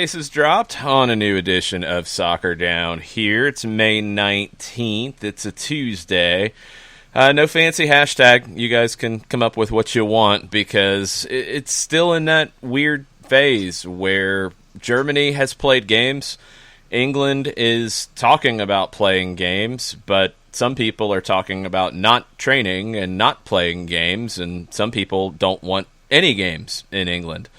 faces dropped on a new edition of Soccer Down Here. It's May 19th. It's a Tuesday. No fancy hashtag. You guys can come up with what you want because it's still in that weird phase where Germany has played games. England is talking about playing games, but some people are talking about not training and not playing games, and some people don't want any games in England.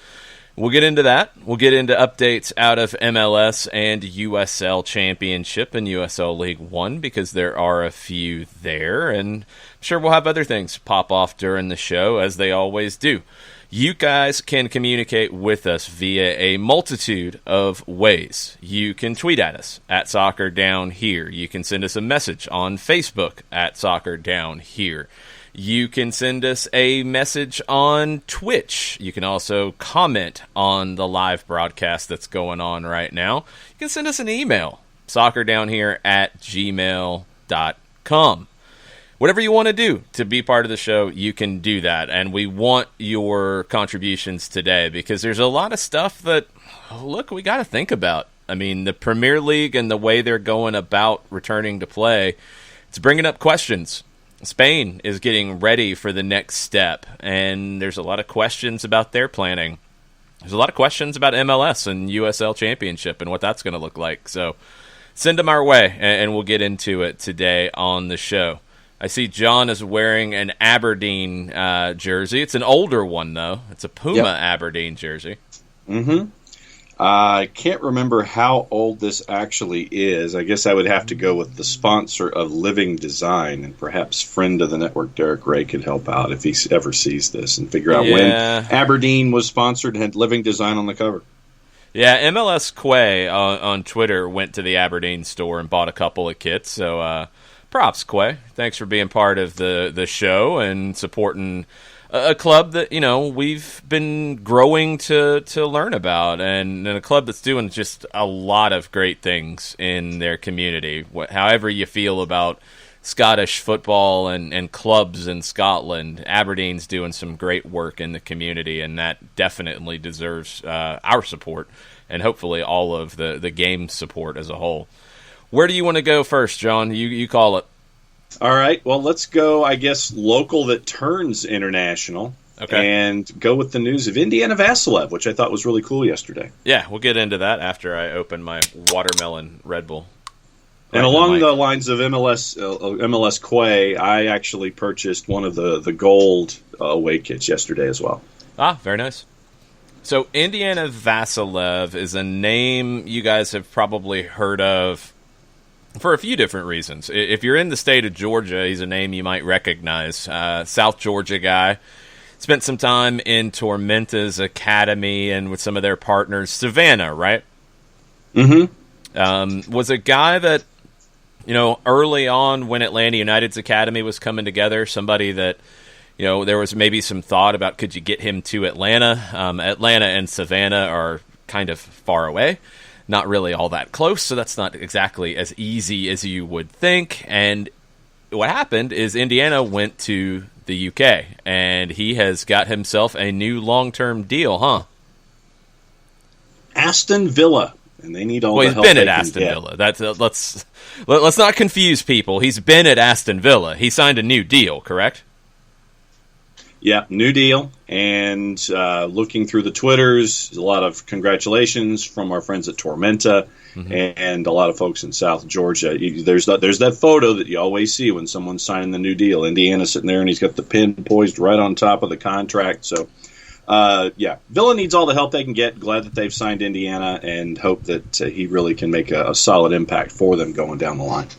We'll get into that. We'll get into updates out of MLS and USL Championship and USL League One because there are a few there, and I'm sure we'll have other things pop off during the show as they always do. You guys can communicate with us via a multitude of ways. You can tweet at us at Soccer Down Here. You can send us a message on Facebook at Soccer Down Here. You can send us a message on Twitch. You can also comment on the live broadcast that's going on right now. You can send us an email, soccerdownhere@gmail.com. Whatever you want to do to be part of the show, you can do that. And we want your contributions today because there's a lot of stuff that, look, we got to think about. I mean, the Premier League and the way they're going about returning to play, it's bringing up questions. Spain is getting ready for the next step, and there's a lot of questions about their planning. There's a lot of questions about MLS and USL Championship and what that's going to look like. So send them our way, and we'll get into it today on the show. I see John is wearing an Aberdeen jersey. It's an older one, though. It's a Puma Aberdeen jersey. Mm-hmm. I can't remember how old this actually is. I guess I would have to go with the sponsor of Living Design, and perhaps friend of the network, Derek Ray, could help out if he ever sees this and figure out when Aberdeen was sponsored and had Living Design on the cover. Yeah, MLS Quay on Twitter went to the Aberdeen store and bought a couple of kits, so props, Quay. Thanks for being part of the show and supporting a club that, you know, we've been growing to learn about, and a club that's doing just a lot of great things in their community. However you feel about Scottish football and clubs in Scotland, Aberdeen's doing some great work in the community, and that definitely deserves our support and hopefully all of the game support as a whole. Where do you want to go first, John? You call it. All right, well, let's go, I guess, local that turns international, and go with the news of Indiana Vassilev, which I thought was really cool yesterday. Yeah, we'll get into that after I open my watermelon Red Bull. And along the lines of MLS Quay, I actually purchased one of the gold away kits yesterday as well. Ah, very nice. So Indiana Vassilev is a name you guys have probably heard of for a few different reasons. If you're in the state of Georgia, he's a name you might recognize. South Georgia guy. Spent some time in Tormenta's academy and with some of their partners. Savannah, right? Mm-hmm. Was a guy that, you know, early on when Atlanta United's academy was coming together, somebody that, you know, there was maybe some thought about could you get him to Atlanta. Atlanta and Savannah are kind of far away. Not really all that close, so that's not exactly as easy as you would think. And what happened is Indiana went to the UK, and he has got himself a new long-term deal, huh? Aston Villa, and they need all the help. Well, he's been at Aston Villa. That's let's not confuse people. He's been at Aston Villa. He signed a new deal, correct? Yeah, new deal, and looking through the Twitters, a lot of congratulations from our friends at Tormenta, and a lot of folks in South Georgia. There's that photo that you always see when someone's signing the new deal. Indiana sitting there, and he's got the pin poised right on top of the contract. So, Villa needs all the help they can get. Glad that they've signed Indiana, and hope that he really can make a solid impact for them going down the line.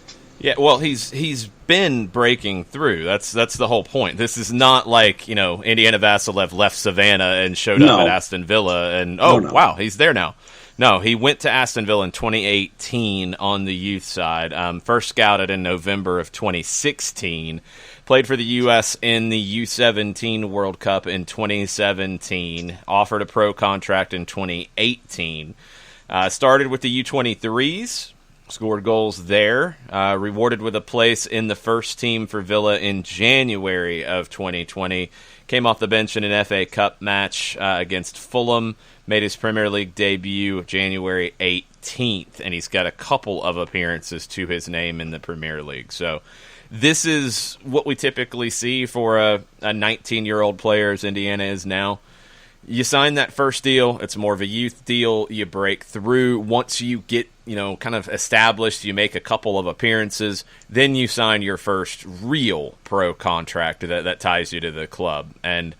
Yeah, well, he's been breaking through. That's the whole point. This is not like, you know, Indiana Vassilev left Savannah and showed up at Aston Villa and, wow, he's there now. No, he went to Aston Villa in 2018 on the youth side. First scouted in November of 2016. Played for the U.S. in the U17 World Cup in 2017. Offered a pro contract in 2018. Started with the U23s. Scored goals there. Rewarded with a place in the first team for Villa in January of 2020. Came off the bench in an FA Cup match against Fulham. Made his Premier League debut January 18th. And he's got a couple of appearances to his name in the Premier League. So this is what we typically see for a 19-year-old player, as Indiana is now. You sign that first deal. It's more of a youth deal. You break through. Once you get, kind of established, you make a couple of appearances. Then you sign your first real pro contract that ties you to the club. And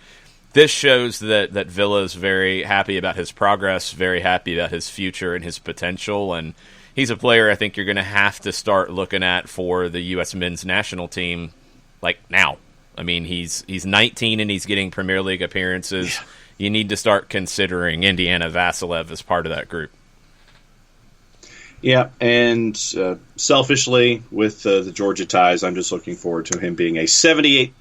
this shows that Villa is very happy about his progress, very happy about his future and his potential. And he's a player I think you're going to have to start looking at for the U.S. men's national team, like now. I mean, he's 19 and he's getting Premier League appearances. Yeah. You need to start considering Indiana Vassilev as part of that group. Yeah, and selfishly, with the Georgia ties, I'm just looking forward to him being a 78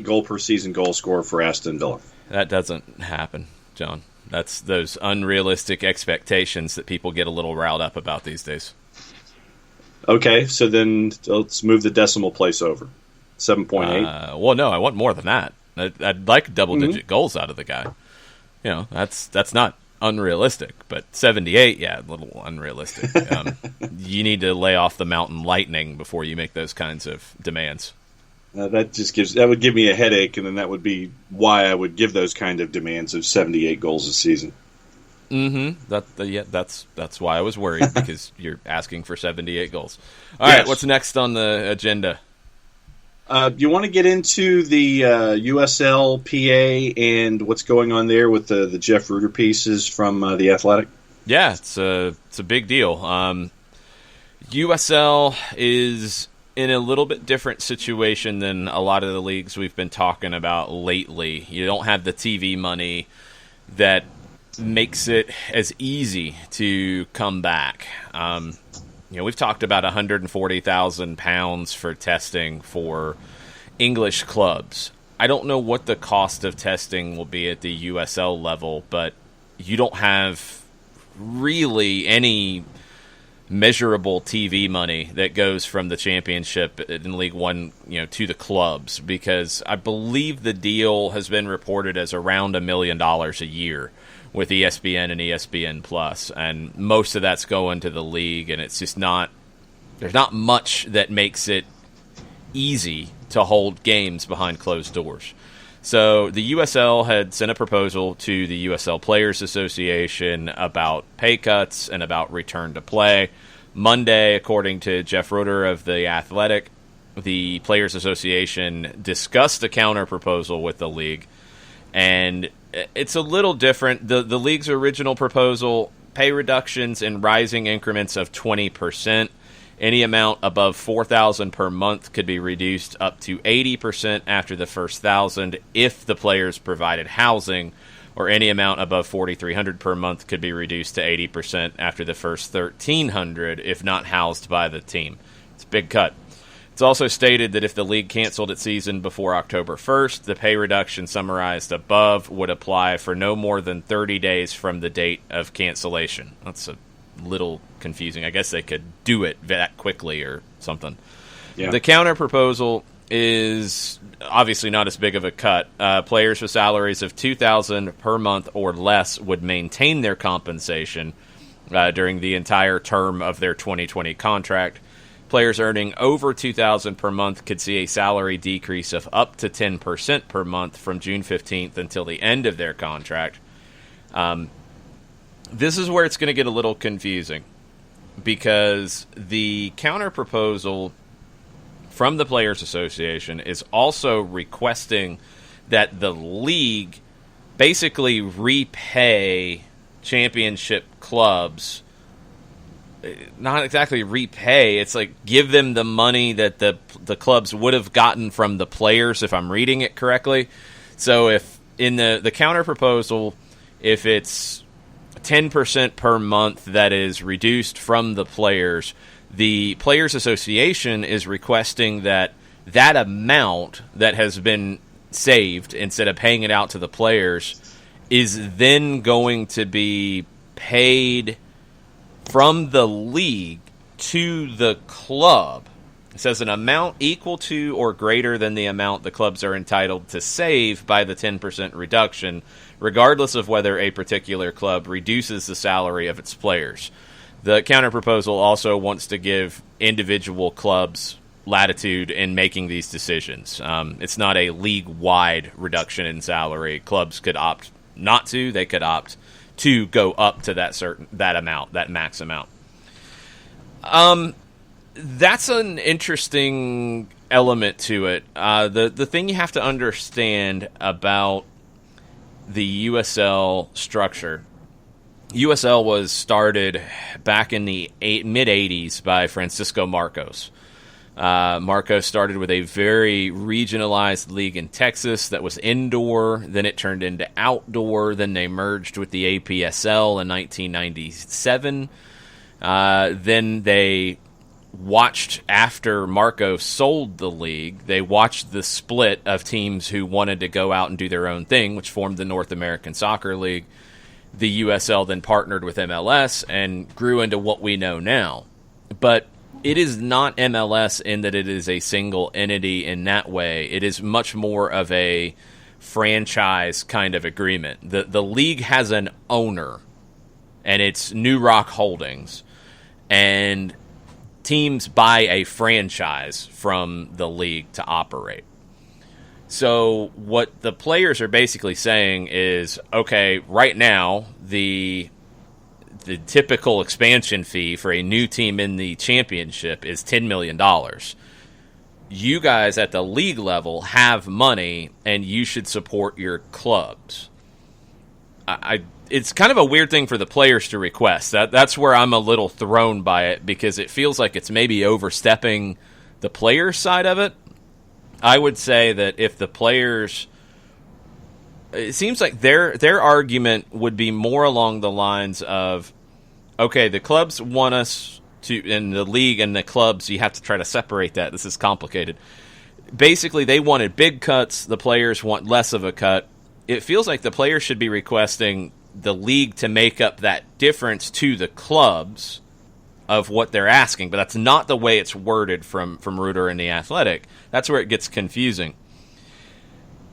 goal per season goal scorer for Aston Villa. That doesn't happen, John. That's those unrealistic expectations that people get a little riled up about these days. Okay, so then let's move the decimal place over. 7.8. Well, no, I want more than that. I'd like double-digit goals out of the guy. That's not unrealistic, but 78, yeah, a little unrealistic. You need to lay off the Mountain Lightning before you make those kinds of demands. That would give me a headache, and then that would be why I would give those kind of demands of 78 goals a season. Mm-hmm. That's why I was worried, because you're asking for 78 goals. All right, what's next on the agenda? You want to get into the USL PA and what's going on there with the Jeff Ruder pieces from The Athletic? Yeah, it's a big deal. USL is in a little bit different situation than a lot of the leagues we've been talking about lately. You don't have the TV money that makes it as easy to come back. We've talked about £140,000 for testing for English clubs. I don't know what the cost of testing will be at the USL level, but you don't have really any measurable TV money that goes from the championship in League One, to the clubs, because I believe the deal has been reported as around $1 million a year with ESPN and ESPN Plus, and most of that's going to the league, and it's just there's not much that makes it easy to hold games behind closed doors. So the USL had sent a proposal to the USL Players Association about pay cuts and about return to play. Monday, according to Jeff Ruder of The Athletic, the Players Association discussed a counter proposal with the league, and it's a little different. The league's original proposal, pay reductions in rising increments of 20%. Any amount above $4,000 per month could be reduced up to 80% after the first 1,000 if the players provided housing, or any amount above $4,300 per month could be reduced to 80% after the first 1,300 if not housed by the team. It's a big cut. It's also stated that if the league canceled its season before October 1st, the pay reduction summarized above would apply for no more than 30 days from the date of cancellation. That's a little confusing. I guess they could do it that quickly or something. Yeah. The counter proposal is obviously not as big of a cut. Players with salaries of $2,000 per month or less would maintain their compensation during the entire term of their 2020 contract. Players earning over $2,000 per month could see a salary decrease of up to 10% per month from June 15th until the end of their contract. This is where it's going to get a little confusing, because the counter proposal from the Players Association is also requesting that the league basically repay championship clubs. Not exactly repay. It's like give them the money that the clubs would have gotten from the players, if I'm reading it correctly. So if in the counter proposal, if it's 10% per month that is reduced from the Players Association is requesting that amount that has been saved, instead of paying it out to the players, is then going to be paid from the league to the club. It says an amount equal to or greater than the amount the clubs are entitled to save by the 10% reduction, regardless of whether a particular club reduces the salary of its players. The counterproposal also wants to give individual clubs latitude in making these decisions. It's not a league-wide reduction in salary. Clubs could opt not to. They could opt to go up to that amount, that max amount. That's an interesting element to it. The thing you have to understand about the USL structure. USL was started back in the mid-'80s by Francisco Marcos. Marcos started with a very regionalized league in Texas that was indoor. Then it turned into outdoor. Then they merged with the APSL in 1997. Then they watched after Marcos sold the league. They watched the split of teams who wanted to go out and do their own thing, which formed the North American Soccer League. The USL then partnered with MLS and grew into what we know now. But it is not MLS in that it is a single entity in that way. It is much more of a franchise kind of agreement. The league has an owner, and it's New Rock Holdings. And teams buy a franchise from the league to operate. So what the players are basically saying is, okay, right now the typical expansion fee for a new team in the championship is $10 million. You guys at the league level have money, and you should support your clubs. It's kind of a weird thing for the players to request. That's where I'm a little thrown by it, because it feels like it's maybe overstepping the player side of it. I would say that if the players... It seems like their argument would be more along the lines of, okay, the clubs want us to... In the league and the clubs, you have to try to separate that. This is complicated. Basically, they wanted big cuts. The players want less of a cut. It feels like the players should be requesting the league to make up that difference to the clubs of what they're asking, but that's not the way it's worded from Reuter and The Athletic. That's where it gets confusing.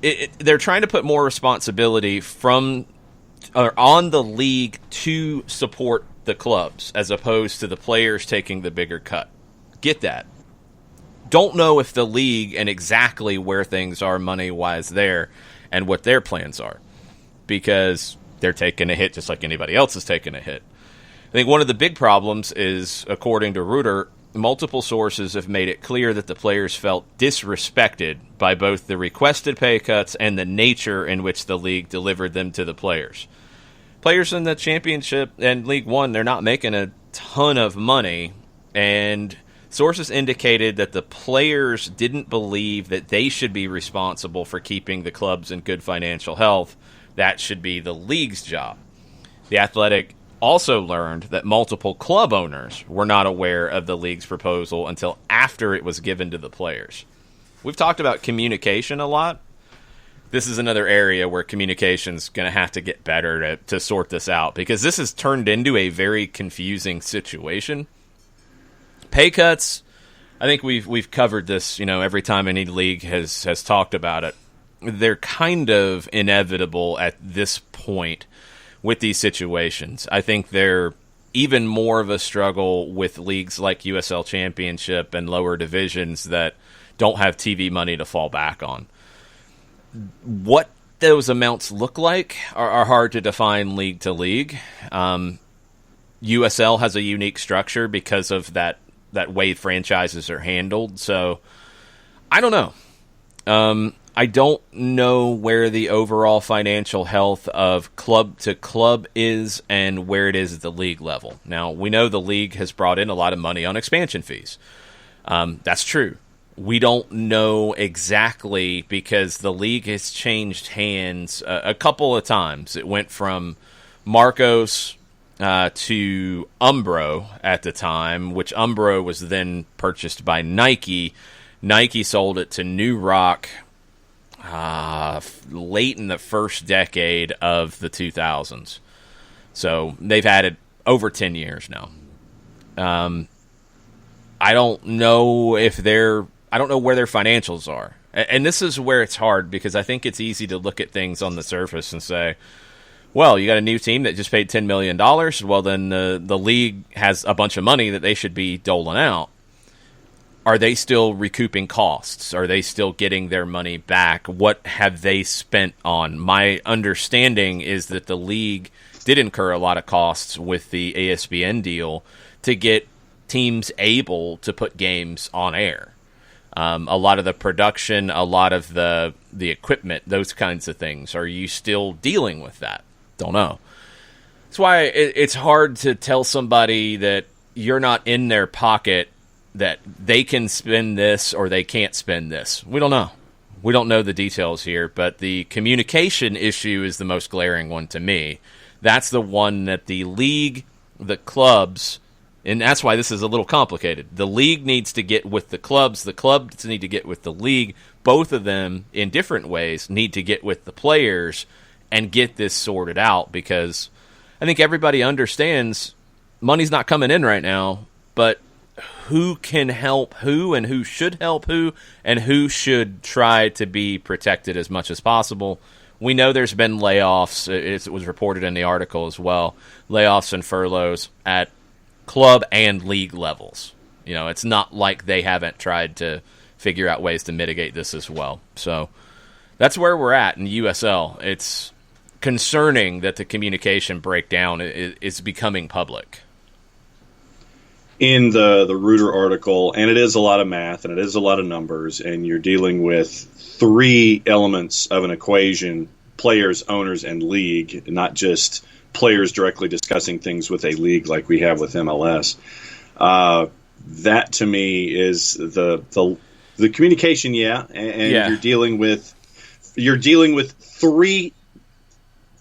They're trying to put more responsibility on the league to support the clubs, as opposed to the players taking the bigger cut. Get that. Don't know if the league and exactly where things are money-wise there and what their plans are, because they're taking a hit just like anybody else is taking a hit. I think one of the big problems is, according to Reuter, multiple sources have made it clear that the players felt disrespected by both the requested pay cuts and the nature in which the league delivered them to the players. Players in the championship and League One, they're not making a ton of money, and sources indicated that the players didn't believe that they should be responsible for keeping the clubs in good financial health. That should be the league's job. The Athletic also learned that multiple club owners were not aware of the league's proposal until after it was given to the players. We've talked about communication a lot. This is another area where communication's going to have to get better to sort this out, because this has turned into a very confusing situation. Pay cuts, I think we've covered this, every time any league has talked about it. They're kind of inevitable at this point with these situations. I think they're even more of a struggle with leagues like USL Championship and lower divisions that don't have TV money to fall back on. What those amounts look like are hard to define league to league. USL has a unique structure because of that way franchises are handled. So I don't know. I don't know where the overall financial health of club to club is and where it is at the league level. Now, we know the league has brought in a lot of money on expansion fees. That's true. We don't know exactly, because the league has changed hands a couple of times. It went from Marcos to Umbro at the time, which Umbro was then purchased by Nike. Nike sold it to New Rock late in the first decade of the 2000s. So they've had it over 10 years now. I don't know where their financials are. And this is where it's hard, because I think it's easy to look at things on the surface and say, well, you got a new team that just paid $10 million. Well, then the league has a bunch of money that they should be doling out. Are they still recouping costs? Are they still getting their money back? What have they spent on? My understanding is that the league did incur a lot of costs with the ESPN deal to get teams able to put games on air. A lot of the production, a lot of the equipment, those kinds of things. Are you still dealing with that? Don't know. That's why it's hard to tell somebody that you're not in their pocket, that they can spend this or they can't spend this. We don't know. We don't know the details here, but the communication issue is the most glaring one to me. That's the one that the league, the clubs, and that's why this is a little complicated. The league needs to get with the clubs need to get with the league. Both of them, in different ways, need to get with the players and get this sorted out, because I think everybody understands money's not coming in right now, but who can help who and who should help who and who should try to be protected as much as possible. We know there's been layoffs. It was reported in the article as well. Layoffs and furloughs at club and league levels. You know, it's not like they haven't tried to figure out ways to mitigate this as well. So that's where we're at in USL. It's concerning that the communication breakdown is becoming public. In the Reuter article, and it is a lot of math and it is a lot of numbers, and you're dealing with three elements of an equation: players, owners, and league, not just players directly discussing things with a league like we have with MLS. That to me is the communication, and yeah. You're dealing with three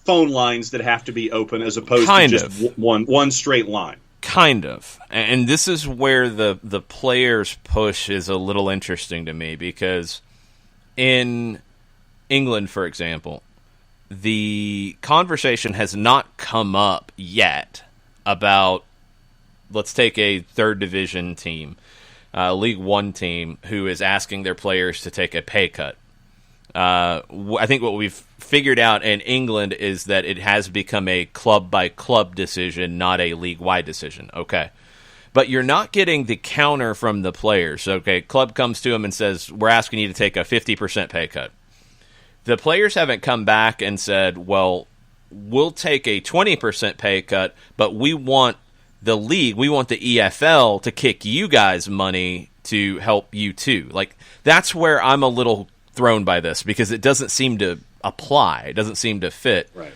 phone lines that have to be open as opposed to just one straight line. Kind of. And this is where the players' push is a little interesting to me, because in England, for example, the conversation has not come up yet about, let's take a third division team, League One team, who is asking their players to take a pay cut. I think what we've figured out in England is that it has become a club-by-club decision, not a league-wide decision. Okay. But you're not getting the counter from the players. Okay, club comes to them and says, we're asking you to take a 50% pay cut. The players haven't come back and said, well, we'll take a 20% pay cut, but we want the league, we want the EFL to kick you guys money to help you too. Like, that's where I'm a little thrown by this, because it doesn't seem to apply. It doesn't seem to fit. Right.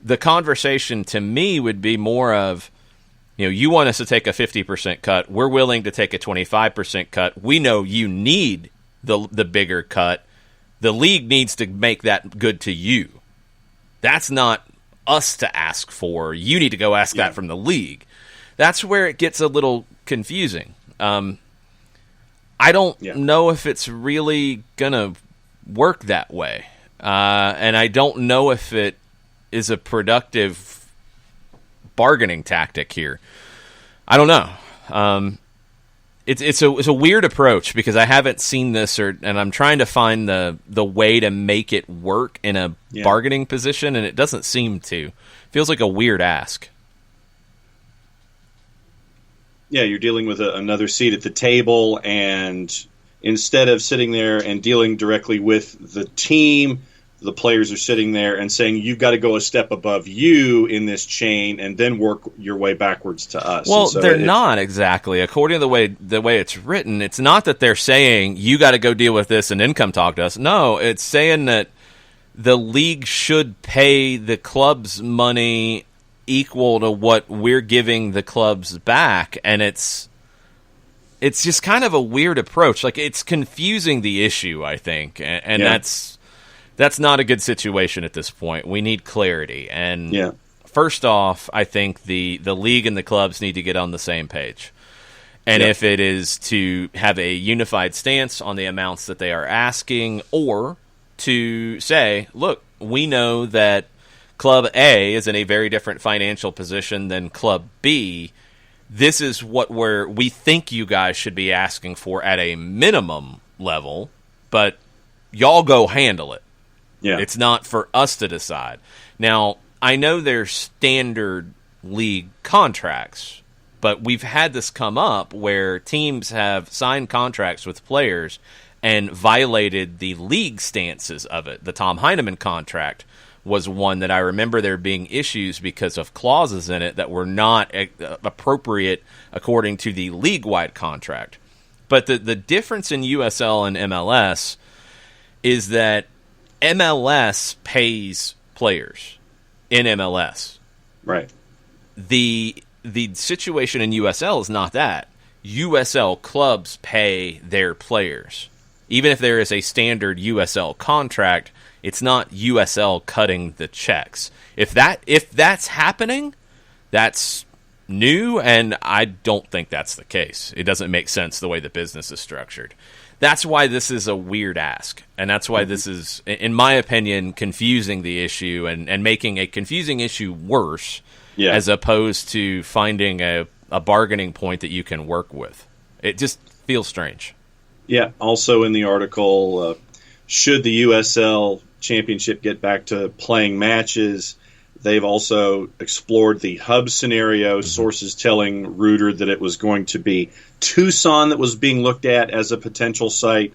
The conversation to me would be more of, you want us to take a 50% cut. We're willing to take a 25% cut. We know you need the bigger cut. The league needs to make that good to you. That's not us to ask for. You need to go ask that from the league. That's where it gets a little confusing. I don't know if it's really going to work that way. And I don't know if it is a productive bargaining tactic here. I don't know. It's a weird approach, because I haven't seen this, and I'm trying to find the way to make it work in a bargaining position, and it doesn't seem to. Feels like a weird ask. Yeah, you're dealing with another seat at the table, and instead of sitting there and dealing directly with the team, the players are sitting there and saying, you've got to go a step above you in this chain and then work your way backwards to us. Well, so they're not exactly. According to the way it's written, it's not that they're saying, you got to go deal with this and then come talk to us. No, it's saying that the league should pay the clubs money equal to what we're giving the clubs back, and it's just kind of a weird approach. Like, it's confusing the issue, I think, and that's not a good situation at this point. We need clarity, and first off, I think the league and the clubs need to get on the same page. And if it is to have a unified stance on the amounts that they are asking, or to say, look, we know that Club A is in a very different financial position than Club B. this is what we think you guys should be asking for at a minimum level, but y'all go handle it. Yeah. It's not for us to decide. Now, I know there's standard league contracts, but we've had this come up where teams have signed contracts with players and violated the league stances of it. The Tom Heineman contract was one that I remember there being issues because of clauses in it that were not appropriate according to the league-wide contract. But the difference in USL and MLS is that MLS pays players in MLS. Right. The situation in USL is not that. USL clubs pay their players. Even if there is a standard USL contract, it's not USL cutting the checks. If that's happening, that's new, and I don't think that's the case. It doesn't make sense the way the business is structured. That's why this is a weird ask, and that's why this is, in my opinion, confusing the issue and making a confusing issue worse, as opposed to finding a bargaining point that you can work with. It just feels strange. Yeah, also in the article, should the USL Championship get back to playing matches, they've also explored the hub scenario, sources telling Reuter that it was going to be Tucson that was being looked at as a potential site,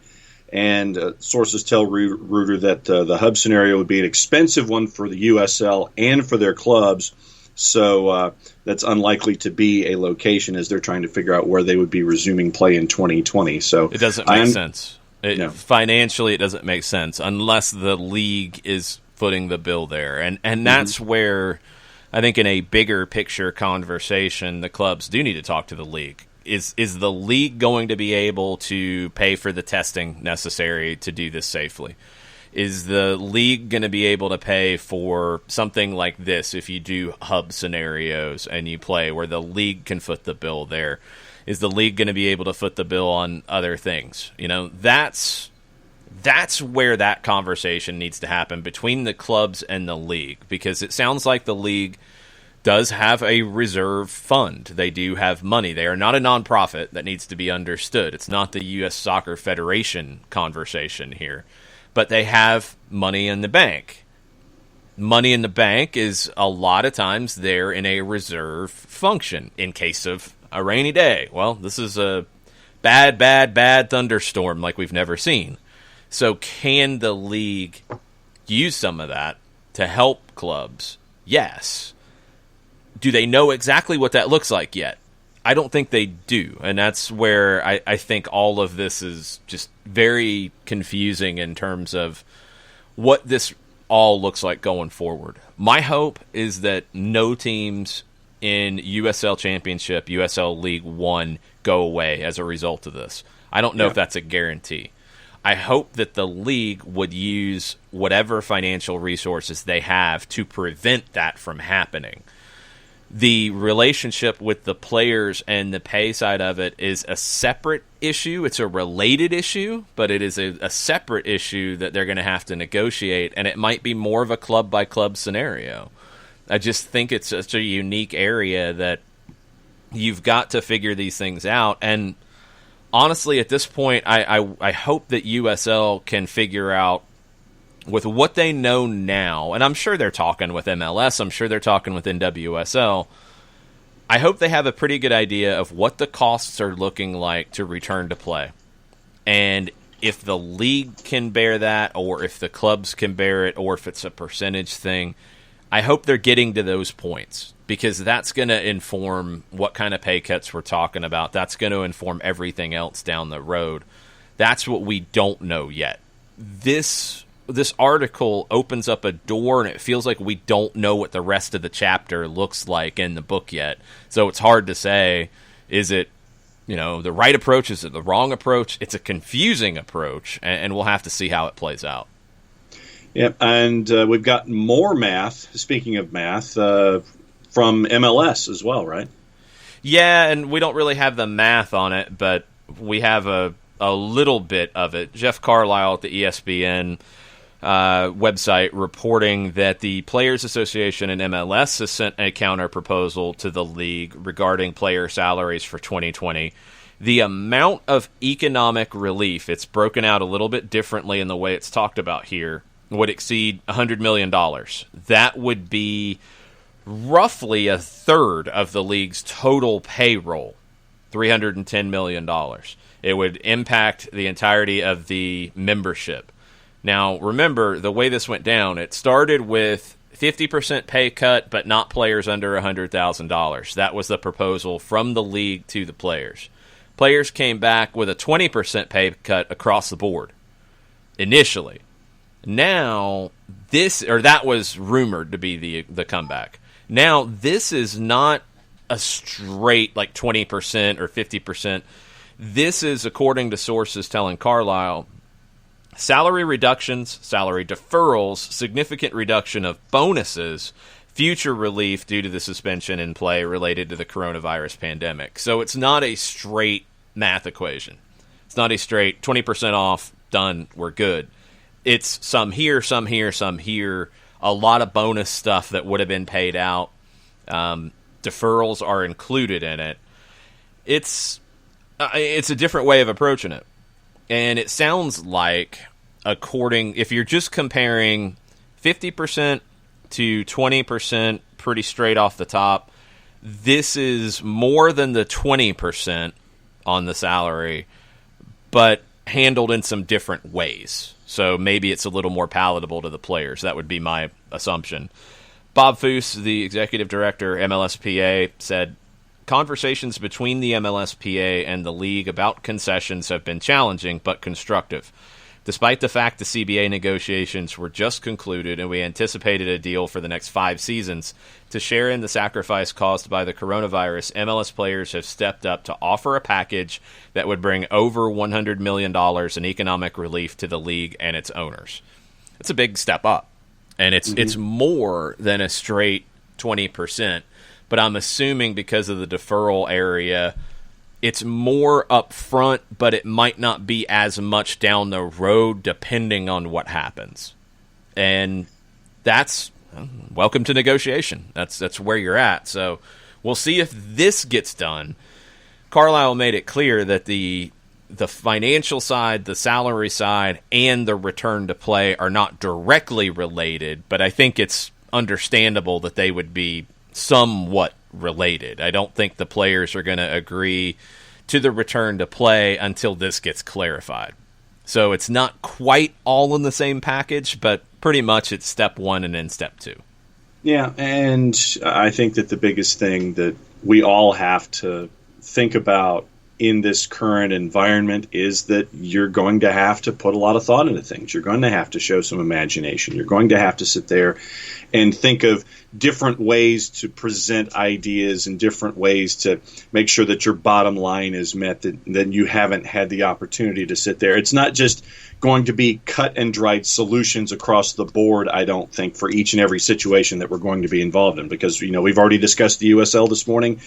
and sources tell Reuter that the hub scenario would be an expensive one for the USL and for their clubs, so that's unlikely to be a location as they're trying to figure out where they would be resuming play in 2020. So it doesn't make sense. Financially, it doesn't make sense unless the league is footing the bill there. And that's where I think in a bigger picture conversation, the clubs do need to talk to the league. Is the league going to be able to pay for the testing necessary to do this safely? Is the league going to be able to pay for something like this if you do hub scenarios and you play where the league can foot the bill there? Is the league going to be able to foot the bill on other things? That's where that conversation needs to happen between the clubs and the league, because it sounds like the league does have a reserve fund. They do have money. They are not a nonprofit. That needs to be understood. It's not the U.S. Soccer Federation conversation here, but they have money in the bank. Money in the bank is a lot of times there in a reserve function in case of a rainy day. Well, this is a bad thunderstorm like we've never seen. So can the league use some of that to help clubs? Yes. Do they know exactly what that looks like yet? I don't think they do. And that's where I think all of this is just very confusing in terms of what this all looks like going forward. My hope is that no teams in USL Championship, USL League One go away as a result of this. I don't know if that's a guarantee. I hope that the league would use whatever financial resources they have to prevent that from happening. The relationship with the players and the pay side of it is a separate issue. It's a related issue, but it is a separate issue that they're going to have to negotiate, and it might be more of a club-by-club scenario. I just think it's such a unique area that you've got to figure these things out. And honestly, at this point, I hope that USL can figure out with what they know now, and I'm sure they're talking with MLS, I'm sure they're talking with NWSL, I hope they have a pretty good idea of what the costs are looking like to return to play. And if the league can bear that, or if the clubs can bear it, or if it's a percentage thing, I hope they're getting to those points, because that's going to inform what kind of pay cuts we're talking about. That's going to inform everything else down the road. That's what we don't know yet. This article opens up a door, and it feels like we don't know what the rest of the chapter looks like in the book yet. So it's hard to say, is it the right approach? Is it the wrong approach? It's a confusing approach, and we'll have to see how it plays out. Yep, and we've got more math, speaking of math, from MLS as well, right? Yeah, and we don't really have the math on it, but we have a little bit of it. Jeff Carlisle at the ESPN website reporting that the Players Association and MLS has sent a counter proposal to the league regarding player salaries for 2020. The amount of economic relief, it's broken out a little bit differently in the way it's talked about here, would exceed $100 million. That would be roughly a third of the league's total payroll, $310 million. It would impact the entirety of the membership. Now, remember, the way this went down, it started with 50% pay cut, but not players under $100,000. That was the proposal from the league to the players. Players came back with a 20% pay cut across the board initially. Now, that was rumored to be the comeback. Now, this is not a straight like 20% or 50%. This is, according to sources telling Carlisle, salary reductions, salary deferrals, significant reduction of bonuses, future relief due to the suspension in play related to the coronavirus pandemic. So it's not a straight math equation. It's not a straight 20% off, done, we're good. It's some here, some here, some here, a lot of bonus stuff that would have been paid out. Deferrals are included in it. It's a different way of approaching it. And it sounds like, if you're just comparing 50% to 20% pretty straight off the top, this is more than the 20% on the salary, but handled in some different ways. So maybe it's a little more palatable to the players. That would be my assumption. Bob Foose, the executive director, MLSPA, said, conversations between the MLSPA and the league about concessions have been challenging but constructive. Despite the fact the CBA negotiations were just concluded and we anticipated a deal for the next 5 seasons, to share in the sacrifice caused by the coronavirus, MLS players have stepped up to offer a package that would bring over $100 million in economic relief to the league and its owners. It's a big step up, and it's more than a straight 20%. But I'm assuming because of the deferral area, it's more up front, but it might not be as much down the road depending on what happens. And that's welcome to negotiation. That's where you're at. So we'll see if this gets done. Carlisle made it clear that the financial side, the salary side, and the return to play are not directly related, but I think it's understandable that they would be somewhat related. I don't think the players are going to agree to the return to play until this gets clarified. So it's not quite all in the same package, but pretty much it's step one and then step two. Yeah, and I think that the biggest thing that we all have to think about in this current environment is that you're going to have to put a lot of thought into things. You're going to have to show some imagination. You're going to have to sit there and think of different ways to present ideas and different ways to make sure that your bottom line is met, that you haven't had the opportunity to sit there. It's not just going to be cut and dried solutions across the board, I don't think, for each and every situation that we're going to be involved in, because we've already discussed the USL this morning,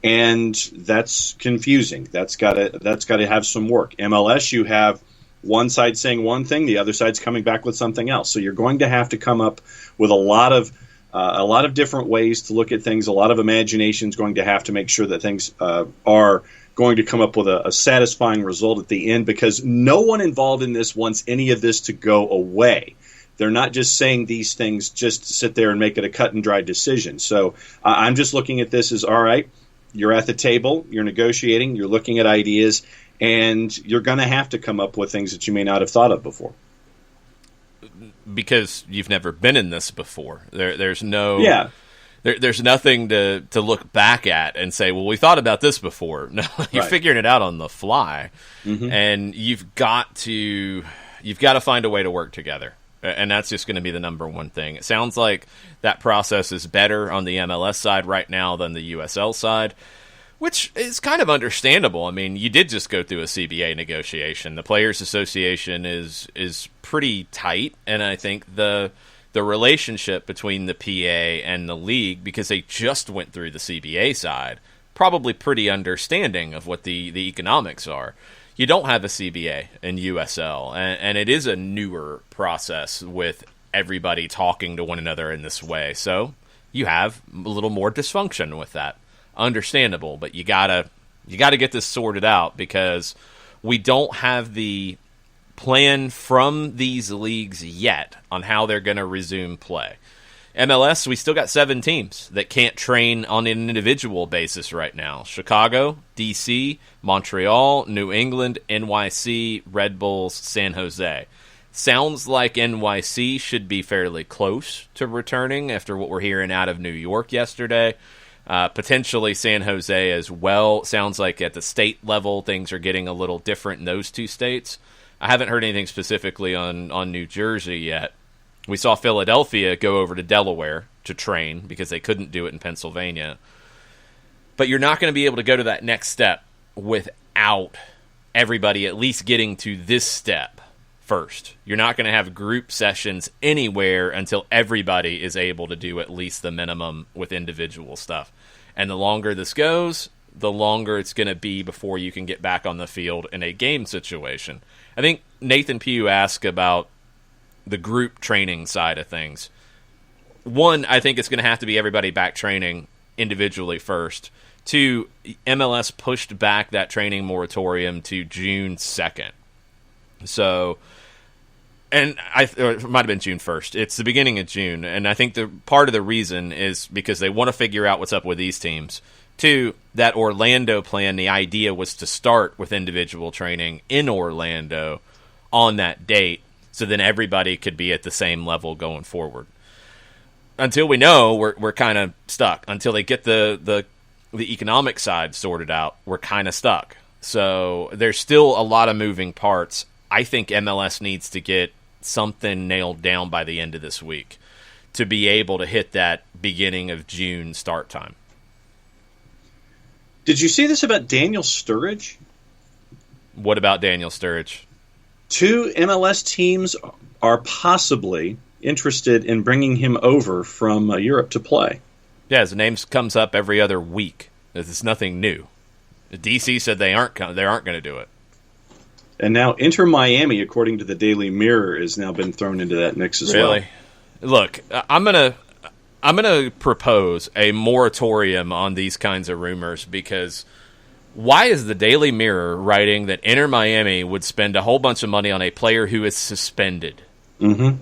and that's confusing. That's got to have some work. MLS, you have one side saying one thing, the other side's coming back with something else. So you're going to have to come up with a lot of different ways to look at things. A lot of imagination is going to have to make sure that things are going to come up with a satisfying result at the end, because no one involved in this wants any of this to go away. They're not just saying these things just to sit there and make it a cut and dry decision. So I'm just looking at this as, all right, you're at the table, you're negotiating, you're looking at ideas, and you're going to have to come up with things that you may not have thought of before. Because you've never been in this before. There's nothing to look back at and say, well, we thought about this before. No, you're figuring it out on the fly, and you've got to find a way to work together. And that's just going to be the number one thing. It sounds like that process is better on the MLS side right now than the USL side, which is kind of understandable. I mean, you did just go through a CBA negotiation. The Players Association is pretty tight, and I think the relationship between the PA and the league, because they just went through the CBA side, probably pretty understanding of what the economics are. you don't have a CBA and USL, and it is a newer process with everybody talking to one another in this way. So you have a little more dysfunction with that. Understandable, but you gotta get this sorted out because we don't have the plan from these leagues yet on how they're going to resume play. MLS, we still got 7 teams that can't train on an individual basis right now. Chicago, DC, Montreal, New England, NYC, Red Bulls, San Jose. Sounds like NYC should be fairly close to returning after what we're hearing out of New York yesterday. Potentially San Jose as well. Sounds like at the state level things are getting a little different in those 2 states. I haven't heard anything specifically on New Jersey yet. We saw Philadelphia go over to Delaware to train because they couldn't do it in Pennsylvania. But you're not going to be able to go to that next step without everybody at least getting to this step first. You're not going to have group sessions anywhere until everybody is able to do at least the minimum with individual stuff. And the longer this goes, the longer it's going to be before you can get back on the field in a game situation. I think Nathan Pugh asked about the group training side of things. One, I think it's going to have to be everybody back training individually first. 2, MLS pushed back that training moratorium to June 2nd. So, and it might have been June 1st. It's the beginning of June, and I think the part of the reason is because they want to figure out what's up with these teams. 2, that Orlando plan, the idea was to start with individual training in Orlando on that date, so then everybody could be at the same level going forward. Until we know, we're kind of stuck. Until they get the economic side sorted out, we're kind of stuck. So there's still a lot of moving parts. I think MLS needs to get something nailed down by the end of this week to be able to hit that beginning of June start time. Did you see this about Daniel Sturridge? What about Daniel Sturridge? 2 MLS teams are possibly interested in bringing him over from Europe to play. Yeah, his name comes up every other week. It's nothing new. The DC said they aren't going to do it. And now Inter Miami, according to the Daily Mirror, has now been thrown into that mix as well. Really? Look, I'm gonna propose a moratorium on these kinds of rumors because why is the Daily Mirror writing that Inter Miami would spend a whole bunch of money on a player who is suspended? Mm-hmm.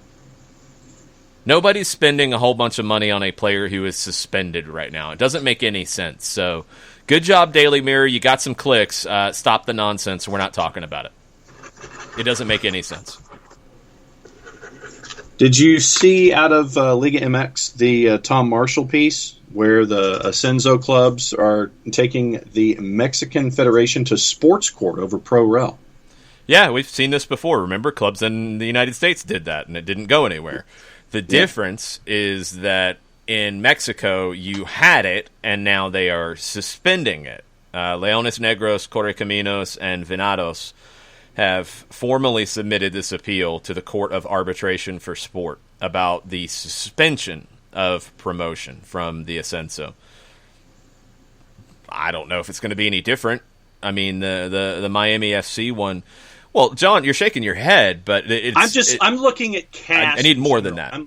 Nobody's spending a whole bunch of money on a player who is suspended right now. It doesn't make any sense. So, good job, Daily Mirror. You got some clicks. Stop the nonsense. We're not talking about it. It doesn't make any sense. Did you see out of Liga MX the Tom Marshall piece where the Ascenso clubs are taking the Mexican Federation to sports court over pro rel? Yeah, we've seen this before. Remember, clubs in the United States did that, and it didn't go anywhere. The difference is that in Mexico, you had it, and now they are suspending it. Leones Negros, Correcaminos, and Venados have formally submitted this appeal to the Court of Arbitration for Sport about the suspension of promotion from the Ascenso. I don't know if it's going to be any different. I mean, the Miami FC one. Well, John, you're shaking your head, but I'm looking at CAS. I need more than that.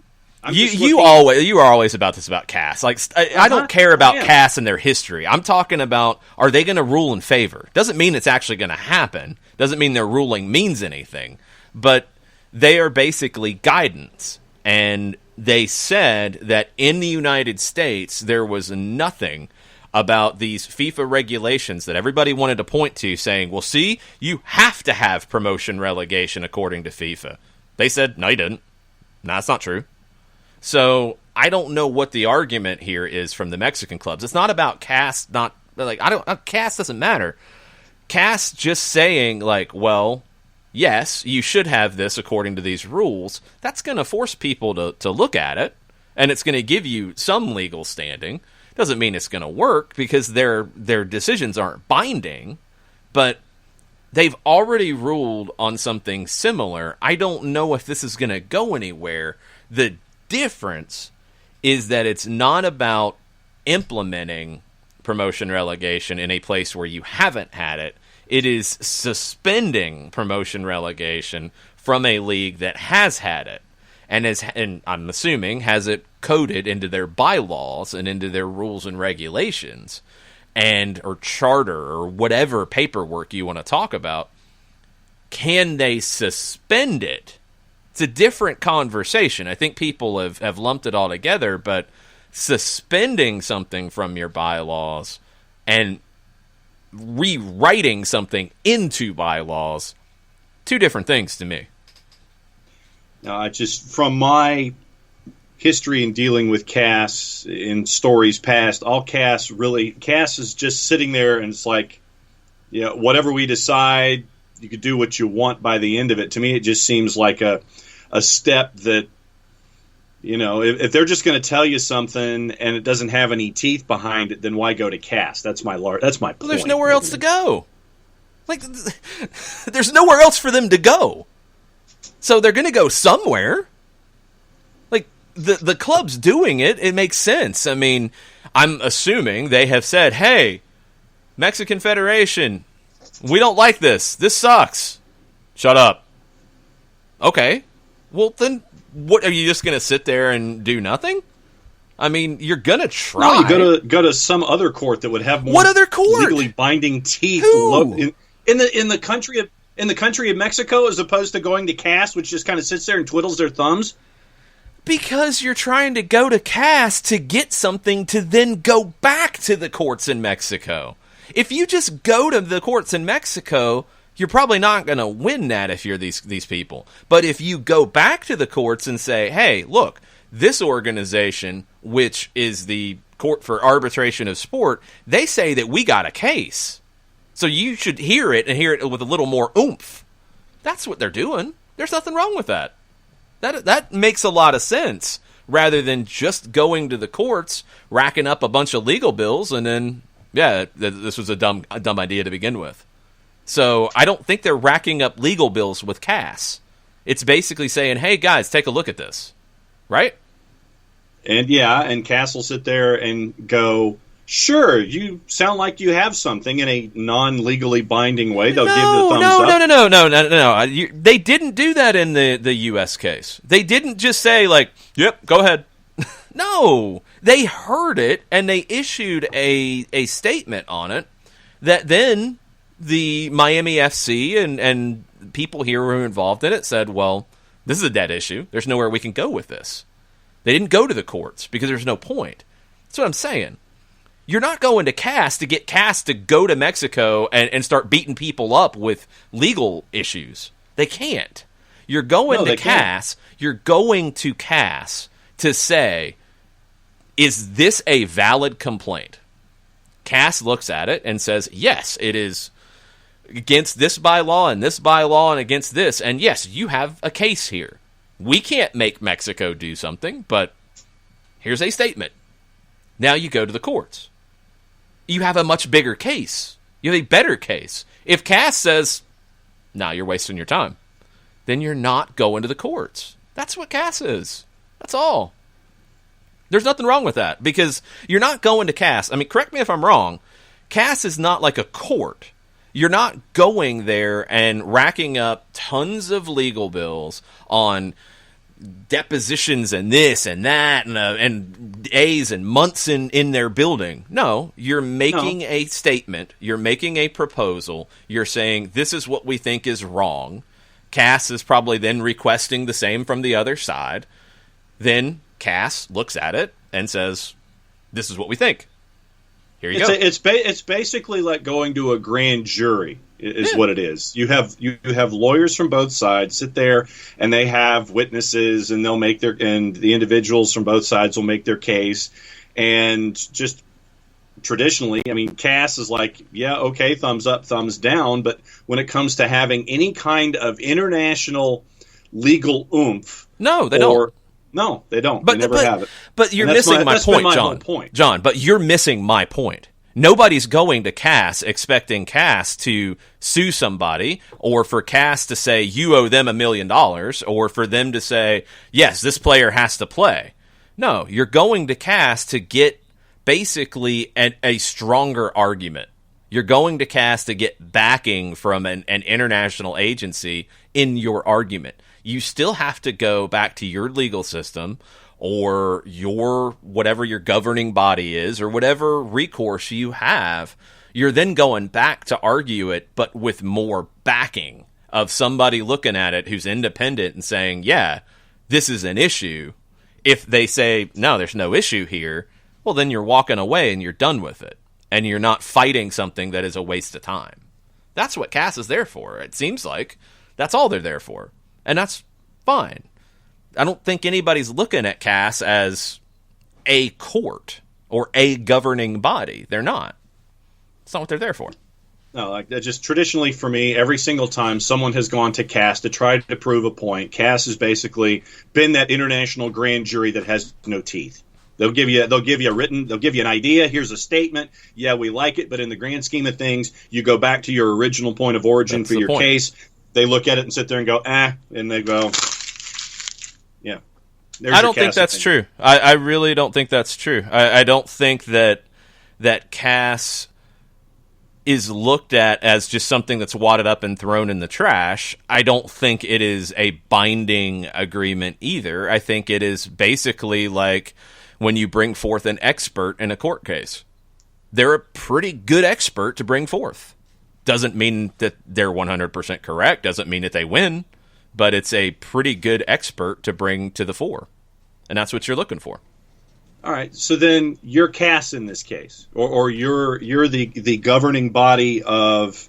You are always about this about CAS. Like I don't care about CAS and their history. I'm talking about, are they going to rule in favor? Doesn't mean it's actually going to happen. Doesn't mean their ruling means anything. But they are basically guidance. And they said that in the United States there was nothing about these FIFA regulations that everybody wanted to point to, saying, well, see, you have to have promotion relegation according to FIFA. They said, no, you didn't. No, that's not true. So I don't know what the argument here is from the Mexican clubs. It's not about CAS. CAS doesn't matter. CAS just saying, like, well, yes, you should have this according to these rules. That's going to force people to look at it, and it's going to give you some legal standing. Doesn't mean it's going to work because their decisions aren't binding, but they've already ruled on something similar. I don't know if this is going to go anywhere. The difference is that it's not about implementing promotion relegation in a place where you haven't had it. It is suspending promotion relegation from a league that has had it, and I'm assuming has it coded into their bylaws and into their rules and regulations, or charter or whatever paperwork you want to talk about. Can they suspend it? It's a different conversation. I think people have lumped it all together, but suspending something from your bylaws and rewriting something into bylaws, two different things to me. Now, I just, from my history in dealing with CAS in stories past, CAS is just sitting there and it's like, yeah, whatever we decide, you could do what you want by the end of it. To me, it just seems like a step that, if they're just going to tell you something and it doesn't have any teeth behind it, then why go to CAS? That's my point. Well, there's nowhere else to go. There's nowhere else for them to go. So they're going to go somewhere. The club's doing it. It makes sense. I mean, I'm assuming they have said, hey, Mexican Federation, we don't like this. This sucks. Shut up. Okay. Well, then what, are you just going to sit there and do nothing? I mean, you're going to try. No, you go to some other court that would have more what other court? Legally binding teeth in the country of Mexico, as opposed to going to CAS, which just kind of sits there and twiddles their thumbs. Because you're trying to go to CAS to get something to then go back to the courts in Mexico. If you just go to the courts in Mexico, you're probably not going to win that if you're these people. But if you go back to the courts and say, hey, look, this organization, which is the Court for Arbitration of Sport, they say that we got a case. So you should hear it and hear it with a little more oomph. That's what they're doing. There's nothing wrong with that. That makes a lot of sense, rather than just going to the courts, racking up a bunch of legal bills, and then, this was a dumb idea to begin with. So I don't think they're racking up legal bills with CAS. It's basically saying, hey, guys, take a look at this. Right? And CAS will sit there and go, sure, you sound like you have something in a non-legally binding way. They'll give you the thumbs up. No. They didn't do that in the U.S. case. They didn't just say, yep, go ahead. No. They heard it, and they issued a statement on it that then the Miami FC and people here who were involved in it said, well, this is a dead issue. There's nowhere we can go with this. They didn't go to the courts because there's no point. That's what I'm saying. You're not going to CAS to get CAS to go to Mexico and start beating people up with legal issues. They can't. You're going to CAS. You're going to CAS to say, is this a valid complaint? CAS looks at it and says, yes, it is against this bylaw and against this. And yes, you have a case here. We can't make Mexico do something, but here's a statement. Now you go to the courts. You have a much bigger case. You have a better case. If CAS says, nah, you're wasting your time, then you're not going to the courts. That's what CAS is. That's all. There's nothing wrong with that, because you're not going to CAS. I mean, correct me if I'm wrong. CAS is not like a court. You're not going there and racking up tons of legal bills on depositions and this and that and days and months in their building. No, you're making a statement. You're making a proposal. You're saying this is what we think is wrong. CAS is probably then requesting the same from the other side. Then CAS looks at it and says, this is what we think. Here you go. It's basically like going to a grand jury. Is what it is. You have lawyers from both sides sit there, and they have witnesses, and they'll make and the individuals from both sides will make their case. And just traditionally, I mean, CAS is like, yeah, okay, thumbs up, thumbs down. But when it comes to having any kind of international legal oomph, no, they don't. No, they don't. They never have it. But you're missing my point, John. John, but you're missing my point. Nobody's going to CAS expecting CAS to sue somebody, or for CAS to say you owe them $1 million, or for them to say, yes, this player has to play. No, you're going to CAS to get basically a stronger argument. You're going to CAS to get backing from an international agency in your argument. You still have to go back to your legal system or your whatever your governing body is or whatever recourse you have. You're then going back to argue it, but with more backing of somebody looking at it who's independent and saying, yeah, this is an issue. If they say, no, there's no issue here, well, then you're walking away and you're done with it. And you're not fighting something that is a waste of time. That's what CAS is there for. It seems like that's all they're there for. And that's fine. I don't think anybody's looking at CAS as a court or a governing body. They're not. It's not what they're there for. No, like that. Just traditionally for me, every single time someone has gone to CAS to try to prove a point, CAS has basically been that international grand jury that has no teeth. They'll give you an idea. Here's a statement. Yeah, we like it, but in the grand scheme of things, you go back to your original point of origin. That's for your case. They look at it and sit there and go, and they go, yeah. I don't think that's true. I really don't think that's true. I don't think that CAS is looked at as just something that's wadded up and thrown in the trash. I don't think it is a binding agreement either. I think it is basically like when you bring forth an expert in a court case. They're a pretty good expert to bring forth. Doesn't mean that they're 100% correct. Doesn't mean that they win. But it's a pretty good expert to bring to the fore. And that's what you're looking for. All right. So then you're CAS in this case. Or you're the governing body of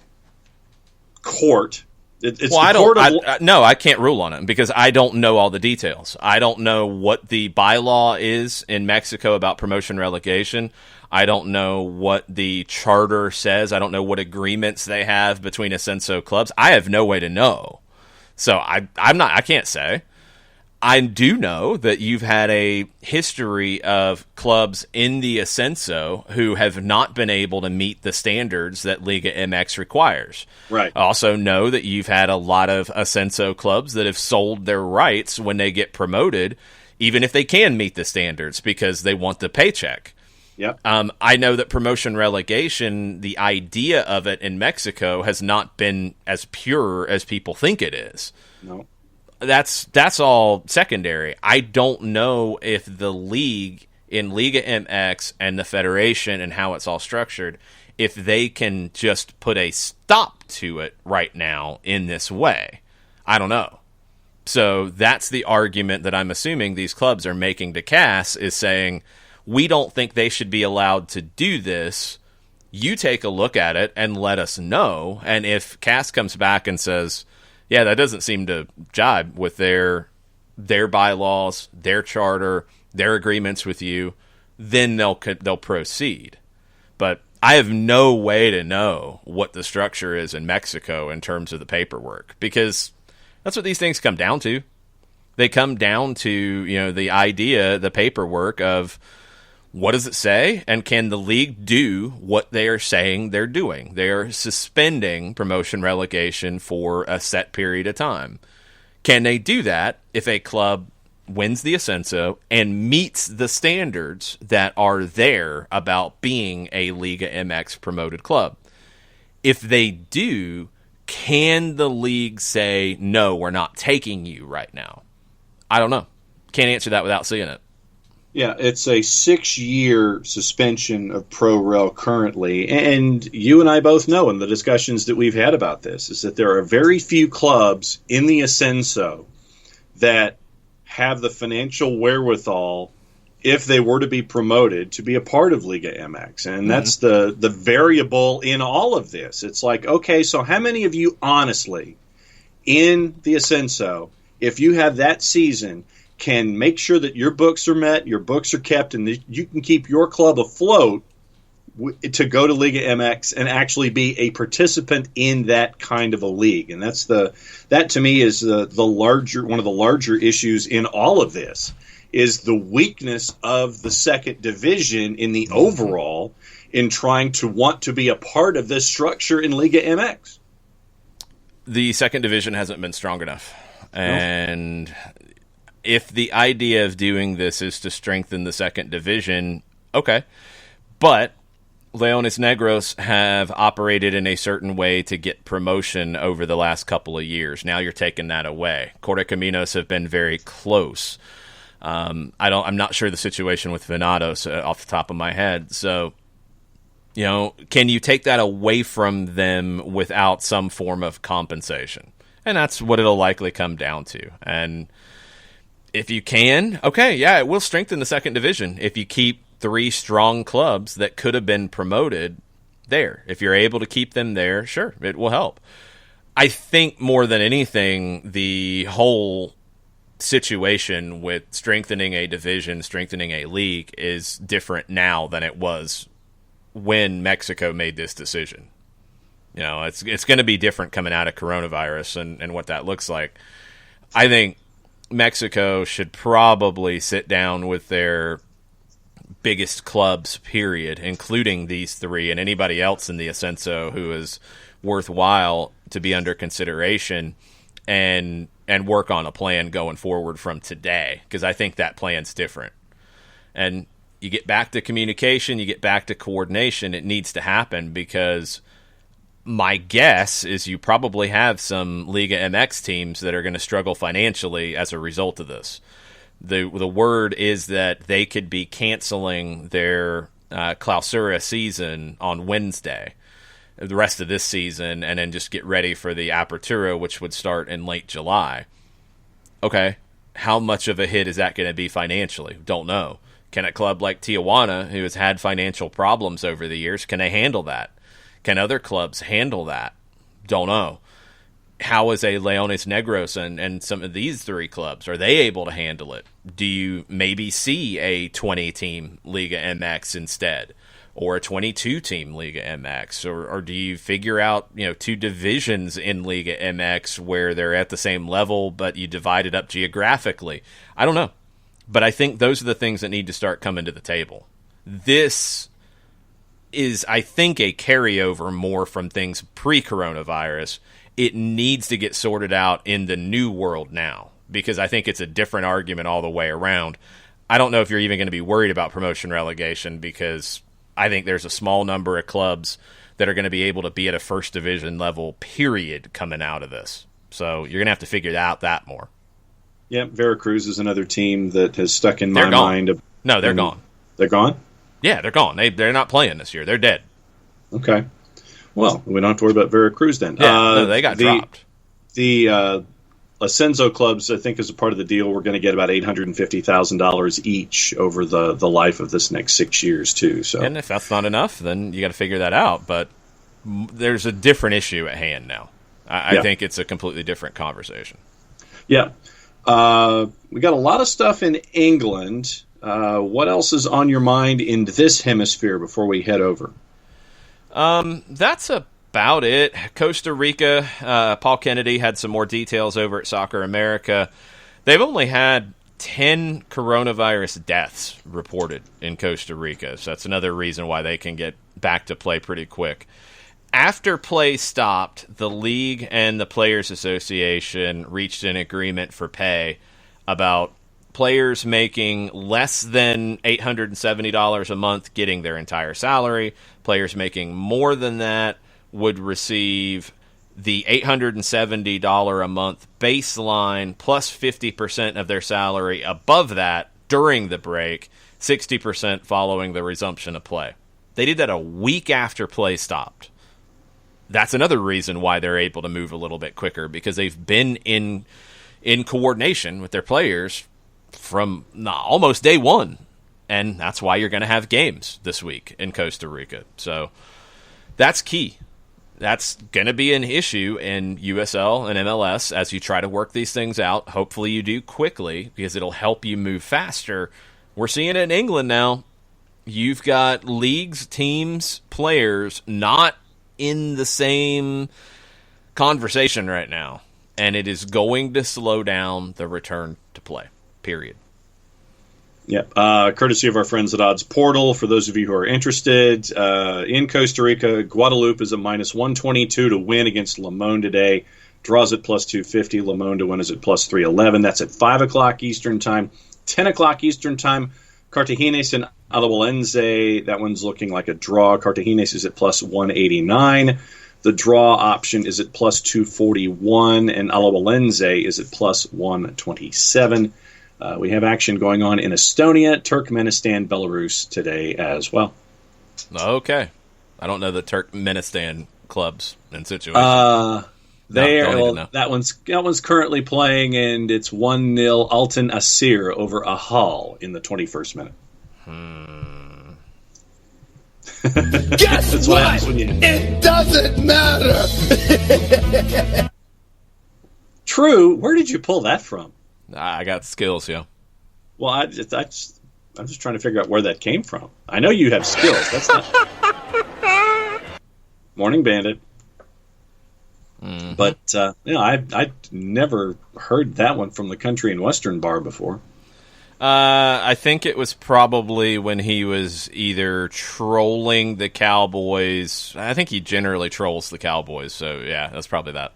court. I can't rule on it because I don't know all the details. I don't know what the bylaw is in Mexico about promotion relegation. I don't know what the charter says. I don't know what agreements they have between Ascenso clubs. I have no way to know. So I can't say. I do know that you've had a history of clubs in the Ascenso who have not been able to meet the standards that Liga MX requires. Right. I also know that you've had a lot of Ascenso clubs that have sold their rights when they get promoted, even if they can meet the standards, because they want the paycheck. Yep. I know that promotion relegation, the idea of it in Mexico has not been as pure as people think it is. No. That's all secondary. I don't know if the league in Liga MX and the federation and how it's all structured, if they can just put a stop to it right now in this way. I don't know. So that's the argument that I'm assuming these clubs are making to CAS, is saying, we don't think they should be allowed to do this. You take a look at it and let us know. And if CAS comes back and says, yeah, that doesn't seem to jibe with their bylaws, their charter, their agreements with you, then they'll proceed. But I have no way to know what the structure is in Mexico in terms of the paperwork, because that's what these things come down to. They come down to, the idea, the paperwork of what does it say, and can the league do what they are saying they're doing? They are suspending promotion relegation for a set period of time. Can they do that if a club wins the Ascenso and meets the standards that are there about being a Liga MX promoted club? If they do, can the league say, no, we're not taking you right now? I don't know. Can't answer that without seeing it. Yeah, it's a 6-year suspension of Pro Rel currently, and you and I both know in the discussions that we've had about this is that there are very few clubs in the Ascenso that have the financial wherewithal, if they were to be promoted, to be a part of Liga MX, and that's the variable in all of this. It's like, okay, so how many of you honestly in the Ascenso, if you have that season, can make sure that your books are met, your books are kept, and that you can keep your club afloat to go to Liga MX and actually be a participant in that kind of a league? And that to me is one of the larger issues in all of this, is the weakness of the second division in the overall in trying to want to be a part of this structure in Liga MX. The second division hasn't been strong enough, and if the idea of doing this is to strengthen the second division, okay. But Leones Negros have operated in a certain way to get promotion over the last couple of years. Now you're taking that away. Correcaminos have been very close. I'm not sure the situation with Venados off the top of my head. So, can you take that away from them without some form of compensation? And that's what it'll likely come down to. And if you can, okay, yeah, it will strengthen the second division if you keep 3 strong clubs that could have been promoted there. If you're able to keep them there, sure, it will help. I think more than anything, the whole situation with strengthening a division, strengthening a league is different now than it was when Mexico made this decision. It's going to be different coming out of coronavirus and what that looks like. I think Mexico should probably sit down with their biggest clubs, period, including these 3 and anybody else in the Ascenso who is worthwhile to be under consideration, and work on a plan going forward from today, because I think that plan's different. And you get back to communication, you get back to coordination. It needs to happen, because my guess is you probably have some Liga MX teams that are going to struggle financially as a result of this. The word is that they could be canceling their Clausura season on Wednesday, the rest of this season, and then just get ready for the Apertura, which would start in late July. Okay, how much of a hit is that going to be financially? Don't know. Can a club like Tijuana, who has had financial problems over the years, can they handle that? Can other clubs handle that? Don't know. How is a Leones Negros and some of these 3 clubs? Are they able to handle it? Do you maybe see a 20-team Liga MX instead? Or a 22-team Liga MX? Or do you figure out 2 divisions in Liga MX where they're at the same level, but you divide it up geographically? I don't know. But I think those are the things that need to start coming to the table. This is, I think, a carryover more from things pre-coronavirus. It needs to get sorted out in the new world now, because I think it's a different argument all the way around. I don't know if you're even going to be worried about promotion relegation, because I think there's a small number of clubs that are going to be able to be at a first division level, period, coming out of this. So you're going to have to figure out that more. Yeah, Veracruz is another team that has stuck in my mind. No, they're gone. They're gone? Yeah, they're gone. They're not playing this year. They're dead. Okay. Well, we don't have to worry about Veracruz then. Yeah, no, they got dropped. The Ascenso clubs, I think, as a part of the deal, we're going to get about $850,000 each over the life of this next 6 years, too. So, and if that's not enough, then you got to figure that out. But there's a different issue at hand now. I think it's a completely different conversation. Yeah. We got a lot of stuff in England. What else is on your mind in this hemisphere before we head over? That's about it. Costa Rica, Paul Kennedy had some more details over at Soccer America. They've only had 10 coronavirus deaths reported in Costa Rica, so that's another reason why they can get back to play pretty quick. After play stopped, the league and the Players Association reached an agreement for pay about players making less than $870 a month getting their entire salary. Players making more than that would receive the $870 a month baseline plus 50% of their salary above that during the break, 60% following the resumption of play. They did that a week after play stopped. That's another reason why they're able to move a little bit quicker, because they've been in coordination with their players from almost day one. And that's why you're going to have games this week in Costa Rica. So that's key. That's going to be an issue in USL and MLS as you try to work these things out. Hopefully you do quickly, because it'll help you move faster. We're seeing it in England now. You've got leagues, teams, players not in the same conversation right now. And it is going to slow down the return to play, period. Yep. Courtesy of our friends at Odds Portal, for those of you who are interested, in Costa Rica, Guadalupe is a minus 122 to win against Limon today. Draws at plus 250. Limon to win is at plus 311. That's at 5 o'clock Eastern Time. 10 o'clock Eastern Time, Cartagenes and Alajuelense, that one's looking like a draw. Cartagenes is at plus 189. The draw option is at plus 241, and Alajuelense is at plus 127. We have action going on in Estonia, Turkmenistan, Belarus today as well. Okay. I don't know the Turkmenistan clubs and situations. That one's currently playing, and it's 1-0 Altan Asir over Ahal in the 21st minute. Guess what? It doesn't matter. True. Where did you pull that from? I got skills, yeah. Well, I'm just trying to figure out where that came from. I know you have skills. That's not Morning Bandit. Mm-hmm. But I'd never heard that one from the Country and Western bar before. I think it was probably when he was either trolling the Cowboys. I think he generally trolls the Cowboys, so yeah, that's probably that.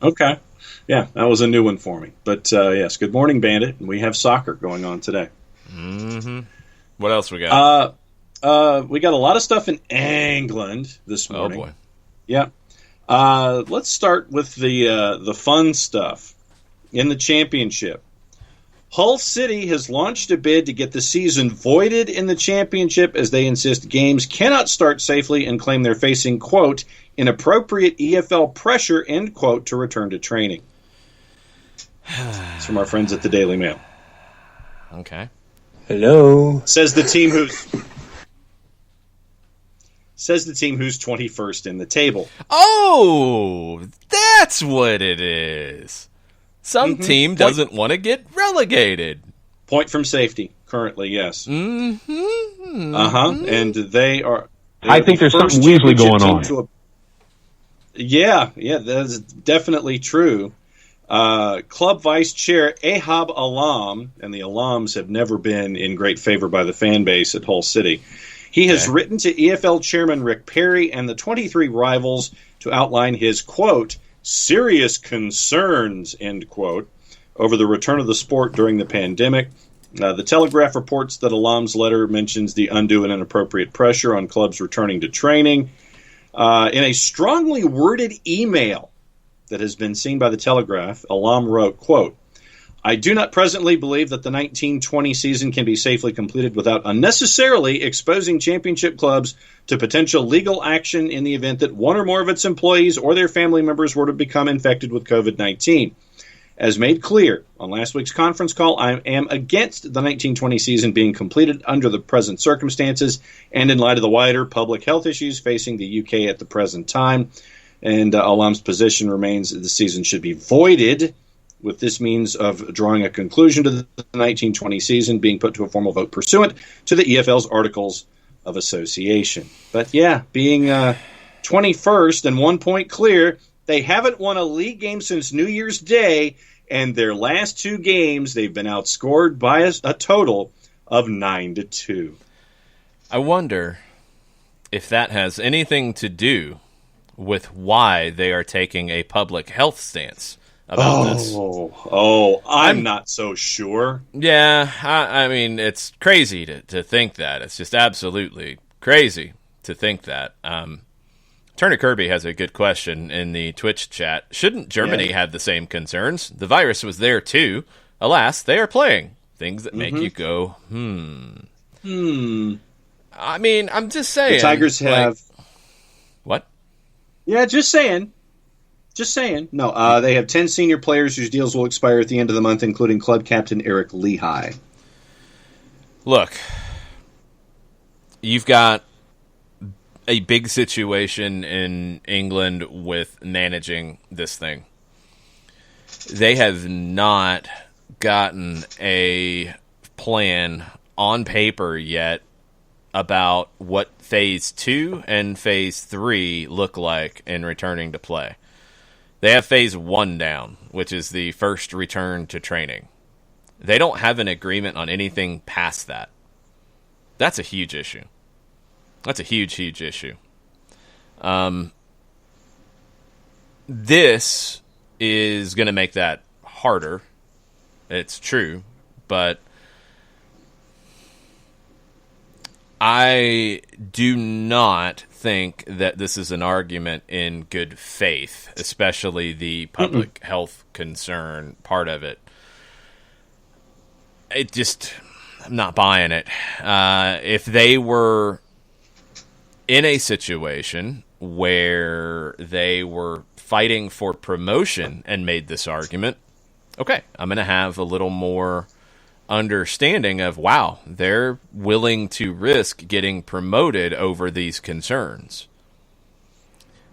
Okay. Yeah, that was a new one for me. But yes, good morning, Bandit. We have soccer going on today. Mm-hmm. What else we got? We got a lot of stuff in England this morning. Oh, boy. Yeah. Let's start with the fun stuff in the championship. Hull City has launched a bid to get the season voided in the championship as they insist games cannot start safely and claim they're facing, quote, inappropriate EFL pressure, end quote, to return to training. It's from our friends at the Daily Mail. Okay. Hello. Says the team who's 21st in the table. Oh, that's what it is. Some team doesn't want to get relegated. Point from safety, currently, yes. Mm-hmm. And they are... I think there's something Weasley going on. Yeah, that's definitely true. Club Vice Chair Ahab Alam, and the Alams have never been in great favor by the fan base at Hull City. He has written to EFL Chairman Rick Perry and the 23 rivals to outline his, quote, serious concerns, end quote, over the return of the sport during the pandemic. The Telegraph reports that Alam's letter mentions the undue and inappropriate pressure on clubs returning to training. In a strongly worded email that has been seen by the Telegraph, Alam wrote, quote, I do not presently believe that the 1920 season can be safely completed without unnecessarily exposing championship clubs to potential legal action in the event that one or more of its employees or their family members were to become infected with COVID-19. As made clear on last week's conference call, I am against the 1920 season being completed under the present circumstances and in light of the wider public health issues facing the UK at the present time. And Alam's position remains that the season should be voided, with this means of drawing a conclusion to the 1920 season being put to a formal vote pursuant to the EFL's Articles of Association. But yeah, being 21st and 1 point clear, they haven't won a league game since New Year's Day, and their last two games they've been outscored by a total of 9-2. I wonder if that has anything to do with why they are taking a public health stance about this. I'm not so sure. Yeah, I mean, it's crazy to think that. It's just absolutely crazy to think that. Turner Kirby has a good question in the Twitch chat. Shouldn't Germany have the same concerns? The virus was there too. Alas, they are playing. Things that make you go, I mean, I'm just saying. The Tigers have... What? Yeah, just saying. Just saying. No, they have 10 senior players whose deals will expire at the end of the month, including club captain Eric Lehigh. Look, you've got a big situation in England with managing this thing. They have not gotten a plan on paper yet about what Phase 2 and Phase 3 look like in returning to play. They have Phase 1 down, which is the first return to training. They don't have an agreement on anything past that. That's a huge issue. That's a huge, huge issue. This is going to make that harder. It's true. But I do not think that this is an argument in good faith, especially the public health concern part of it. I'm not buying it. If they were in a situation where they were fighting for promotion and made this argument, okay, I'm going to have a little more understanding of, wow, they're willing to risk getting promoted over these concerns.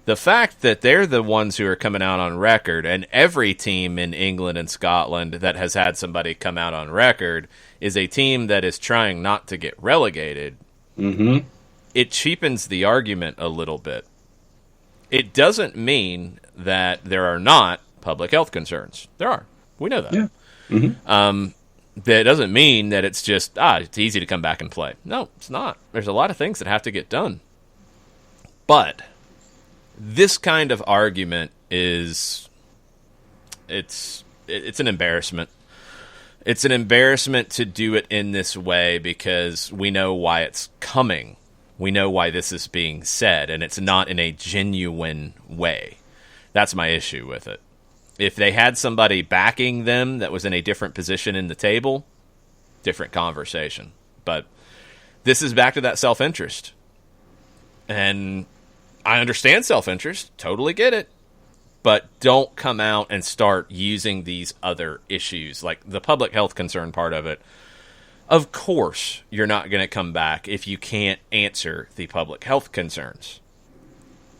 The fact that they're the ones who are coming out on record, and every team in England and Scotland that has had somebody come out on record is a team that is trying not to get relegated, it cheapens the argument a little bit. It doesn't mean that there are not public health concerns. There are. We know that. Yeah. That doesn't mean that it's just, it's easy to come back and play. No, it's not. There's a lot of things that have to get done. But this kind of argument it's an embarrassment. It's an embarrassment to do it in this way because we know why it's coming. We know why this is being said, and it's not in a genuine way. That's my issue with it. If they had somebody backing them that was in a different position in the table, different conversation. But this is back to that self-interest. And I understand self-interest, totally get it. But don't come out and start using these other issues, like the public health concern part of it. Of course, you're not going to come back if you can't answer the public health concerns.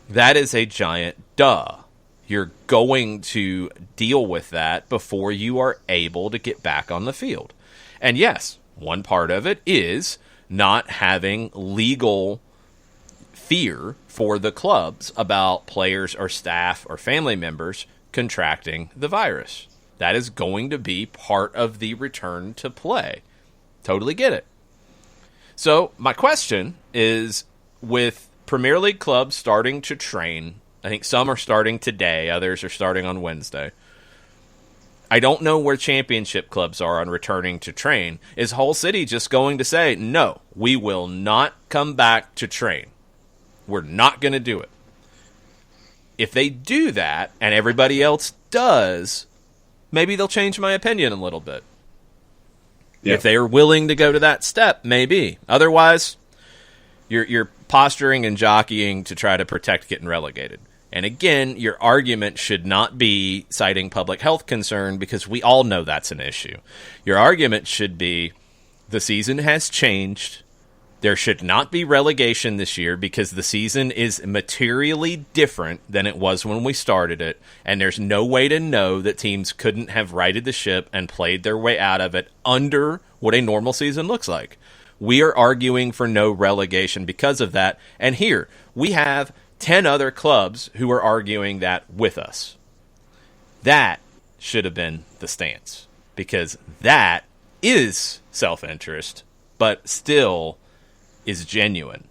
That is a giant duh. You're going to deal with that before you are able to get back on the field. And yes, one part of it is not having legal fear for the clubs about players or staff or family members contracting the virus. That is going to be part of the return to play. Totally get it. So my question is, with Premier League clubs starting to train, I think some are starting today, others are starting on Wednesday. I don't know where championship clubs are on returning to train. Is Hull City just going to say, no, we will not come back to train? We're not going to do it. If they do that, and everybody else does, maybe they'll change my opinion a little bit. Yeah. If they are willing to go to that step, maybe. Otherwise, you're posturing and jockeying to try to protect getting relegated. And again, your argument should not be citing public health concern because we all know that's an issue. Your argument should be the season has changed. There should not be relegation this year because the season is materially different than it was when we started it, and there's no way to know that teams couldn't have righted the ship and played their way out of it under what a normal season looks like. We are arguing for no relegation because of that, and here we have 10 other clubs who are arguing that with us. That should have been the stance because that is self-interest, but still is genuine.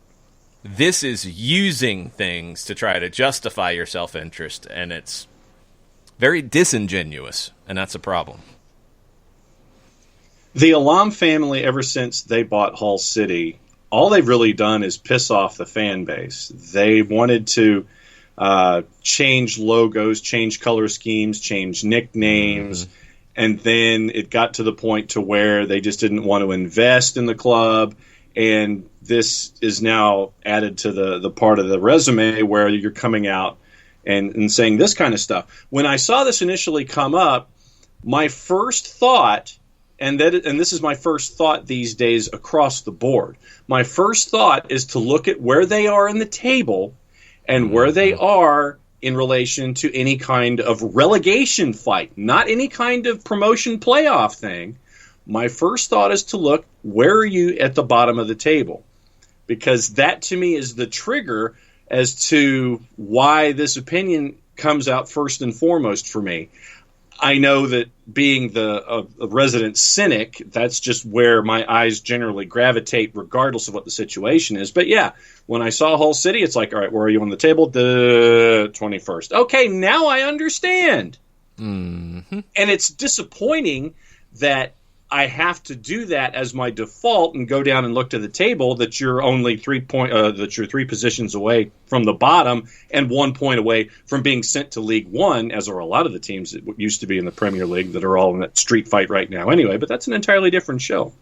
This is using things to try to justify your self-interest, and it's very disingenuous, and that's a problem. The Alam family, ever since they bought Hull City, all they've really done is piss off the fan base. They wanted to change logos, change color schemes, change nicknames, and then it got to the point to where they just didn't want to invest in the club. And this is now added to the part of the resume where you're coming out and saying this kind of stuff. When I saw this initially come up, my first thought, and this is my first thought these days across the board, my first thought is to look at where they are in the table and where they are in relation to any kind of relegation fight, not any kind of promotion playoff thing. My first thought is to look, where are you at the bottom of the table? Because that, to me, is the trigger as to why this opinion comes out first and foremost for me. I know that being a resident cynic, that's just where my eyes generally gravitate regardless of what the situation is. But yeah, when I saw Hull City, it's like, all right, where are you on the table? The 21st. Okay, now I understand. Mm-hmm. And it's disappointing that I have to do that as my default and go down and look to the table that you're only 3 positions away from the bottom and 1 point away from being sent to League One, as are a lot of the teams that used to be in the Premier League that are all in that street fight right now anyway, but that's an entirely different show.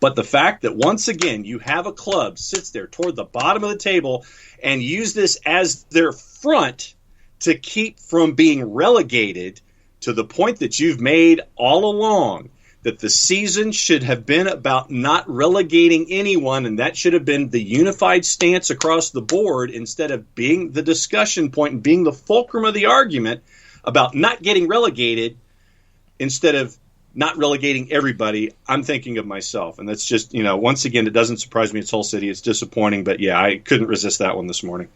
But the fact that once again you have a club sits there toward the bottom of the table and use this as their front to keep from being relegated to the point that you've made all along, that the season should have been about not relegating anyone, and that should have been the unified stance across the board instead of being the discussion point and being the fulcrum of the argument about not getting relegated instead of not relegating everybody. I'm thinking of myself, and that's just, once again, it doesn't surprise me. It's Hull City. It's disappointing, but yeah, I couldn't resist that one this morning.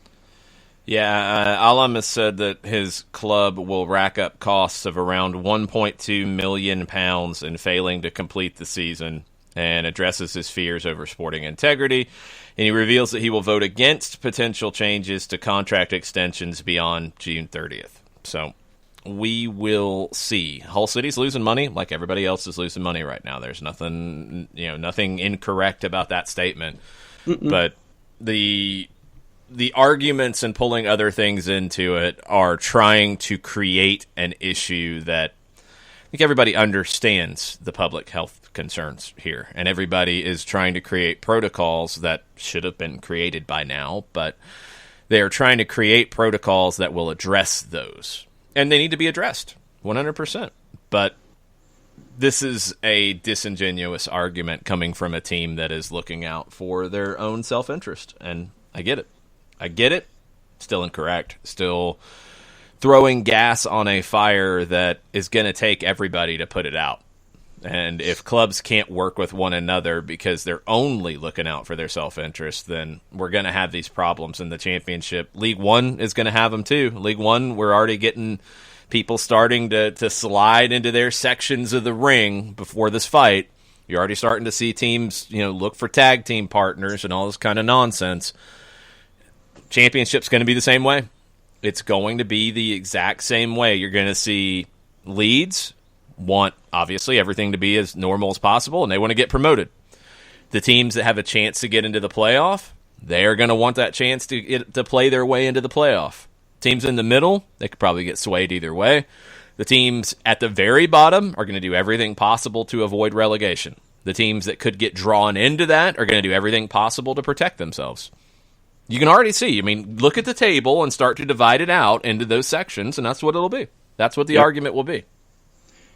Yeah, Alam has said that his club will rack up costs of around £1.2 million in failing to complete the season, and addresses his fears over sporting integrity. And he reveals that he will vote against potential changes to contract extensions beyond June 30th. So we will see. Hull City's losing money like everybody else is losing money right now. There's nothing incorrect about that statement. But the arguments and pulling other things into it are trying to create an issue that I think everybody understands the public health concerns here, and everybody is trying to create protocols that should have been created by now, but they are trying to create protocols that will address those, and they need to be addressed 100%. But this is a disingenuous argument coming from a team that is looking out for their own self-interest, and I get it. Still incorrect. Still throwing gas on a fire that is going to take everybody to put it out. And if clubs can't work with one another because they're only looking out for their self-interest, then we're going to have these problems in the championship. League One is going to have them too. League One, we're already getting people starting to slide into their sections of the ring before this fight. You're already starting to see teams, look for tag team partners and all this kind of nonsense. Championship's going to be the same way. It's going to be the exact same way. You're going to see Leeds want, obviously, everything to be as normal as possible, and they want to get promoted. The teams that have a chance to get into the playoff, they're going to want that chance to play their way into the playoff. Teams in the middle, they could probably get swayed either way. The teams at the very bottom are going to do everything possible to avoid relegation. The teams that could get drawn into that are going to do everything possible to protect themselves. You can already see. Look at the table and start to divide it out into those sections, and that's what it'll be. That's what the argument will be.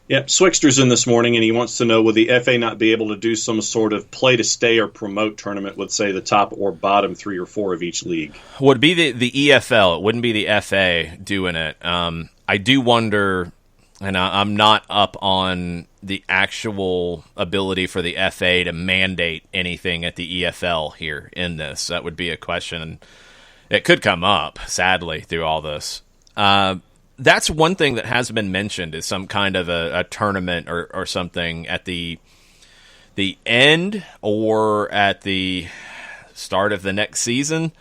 Yep, Swickster's in this morning, and he wants to know, will the FA not be able to do some sort of play-to-stay or promote tournament with, say, the top or bottom 3 or 4 of each league? Would be the EFL. It wouldn't be the FA doing it. I do wonder, and I'm not up on the actual ability for the FA to mandate anything at the EFL here in this. That would be a question. It could come up, sadly, through all this. That's one thing that has been mentioned, is some kind of a tournament or something at the end or at the start of the next season.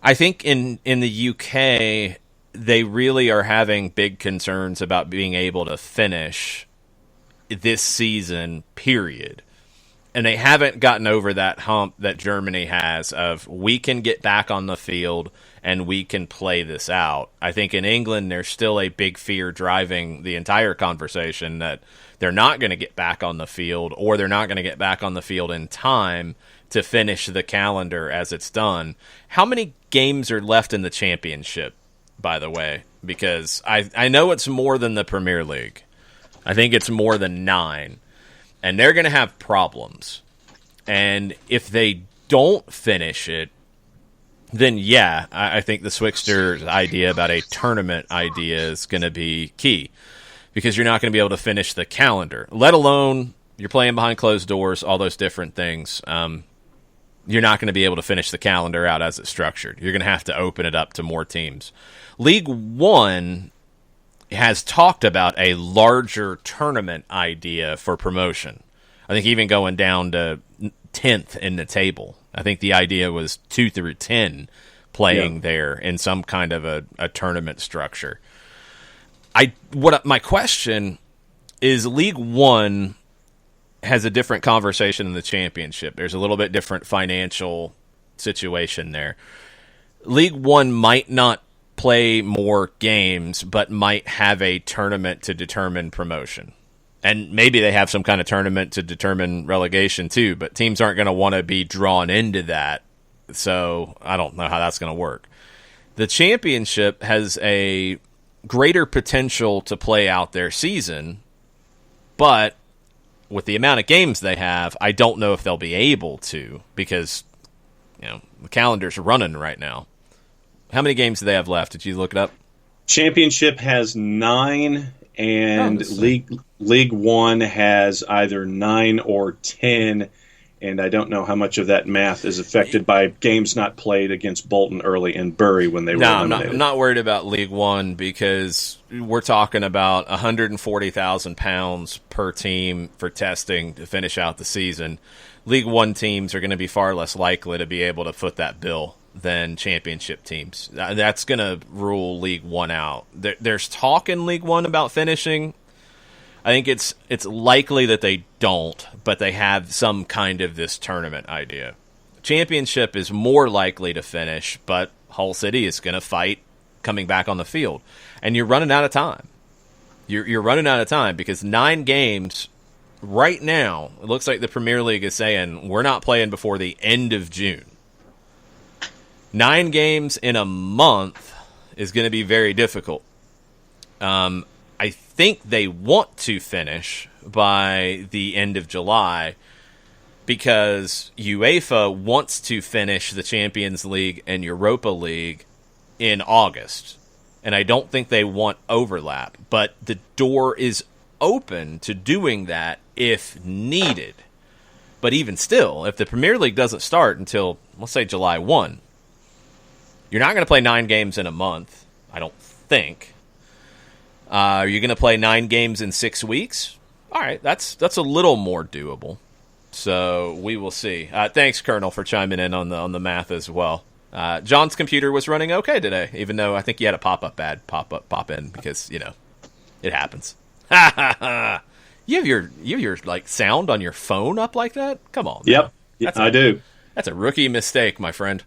I think in the UK, they really are having big concerns about being able to finish this season, period. And they haven't gotten over that hump that Germany has of, we can get back on the field and we can play this out. I think in England, there's still a big fear driving the entire conversation that they're not going to get back on the field, or they're not going to get back on the field in time to finish the calendar as it's done. How many games are left in the championship, by the way? Because I know it's more than the Premier League. I think it's more than 9. And they're going to have problems. And if they don't finish it, then yeah, I think the Swickster's idea about a tournament idea is going to be key. Because you're not going to be able to finish the calendar. Let alone, you're playing behind closed doors, all those different things. You're not going to be able to finish the calendar out as it's structured. You're going to have to open it up to more teams. League One has talked about a larger tournament idea for promotion. I think even going down to 10th in the table. I think the idea was 2 through 10 playing there in some kind of a tournament structure. My question is, League One has a different conversation than the championship. There's a little bit different financial situation there. League One might not play more games, but might have a tournament to determine promotion. And maybe they have some kind of tournament to determine relegation too, but teams aren't going to want to be drawn into that. So I don't know how that's going to work. The championship has a greater potential to play out their season, but with the amount of games they have, I don't know if they'll be able to, because the calendar's running right now. How many games do they have left? Did you look it up? Championship has 9, and League One has either 9 or 10. And I don't know how much of that math is affected by games not played against Bolton early and Bury when they were eliminated. I'm not worried about League One, because we're talking about £140,000 per team for testing to finish out the season. League One teams are going to be far less likely to be able to foot that bill than championship teams. That's going to rule League One out. There's talk in League One about finishing. I think it's likely that they don't, but they have some kind of this tournament idea. Championship is more likely to finish, but Hull City is going to fight coming back on the field. And you're running out of time. You're running out of time, because 9 games right now, it looks like the Premier League is saying we're not playing before the end of June. 9 games in a month is going to be very difficult. I think they want to finish by the end of July, because UEFA wants to finish the Champions League and Europa League in August. And I don't think they want overlap, but the door is open to doing that if needed. But even still, if the Premier League doesn't start until, let's say, July 1, you're not going to play 9 games in a month, I don't think. Are you going to play 9 games in 6 weeks? All right, that's a little more doable. So we will see. Thanks, Colonel, for chiming in on the math as well. John's computer was running okay today, even though I think he had a pop in, because it happens. You have your like sound on your phone up like that? Come on. Yep, I do. That's a rookie mistake, my friend.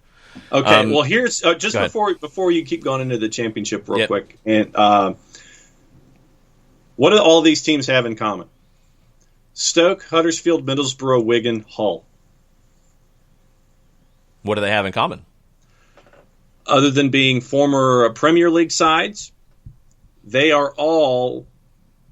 Okay, well, here's just before you keep going into the championship real quick, and what do all these teams have in common? Stoke, Huddersfield, Middlesbrough, Wigan, Hull. What do they have in common? Other than being former Premier League sides, they are all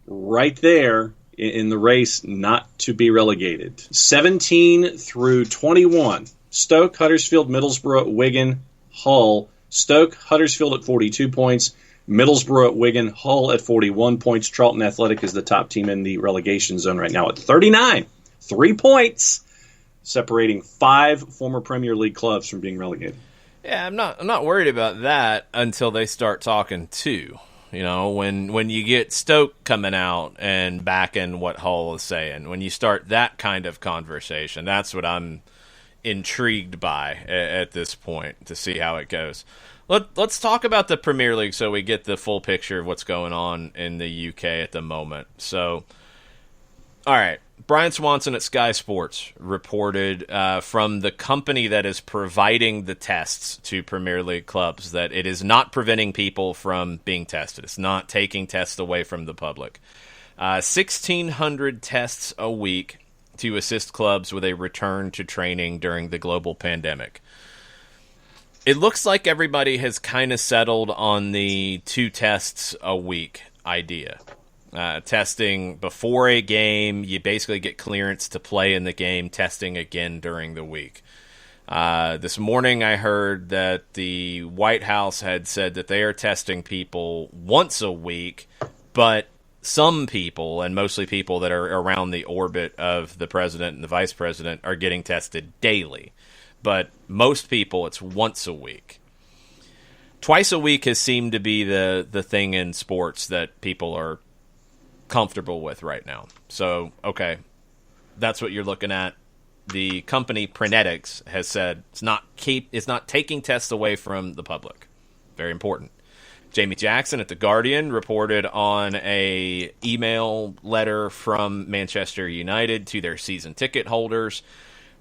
right there in the race not to be relegated. 17 through 21. Stoke, Huddersfield, Middlesbrough, Wigan, Hull. Stoke, Huddersfield at 42 points. Middlesbrough at Wigan, Hull at 41 points. Charlton Athletic is the top team in the relegation zone right now at 39. 3 points, separating 5 former Premier League clubs from being relegated. Yeah, I'm not worried about that until they start talking too. When you get Stoke coming out and backing what Hull is saying, when you start that kind of conversation, that's what I'm intrigued by at this point, to see how it goes. Let's talk about the Premier League so we get the full picture of what's going on in the UK at the moment. So, all right, Brian Swanson at Sky Sports reported from the company that is providing the tests to Premier League clubs that it is not preventing people from being tested. It's not taking tests away from the public. 1,600 tests a week to assist clubs with a return to training during the global pandemic. It looks like everybody has kind of settled on the 2 tests a week idea. Testing before a game, you basically get clearance to play in the game, testing again during the week. This morning I heard that the White House had said that they are testing people once a week, but some people, and mostly people that are around the orbit of the president and the vice president, are getting tested daily. But most people, it's once a week. Twice a week has seemed to be the thing in sports that people are comfortable with right now. So, okay, that's what you're looking at. The company Prenetics has said it's not taking tests away from the public. Very important. Jamie Jackson at The Guardian reported on a email letter from Manchester United to their season ticket holders,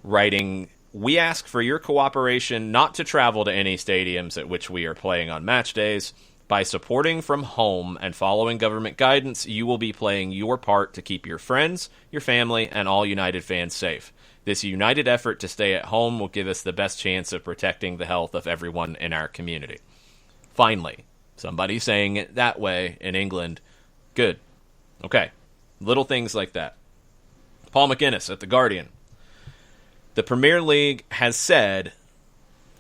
writing, "We ask for your cooperation not to travel to any stadiums at which we are playing on match days. By supporting from home and following government guidance, you will be playing your part to keep your friends, your family, and all United fans safe. This united effort to stay at home will give us the best chance of protecting the health of everyone in our community." Finally, somebody saying it that way in England. Good. Okay. Little things like that. Paul McInnes at The Guardian. The Premier League has said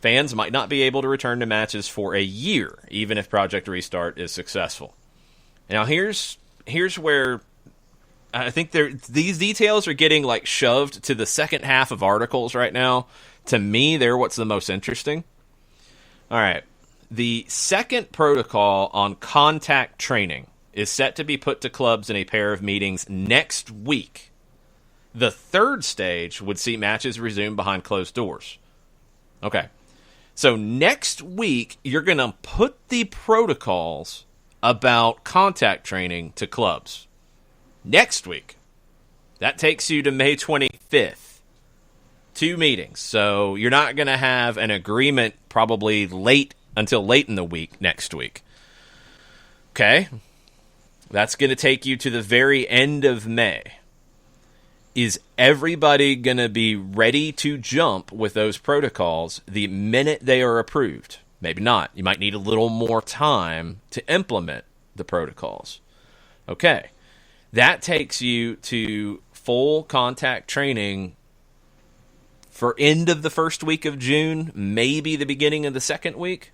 fans might not be able to return to matches for a year, even if Project Restart is successful. Now, here's where I think these details are getting like shoved to the second half of articles right now. To me, they're what's the most interesting. All right. The second protocol on contact training is set to be put to clubs in a pair of meetings next week. The third stage would see matches resume behind closed doors. Okay. So next week, you're going to put the protocols about contact training to clubs. Next week. That takes you to May 25th. 2 meetings. So you're not going to have an agreement probably until late in the week next week. Okay. That's going to take you to the very end of May. Is everybody going to be ready to jump with those protocols the minute they are approved? Maybe not. You might need a little more time to implement the protocols. Okay. That takes you to full contact training for end of the first week of June, maybe the beginning of the second week.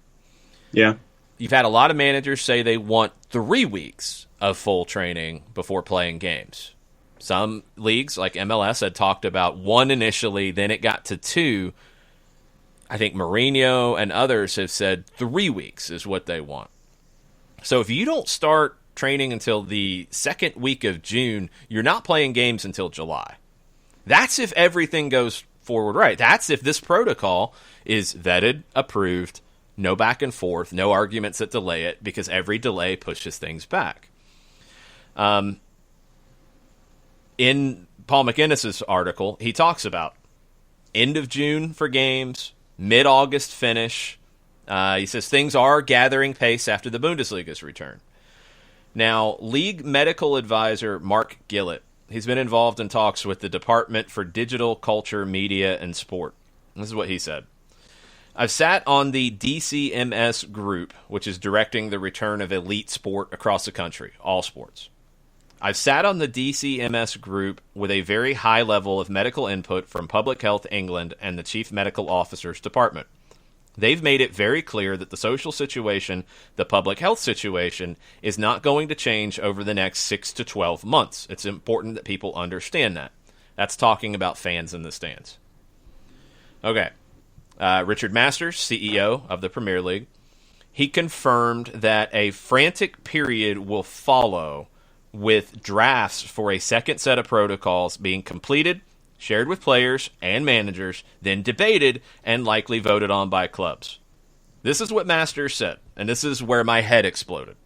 Yeah. You've had a lot of managers say they want 3 weeks of full training before playing games. Some leagues, like MLS, had talked about 1 initially, then it got to 2. I think Mourinho and others have said 3 weeks is what they want. So if you don't start training until the second week of June, you're not playing games until July. That's if everything goes forward right. That's if this protocol is vetted, approved, no back and forth, no arguments that delay it, because every delay pushes things back. In Paul McInnes' article, he talks about end of June for games, mid-August finish. He says things are gathering pace after the Bundesliga's return. Now, league medical advisor Mark Gillett, he's been involved in talks with the Department for Digital Culture, Media, and Sport. This is what he said. I've sat on the DCMS group, which is directing the return of elite sport across the country, all sports. I've sat on the DCMS group with a very high level of medical input from Public Health England and the Chief Medical Officer's Department. They've made it very clear that the social situation, the public health situation, is not going to change over the next 6 to 12 months. It's important that people understand that. That's talking about fans in the stands. Okay. Richard Masters, CEO of the Premier League, he confirmed that a frantic period will follow with drafts for a second set of protocols being completed, shared with players and managers, then debated and likely voted on by clubs. This is what Masters said, and this is where my head exploded.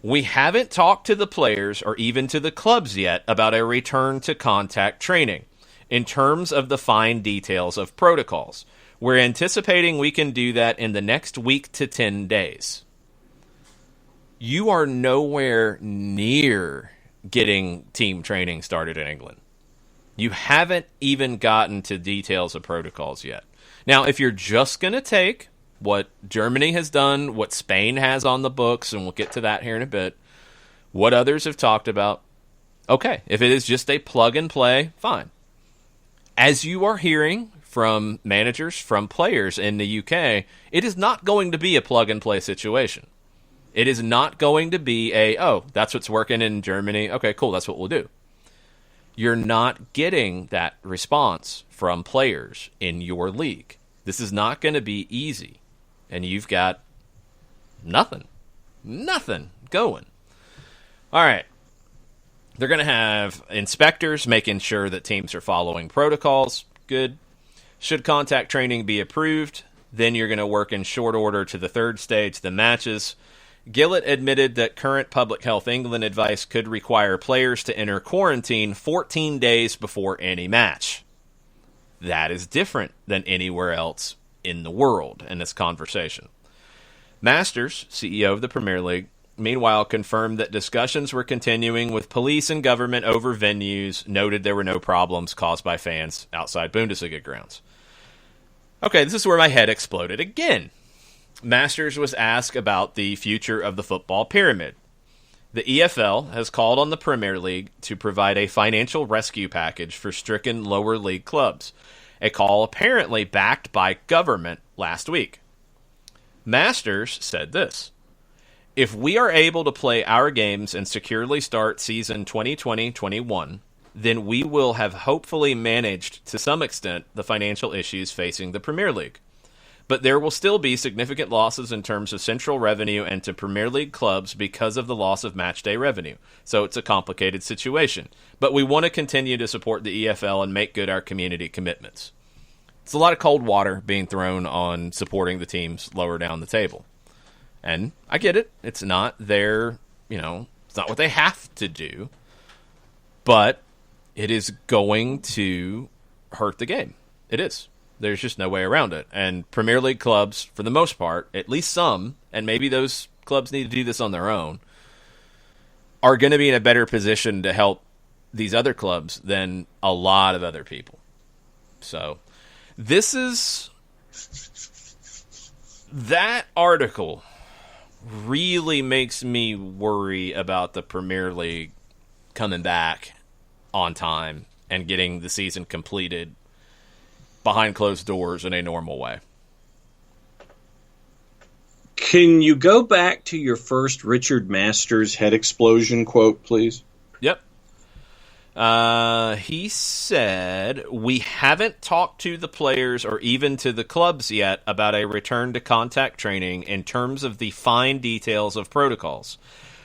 We haven't talked to the players or even to the clubs yet about a return to contact training in terms of the fine details of protocols. We're anticipating we can do that in the next week to 10 days. You are nowhere near getting team training started in England. You haven't even gotten to details of protocols yet. Now, if you're just going to take what Germany has done, what Spain has on the books, and we'll get to that here in a bit, what others have talked about, okay, if it is just a plug and play, fine. As you are hearing from managers, from players in the UK, it is not going to be a plug and play situation. It is not going to be that's what's working in Germany. Okay, cool, that's what we'll do. You're not getting that response from players in your league. This is not going to be easy. And you've got nothing going. All right. They're going to have inspectors making sure that teams are following protocols. Good. Should contact training be approved, then you're going to work in short order to the third stage, the matches. Gillett admitted that current Public Health England advice could require players to enter quarantine 14 days before any match. That is different than anywhere else in the world in this conversation. Masters, CEO of the Premier League, meanwhile confirmed that discussions were continuing with police and government over venues, noted there were no problems caused by fans outside Bundesliga grounds. Okay, this is where my head exploded again. Masters was asked about the future of the football pyramid. The EFL has called on the Premier League to provide a financial rescue package for stricken lower league clubs, a call apparently backed by government last week. Masters said this: "If we are able to play our games and securely start season 2020-21, then we will have hopefully managed to some extent the financial issues facing the Premier League. But there will still be significant losses in terms of central revenue and to Premier League clubs because of the loss of matchday revenue. So it's a complicated situation. But we want to continue to support the EFL and make good our community commitments." It's a lot of cold water being thrown on supporting the teams lower down the table. And I get it. It's not their, it's not what they have to do. But it is going to hurt the game. It is. There's just no way around it. And Premier League clubs, for the most part, at least some, and maybe those clubs need to do this on their own, are going to be in a better position to help these other clubs than a lot of other people. So, that article really makes me worry about the Premier League coming back on time and getting the season completed behind closed doors in a normal way. Can you go back to your first Richard Masters head explosion quote, please? Yep. He said, "We haven't talked to the players or even to the clubs yet about a return to contact training in terms of the fine details of protocols.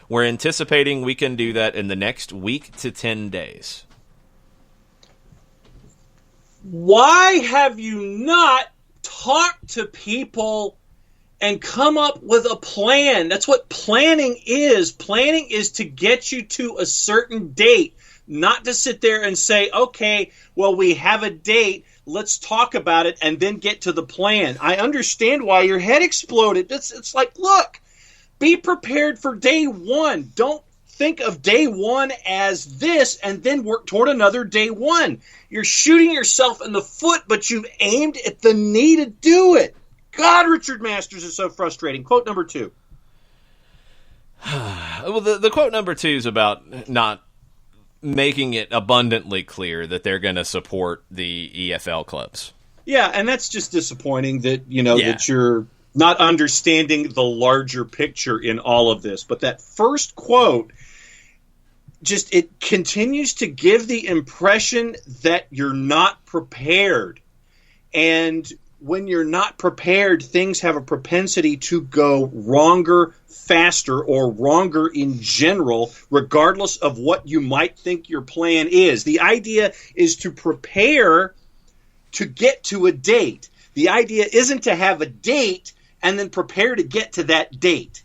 We're anticipating we can do that in the next week to 10 days. Why have you not talked to people and come up with a plan? That's what planning is. Planning is to get you to a certain date, not to sit there and say, okay, well, we have a date, let's talk about it, and then get to the plan. I understand why your head exploded. It's like, look, be prepared for day one. Don't think of day one as this and then work toward another day one. You're shooting yourself in the foot, but you've aimed at the knee to do it. God, Richard Masters is so frustrating. Quote number 2. Well, the quote number 2 is about not making it abundantly clear that they're going to support the EFL clubs. Yeah, and that's just disappointing that, that you're not understanding the larger picture in all of this. But that first quote, it continues to give the impression that you're not prepared. And when you're not prepared, things have a propensity to go wronger, faster, or wronger in general, regardless of what you might think your plan is. The idea is to prepare to get to a date. The idea isn't to have a date and then prepare to get to that date.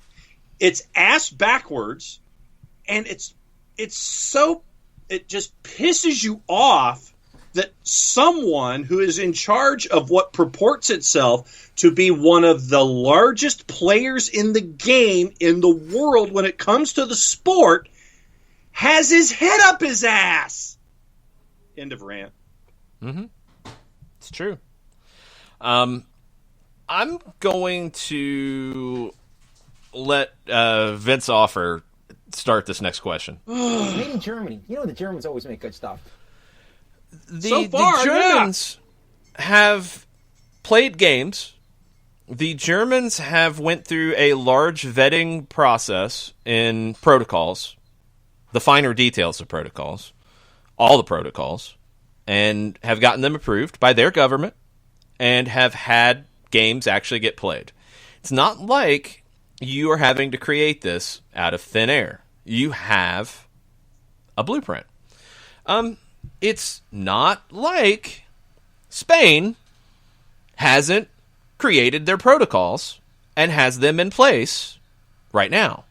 It's ass backwards, and it just pisses you off that someone who is in charge of what purports itself to be one of the largest players in the game in the world when it comes to the sport has his head up his ass. End of rant. Mm-hmm. It's true. I'm going to let Vince Offer start this next question. Made in Germany. The Germans always make good stuff. The Germans have played games. The Germans have went through a large vetting process in protocols, the finer details of protocols, all the protocols, and have gotten them approved by their government and have had games actually get played. It's not like you are having to create this out of thin air. You have a blueprint. It's not like Spain hasn't created their protocols and has them in place right now.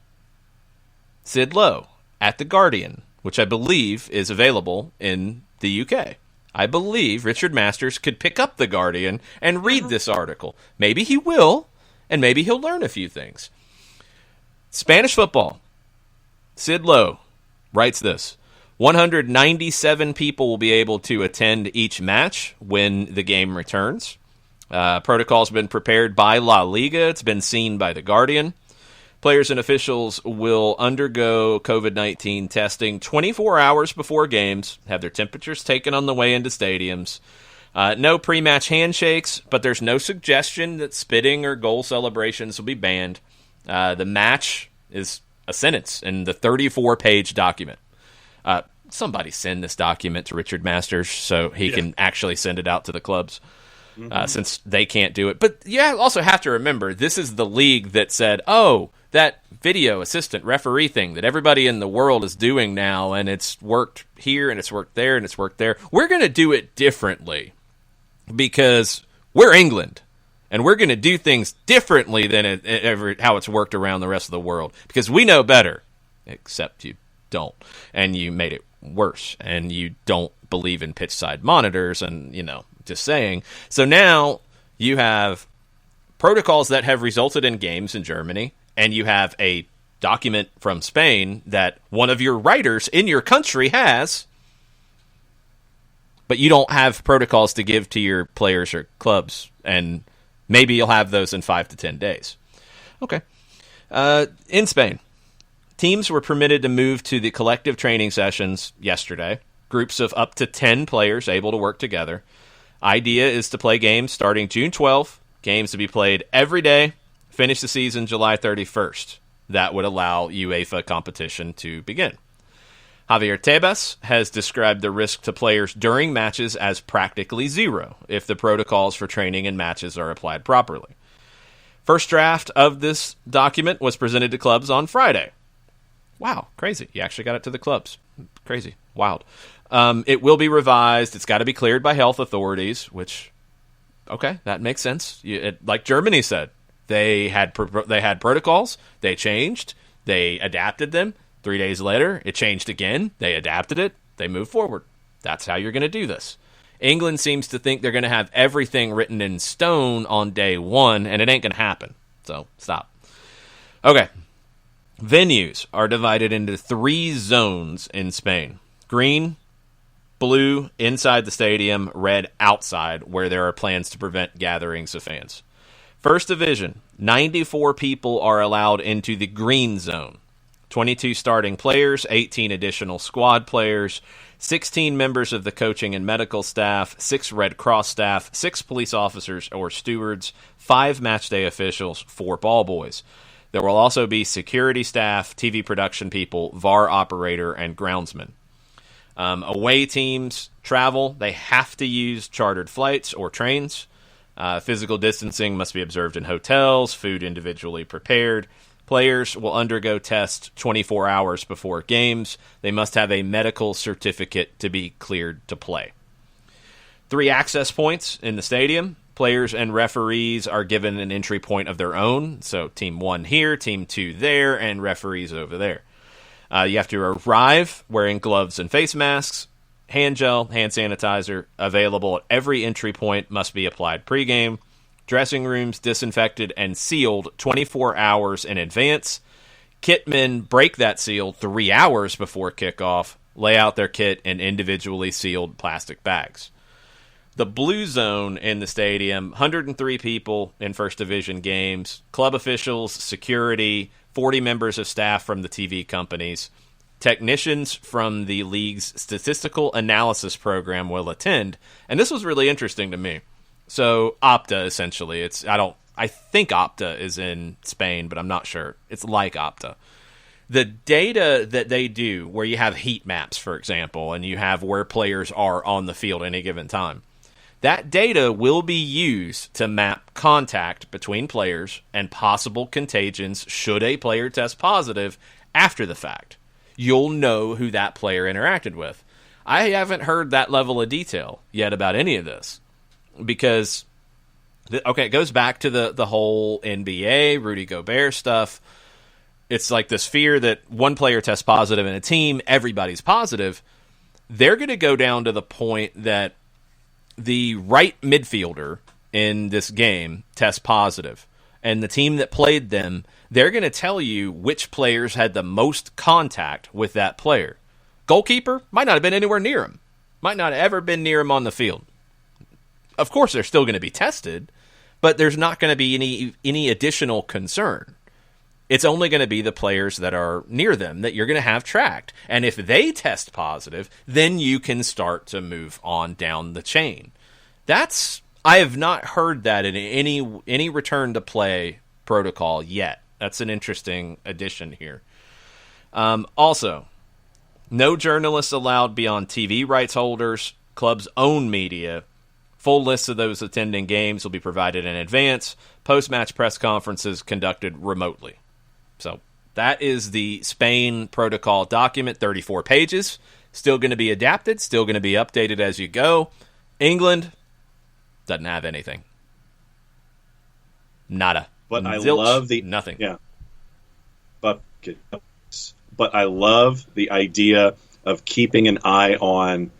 Sid Lowe at The Guardian, which I believe is available in the UK. I believe Richard Masters could pick up The Guardian and read this article. Maybe he will, and maybe he'll learn a few things. Spanish football. Sid Lowe writes this. 197 people will be able to attend each match when the game returns. Protocol's been prepared by La Liga. It's been seen by The Guardian. Players and officials will undergo COVID-19 testing 24 hours before games, have their temperatures taken on the way into stadiums. No pre-match handshakes, but there's no suggestion that spitting or goal celebrations will be banned. The match is a sentence in the 34-page document. Somebody send this document to Richard Masters so he can actually send it out to the clubs, since they can't do it. But you also have to remember, this is the league that said, oh, that video assistant referee thing that everybody in the world is doing now, and it's worked here, and it's worked there, and it's worked there. We're going to do it differently because we're England, and we're going to do things differently than how it's worked around the rest of the world because we know better, except you don't, and you made it worse, and you don't believe in pitch side monitors, and, just saying. So now you have protocols that have resulted in games in Germany, and you have a document from Spain that one of your writers in your country has, but you don't have protocols to give to your players or clubs, and maybe you'll have those in 5 to 10 days. Okay. In Spain, teams were permitted to move to the collective training sessions yesterday, groups of up to 10 players able to work together. Idea is to play games starting June 12th, games to be played every day, finish the season July 31st. That would allow UEFA competition to begin. Javier Tebas has described the risk to players during matches as practically zero if the protocols for training and matches are applied properly. First draft of this document was presented to clubs on Friday. Wow, crazy. You actually got it to the clubs. Crazy. Wild. It will be revised. It's got to be cleared by health authorities, which, okay, that makes sense. Like Germany said, they had protocols. They changed. They adapted them. 3 days later, it changed again. They adapted it. They moved forward. That's how you're going to do this. England seems to think they're going to have everything written in stone on day one, and it ain't going to happen. So stop. Okay. Venues are divided into 3 zones in Spain. Green, blue inside the stadium, red outside, where there are plans to prevent gatherings of fans. First Division, 94 people are allowed into the green zone. 22 starting players, 18 additional squad players, 16 members of the coaching and medical staff, 6 Red Cross staff, 6 police officers or stewards, 5 matchday officials, 4 ball boys. There will also be security staff, TV production people, VAR operator, and groundsman. Away teams travel. They have to use chartered flights or trains. Physical distancing must be observed in hotels, food individually prepared. Players will undergo tests 24 hours before games. They must have a medical certificate to be cleared to play. 3 access points in the stadium. Players and referees are given an entry point of their own. So team 1 here, team 2 there, and referees over there. You have to arrive wearing gloves and face masks. Hand gel, hand sanitizer available at every entry point must be applied pregame. Dressing rooms disinfected and sealed 24 hours in advance. Kitmen break that seal 3 hours before kickoff, lay out their kit in individually sealed plastic bags. The blue zone in the stadium, 103 people in First Division games, club officials, security, 40 members of staff from the TV companies. Technicians from the league's statistical analysis program will attend, and this was really interesting to me. So Opta, essentially, I think Opta is in Spain, but I'm not sure. It's like Opta. The data that they do, where you have heat maps, for example, and you have where players are on the field at any given time, that data will be used to map contact between players and possible contagions should a player test positive after the fact. You'll know who that player interacted with. I haven't heard that level of detail yet about any of this because, it goes back to the whole NBA, Rudy Gobert stuff. it's like this fear that one player tests positive in a team, everybody's positive. They're going to go down to the point that the right midfielder in this game tests positive. And the team that played them, they're going to tell you which players had the most contact with that player. Goalkeeper might not have been anywhere near him. Might not have ever been near him on the field. Of course, they're still going to be tested, but there's not going to be any additional concern. It's only going to be the players that are near them that you're going to have tracked. And if they test positive, then you can start to move on down the chain. I have not heard that in any return to play protocol yet. That's an interesting addition here. Also, no journalists allowed beyond TV rights holders, club's own media. Full lists of those attending games will be provided in advance. Post-match press conferences conducted remotely. So that is the Spain protocol document, 34 pages. Still going to be adapted, still going to be updated as you go. England doesn't have anything. Nada. But I Zilch, love nothing. Yeah. But I love the idea of keeping an eye on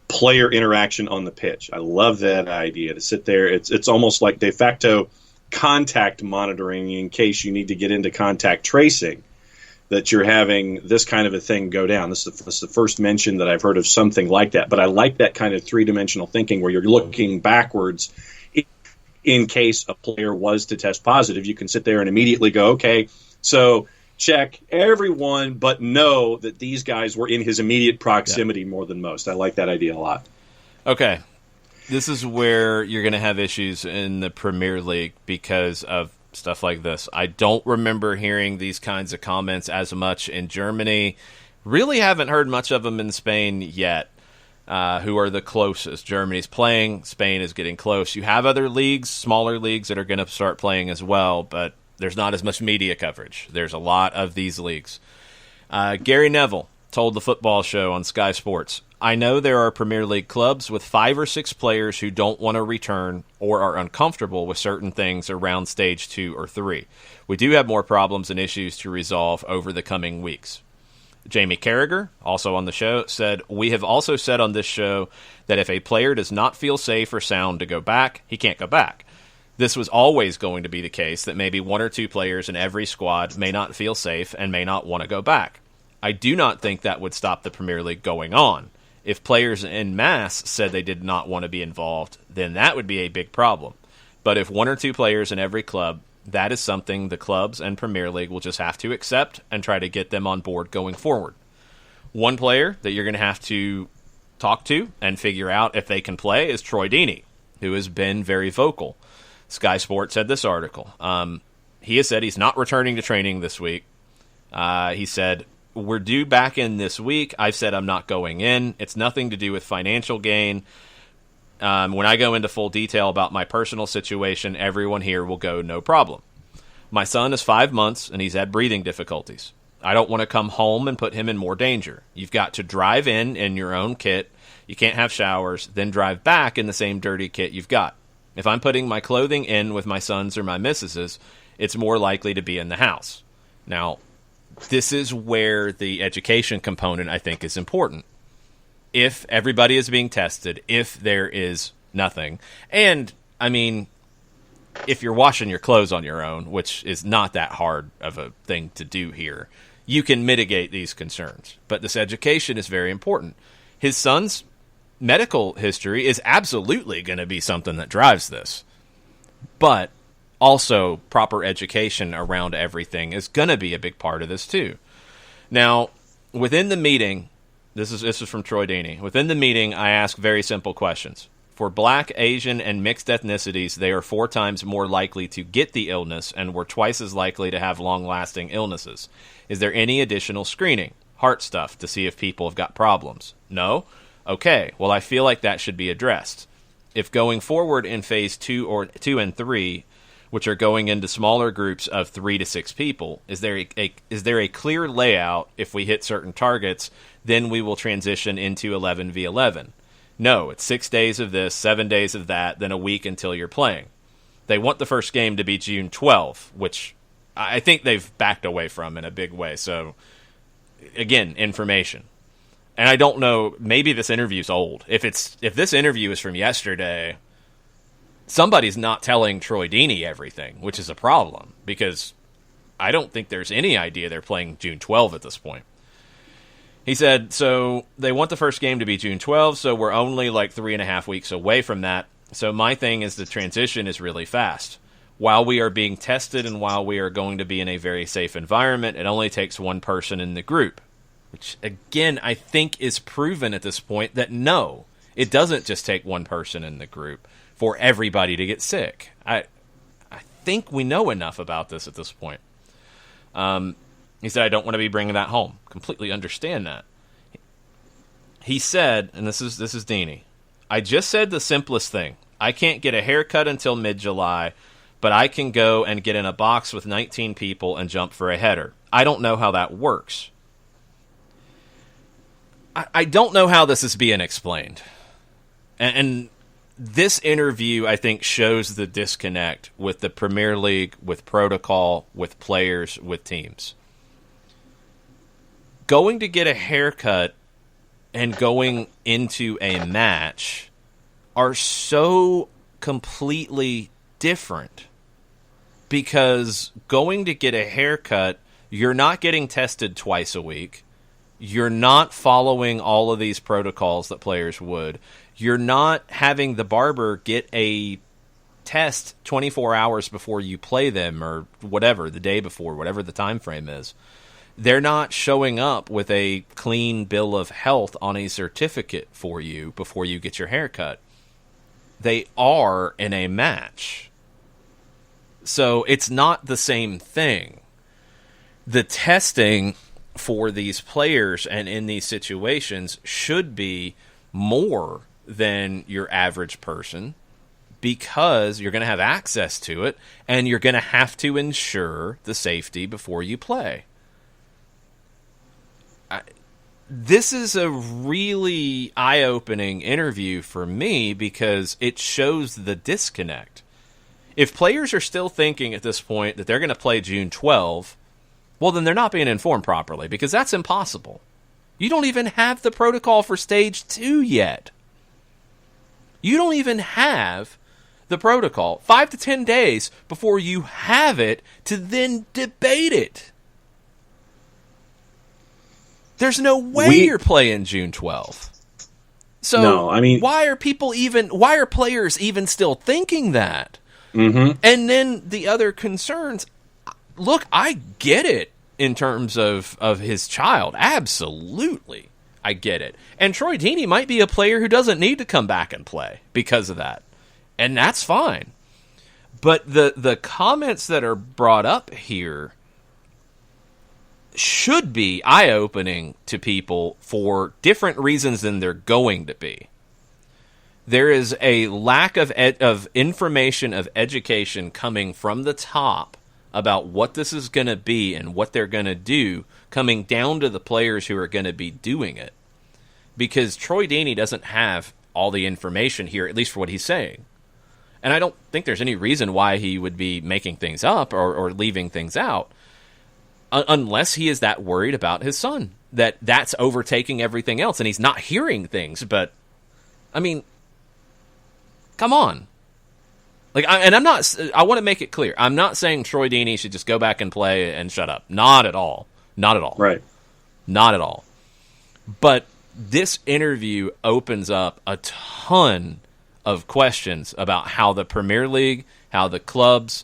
player interaction on the pitch. I love that idea to sit there. It's almost like de facto contact monitoring in case you need to get into contact tracing, that you're having this kind of a thing go down. This is the first mention that I've heard of something like that. But I like that kind of three-dimensional thinking where you're looking backwards. In case a player was to test positive, you can sit there and immediately go, okay, so check everyone, but know that these guys were in his immediate proximity more than most. I like that idea a lot. Okay. This is where you're going to have issues in the Premier League because of stuff like this. I don't remember hearing these kinds of comments as much in Germany. Really haven't heard much of them in Spain yet, who are the closest. Germany's playing. Spain is getting close. You have other leagues, smaller leagues, that are going to start playing as well, but there's not as much media coverage. There's a lot of these leagues. Gary Neville told the football show on Sky Sports, I know there are Premier League clubs with 5 or 6 players who don't want to return or are uncomfortable with certain things around stage 2 or 3. We do have more problems and issues to resolve over the coming weeks. Jamie Carragher, also on the show, said, we have also said on this show that if a player does not feel safe or sound to go back, he can't go back. This was always going to be the case that maybe 1 or 2 players in every squad may not feel safe and may not want to go back. I do not think that would stop the Premier League going on. If players en masse said they did not want to be involved, then that would be a big problem. But if 1 or 2 players in every club, that is something the clubs and Premier League will just have to accept and try to get them on board going forward. One player that you're going to have to talk to and figure out if they can play is Troy Deeney, who has been very vocal. Sky Sports had this article. He has said he's not returning to training this week. He said, we're due back in this week. I've said I'm not going in. It's nothing to do with financial gain. When I go into full detail about my personal situation, everyone here will go, no problem. My son is 5 months, and he's had breathing difficulties. I don't want to come home and put him in more danger. You've got to drive in your own kit. You can't have showers, then drive back in the same dirty kit you've got. If I'm putting my clothing in with my son's or my missus's, it's more likely to be in the house. Now, this is where the education component, I think, is important. If everybody is being tested, if there is nothing, and, I mean, if you're washing your clothes on your own, which is not that hard of a thing to do here, you can mitigate these concerns. But this education is very important. His son's medical history is absolutely going to be something that drives this. But also, proper education around everything is going to be a big part of this, too. Now, within the meeting, this is from Troy Deeney. Within the meeting, I ask very simple questions. For Black, Asian, and mixed ethnicities, they are 4 times more likely to get the illness and were twice as likely to have long-lasting illnesses. Is there any additional screening, heart stuff, to see if people have got problems? No? Okay, well, I feel like that should be addressed. If going forward in phase 2 and 3, which are going into smaller groups of 3 to 6 people, is there a clear layout? If we hit certain targets, then we will transition into 11v11. No, it's 6 days of this, 7 days of that, then a week until you're playing. They want the first game to be June 12th, which I think they've backed away from in a big way. So, again, information. And I don't know, maybe this interview's old. If this interview is from yesterday, somebody's not telling Troy Deeney everything, which is a problem, because I don't think there's any idea they're playing June 12 at this point. He said, so they want the first game to be June 12, so we're only like 3.5 weeks away from that. So my thing is the transition is really fast. While we are being tested and while we are going to be in a very safe environment, it only takes one person in the group. Which, again, I think is proven at this point that no, it doesn't just take one person in the group for everybody to get sick. I think we know enough about this at this point. He said, I don't want to be bringing that home. Completely understand that. He said, and this is Deeney, I just said the simplest thing. I can't get a haircut until mid-July, but I can go and get in a box with 19 people and jump for a header. I don't know how that works. I don't know how this is being explained. And this interview, I think, shows the disconnect with the Premier League, with protocol, with players, with teams. Going to get a haircut and going into a match are so completely different. Because going to get a haircut, you're not getting tested twice a week. You're not following all of these protocols that players would. You're not having the barber get a test 24 hours before you play them or whatever, the day before, whatever the time frame is. They're not showing up with a clean bill of health on a certificate for you before you get your haircut. They are in a match. So it's not the same thing. The testing for these players and in these situations should be more than your average person, because you're going to have access to it and you're going to have to ensure the safety before you play. This is a really eye-opening interview for me because it shows the disconnect. If players are still thinking at this point that they're going to play June 12, well, then they're not being informed properly, because that's impossible. You don't even have the protocol for Stage 2 yet. You don't even have the protocol 5 to 10 days before you have it to then debate it. There's no way you're playing June 12. So no, I mean, why are players even still thinking that? Mm-hmm. And then the other concerns, look, I get it in terms of his child. Absolutely. I get it. And Troy Deeney might be a player who doesn't need to come back and play because of that. And that's fine. But the comments that are brought up here should be eye-opening to people for different reasons than they're going to be. There is a lack of information, of education coming from the top about what this is going to be and what they're going to do, coming down to the players who are going to be doing it. Because Troy Deeney doesn't have all the information here, at least for what he's saying. And I don't think there's any reason why he would be making things up or leaving things out, unless he is that worried about his son, that's overtaking everything else, and he's not hearing things. But, I mean, come on. I want to make it clear. I'm not saying Troy Deeney should just go back and play and shut up. Not at all. Not at all. Right. Not at all. But this interview opens up a ton of questions about how the Premier League, how the clubs,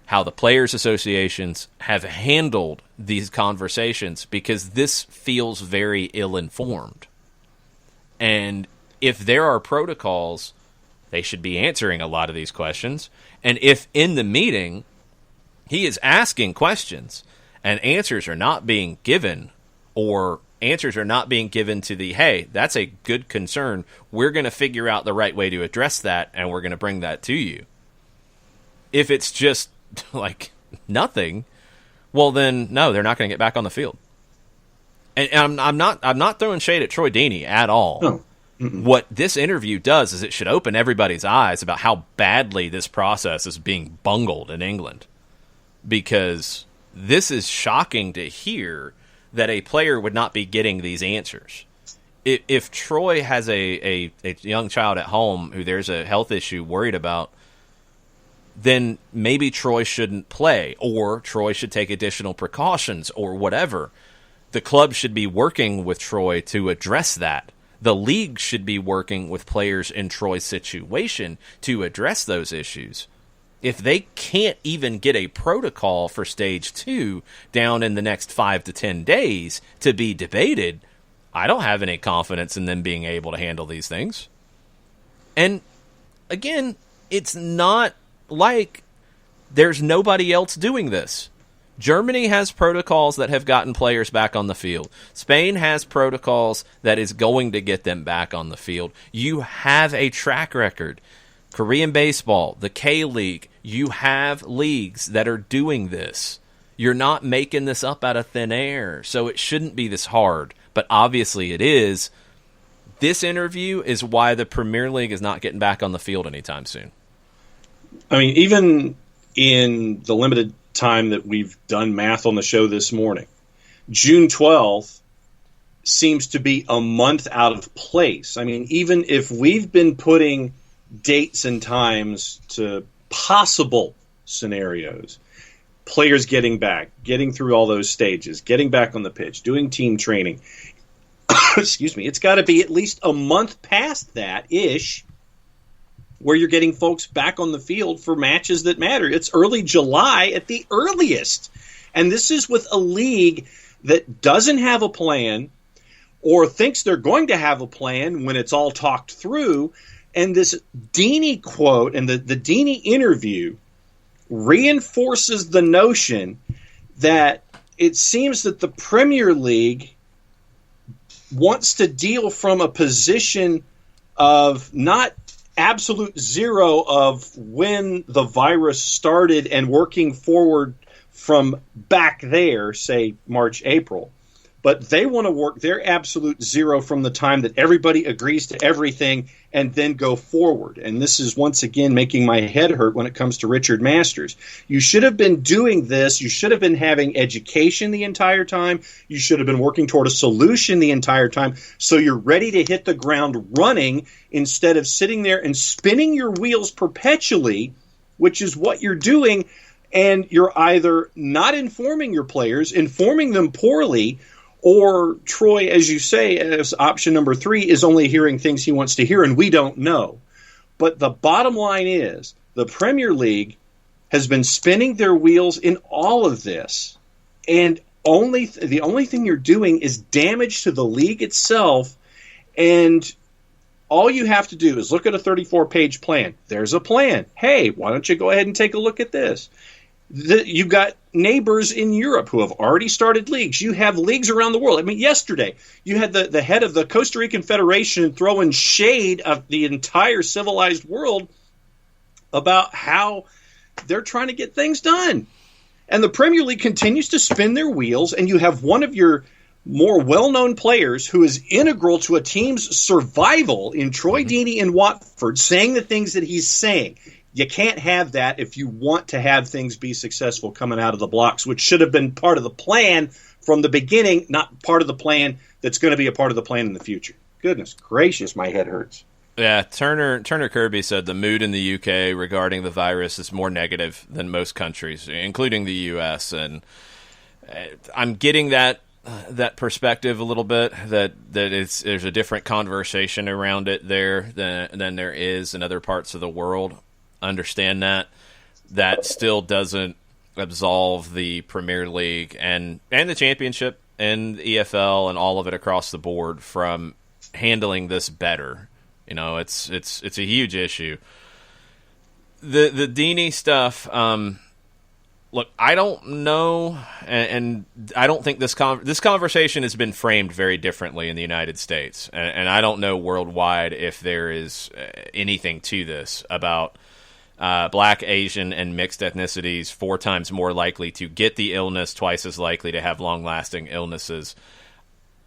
how the players' associations have handled these conversations, because this feels very ill-informed. And if there are protocols, they should be answering a lot of these questions. And if in the meeting he is asking questions and answers are not being given, or answers are not being given to the, hey, that's a good concern, we're going to figure out the right way to address that, and we're going to bring that to you. If it's just like nothing, well then no, they're not going to get back on the field. And I'm not throwing shade at Troy Deeney at all. No. What this interview does is it should open everybody's eyes about how badly this process is being bungled in England. Because this is shocking to hear that a player would not be getting these answers. If Troy has a young child at home who there's a health issue worried about, then maybe Troy shouldn't play, or Troy should take additional precautions, or whatever. The club should be working with Troy to address that. The league should be working with players in Troy's situation to address those issues. If they can't even get a protocol for stage 2 down in the next 5 to 10 days to be debated, I don't have any confidence in them being able to handle these things. And again, it's not like there's nobody else doing this. Germany has protocols that have gotten players back on the field. Spain has protocols that is going to get them back on the field. You have a track record. Korean baseball, the K-League, you have leagues that are doing this. You're not making this up out of thin air, so it shouldn't be this hard. But obviously it is. This interview is why the Premier League is not getting back on the field anytime soon. I mean, even in the limited time that we've done math on the show this morning, June 12th seems to be a month out of place. I mean, even if we've been putting dates and times to possible scenarios, players getting back, getting through all those stages, getting back on the pitch, doing team training, excuse me, it's got to be at least a month past that-ish where you're getting folks back on the field for matches that matter. It's early July at the earliest. And this is with a league that doesn't have a plan or thinks they're going to have a plan when it's all talked through. And this Deeney quote and the Deeney interview reinforces the notion that it seems that the Premier League wants to deal from a position of not absolute zero of when the virus started and working forward from back there, say March, April. But they want to work their absolute zero from the time that everybody agrees to everything and then go forward. And this is once again making my head hurt when it comes to Richard Masters. You should have been doing this. You should have been having education the entire time. You should have been working toward a solution the entire time. So you're ready to hit the ground running instead of sitting there and spinning your wheels perpetually, which is what you're doing. And you're either not informing your players, informing them poorly, or Troy, as you say, as option number 3, is only hearing things he wants to hear, and we don't know. But the bottom line is the Premier League has been spinning their wheels in all of this, and the only thing you're doing is damage to the league itself, and all you have to do is look at a 34-page plan. There's a plan. Hey, why don't you go ahead and take a look at this? You've got neighbors in Europe who have already started leagues. You have leagues around the world. I mean, yesterday you had the head of the Costa Rican Federation throwing shade of the entire civilized world about how they're trying to get things done. And the Premier League continues to spin their wheels, and you have one of your more well-known players who is integral to a team's survival in Troy Deeney in Watford saying the things that he's saying. You can't have that if you want to have things be successful coming out of the blocks, which should have been part of the plan from the beginning, not part of the plan that's going to be a part of the plan in the future. Goodness gracious, my head hurts. Yeah, Turner Kirby said the mood in the UK regarding the virus is more negative than most countries, including the US. And I'm getting that perspective a little bit, that there's a different conversation around it there than there is in other parts of the world. Understand that still doesn't absolve the Premier League and the Championship and the EFL and all of it across the board from handling this better. You know, it's a huge issue. The Deeney stuff. Look, I don't know, and I don't think this conversation has been framed very differently in the United States, and I don't know worldwide if there is anything to this about Black, Asian, and mixed ethnicities 4 times more likely to get the illness, twice as likely to have long-lasting illnesses.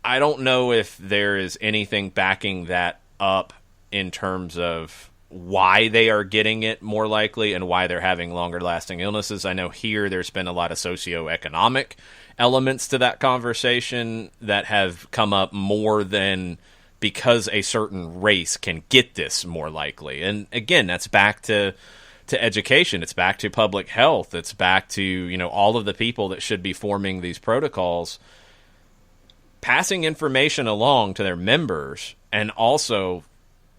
I don't know if there is anything backing that up in terms of why they are getting it more likely and why they're having longer-lasting illnesses. I know here there's been a lot of socioeconomic elements to that conversation that have come up more than because a certain race can get this more likely. And again, that's back to education. It's back to public health. It's back to, all of the people that should be forming these protocols, passing information along to their members and also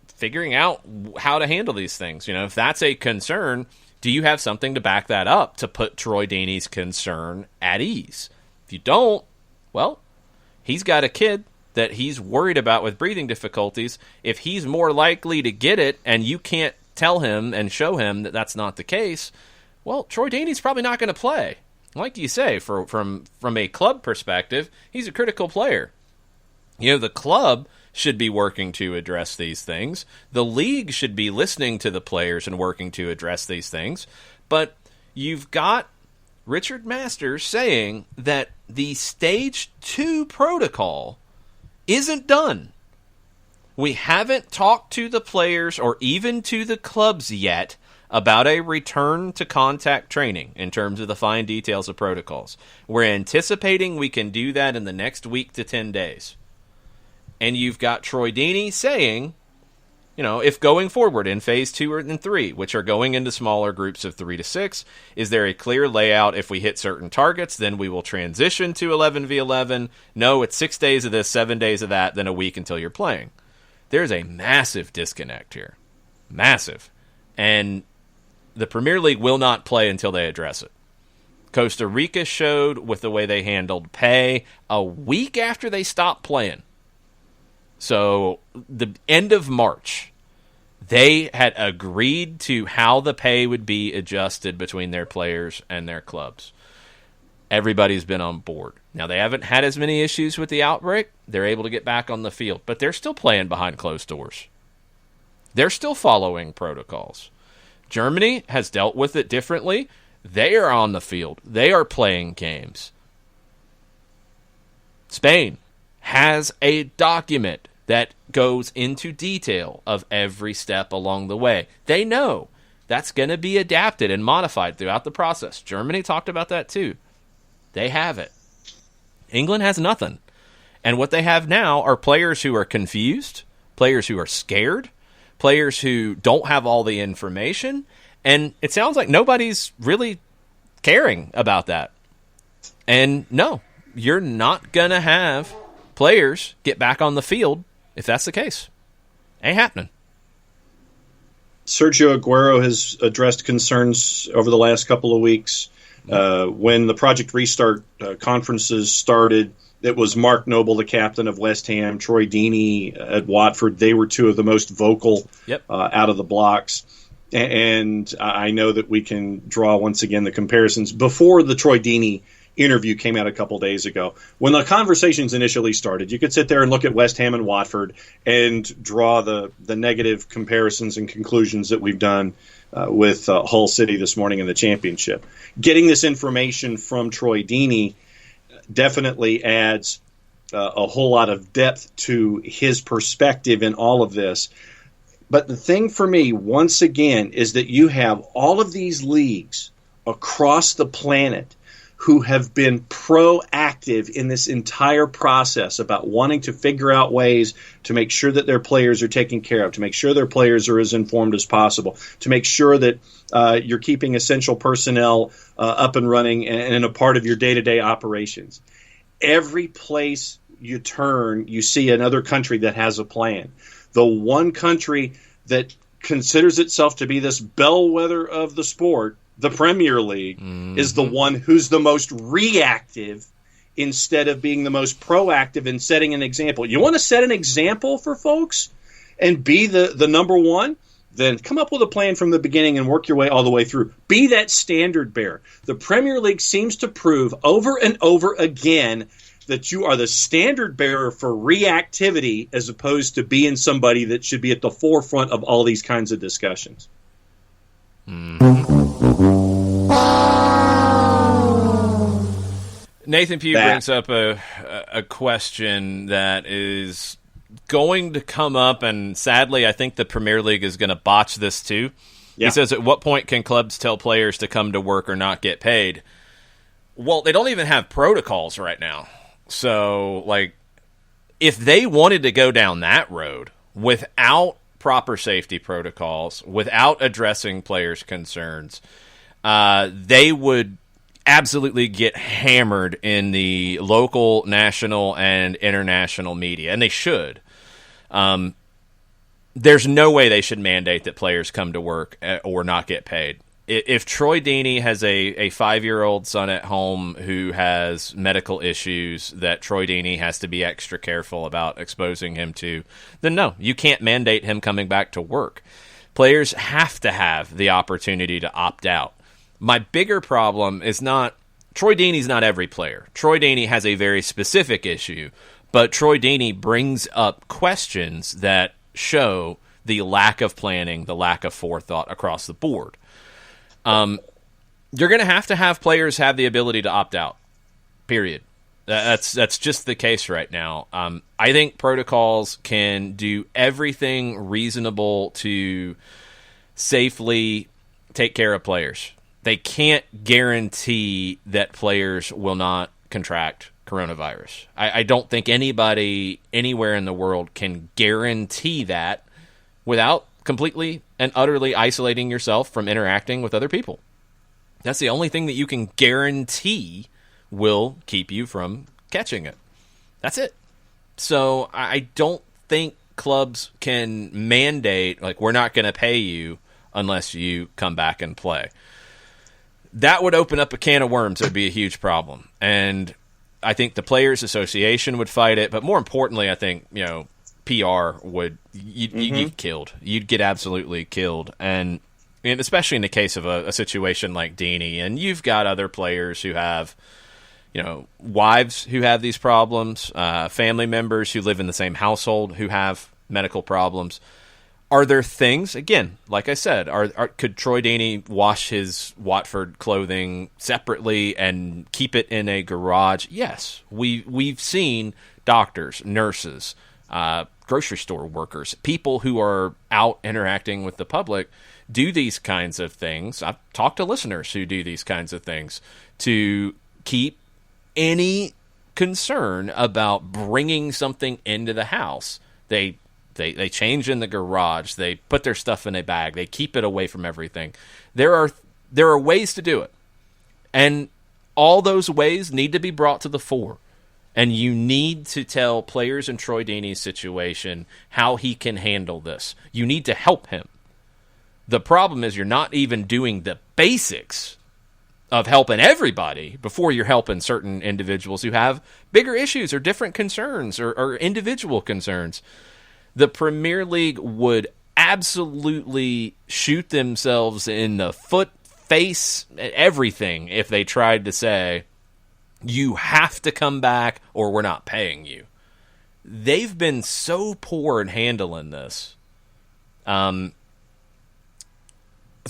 figuring out how to handle these things. If that's a concern, do you have something to back that up to put Troy Deeney's concern at ease? If you don't, well, he's got a kid that he's worried about with breathing difficulties. If he's more likely to get it and you can't tell him and show him that that's not the case, well, Troy Deeney's probably not going to play. Like you say, from a club perspective, he's a critical player. The club should be working to address these things. The league should be listening to the players and working to address these things. But you've got Richard Masters saying that the Stage 2 protocol isn't done. We haven't talked to the players or even to the clubs yet about a return to contact training in terms of the fine details of protocols. We're anticipating we can do that in the next week to 10 days. And you've got Troy Deeney saying, if going forward in phase 2 and 3, which are going into smaller groups of 3 to 6, is there a clear layout? If we hit certain targets, then we will transition to 11v11. No, it's 6 days of this, 7 days of that, then a week until you're playing. There's a massive disconnect here. Massive. And the Premier League will not play until they address it. Costa Rica showed with the way they handled pay a week after they stopped playing. So the end of March, they had agreed to how the pay would be adjusted between their players and their clubs. Everybody's been on board. Now, they haven't had as many issues with the outbreak. They're able to get back on the field, but they're still playing behind closed doors. They're still following protocols. Germany has dealt with it differently. They are on the field. They are playing games. Spain has a document that goes into detail of every step along the way. They know that's going to be adapted and modified throughout the process. Germany talked about that too. They have it. England has nothing. And what they have now are players who are confused, players who are scared, players who don't have all the information, and it sounds like nobody's really caring about that. And no, you're not going to have players get back on the field if that's the case. Ain't happening. Sergio Aguero has addressed concerns over the last couple of weeks. When the Project Restart conferences started, it was Mark Noble, the captain of West Ham, Troy Deeney at Watford. They were two of the most vocal out of the blocks. And I know that we can draw once again the comparisons. Before the Troy Deeney interview came out a couple days ago, when the conversations initially started, you could sit there and look at West Ham and Watford and draw the negative comparisons and conclusions that we've done with Hull City this morning in the championship. Getting this information from Troy Deeney definitely adds a whole lot of depth to his perspective in all of this. But the thing for me, once again, is that you have all of these leagues across the planet who have been proactive in this entire process about wanting to figure out ways to make sure that their players are taken care of, to make sure their players are as informed as possible, to make sure that you're keeping essential personnel up and running and a part of your day-to-day operations. Every place you turn, you see another country that has a plan. The one country that considers itself to be this bellwether of the sport, the Premier League, is the one who's the most reactive instead of being the most proactive in setting an example. You want to set an example for folks and be the number one? Then come up with a plan from the beginning and work your way all the way through. Be that standard bearer. The Premier League seems to prove over and over again that you are the standard bearer for reactivity as opposed to being somebody that should be at the forefront of all these kinds of discussions. Nathan Pugh brings up a question that is going to come up, and sadly, I think the Premier League is going to botch this too. Yeah. He says, at what point can clubs tell players to come to work or not get paid? Well, they don't even have protocols right now. So, like, if they wanted to go down that road without proper safety protocols, without addressing players' concerns, they would absolutely get hammered in the local, national, and international media, and they should. There's no way they should mandate that players come to work or not get paid. If Troy Deeney has a 5-year-old son at home who has medical issues that Troy Deeney has to be extra careful about exposing him to, then no, you can't mandate him coming back to work. Players have to have the opportunity to opt out. My bigger problem is not Troy Deeney's not every player. Troy Deeney has a very specific issue, but Troy Deeney brings up questions that show the lack of planning, the lack of forethought across the board. You're going to have players have the ability to opt out, period. That's just the case right now. I think protocols can do everything reasonable to safely take care of players. They can't guarantee that players will not contract coronavirus. I don't think anybody anywhere in the world can guarantee that without completely and utterly isolating yourself from interacting with other people. That's the only thing that you can guarantee will keep you from catching it. That's it. So I don't think clubs can mandate, like, we're not going to pay you unless you come back and play. That would open up a can of worms. It would be a huge problem. And I think the Players Association would fight it. But more importantly, I think, PR would, you'd get killed. You'd get absolutely killed. And especially in the case of a situation like Deeney. And you've got other players who have, wives who have these problems, family members who live in the same household who have medical problems. Are there things, again, like I said, could Troy Deeney wash his Watford clothing separately and keep it in a garage? Yes. We've seen doctors, nurses, grocery store workers, people who are out interacting with the public do these kinds of things. I've talked to listeners who do these kinds of things to keep any concern about bringing something into the house. They change in the garage. They put their stuff in a bag. They keep it away from everything. There are ways to do it. And all those ways need to be brought to the fore. And you need to tell players in Troy Deeney's situation how he can handle this. You need to help him. The problem is you're not even doing the basics of helping everybody before you're helping certain individuals who have bigger issues or different concerns or individual concerns. The Premier League would absolutely shoot themselves in the foot, face, everything if they tried to say, you have to come back or we're not paying you. They've been so poor in handling this. That's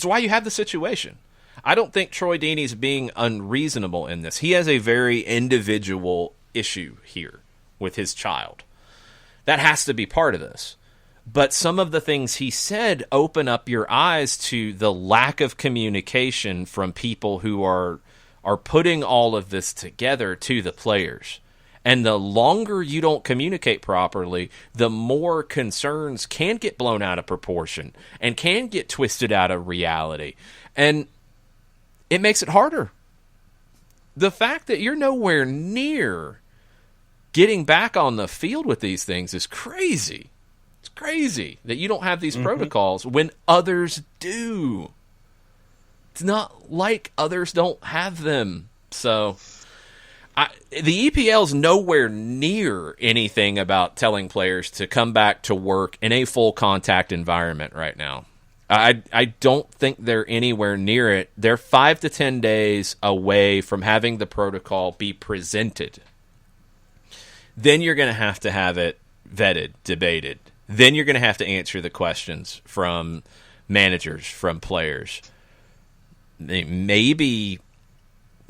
why you have the situation. I don't think Troy Deeney's being unreasonable in this. He has a very individual issue here with his child. That has to be part of this. But some of the things he said open up your eyes to the lack of communication from people who are putting all of this together to the players. And the longer you don't communicate properly, the more concerns can get blown out of proportion and can get twisted out of reality. And it makes it harder. The fact that you're nowhere near getting back on the field with these things is crazy. It's crazy that you don't have these protocols when others do. It's not like others don't have them. So the EPL's nowhere near anything about telling players to come back to work in a full contact environment right now. I don't think they're anywhere near it. They're 5 to 10 days away from having the protocol be presented. Then you're going to have it vetted, debated. Then you're going to have to answer the questions from managers, from players. Maybe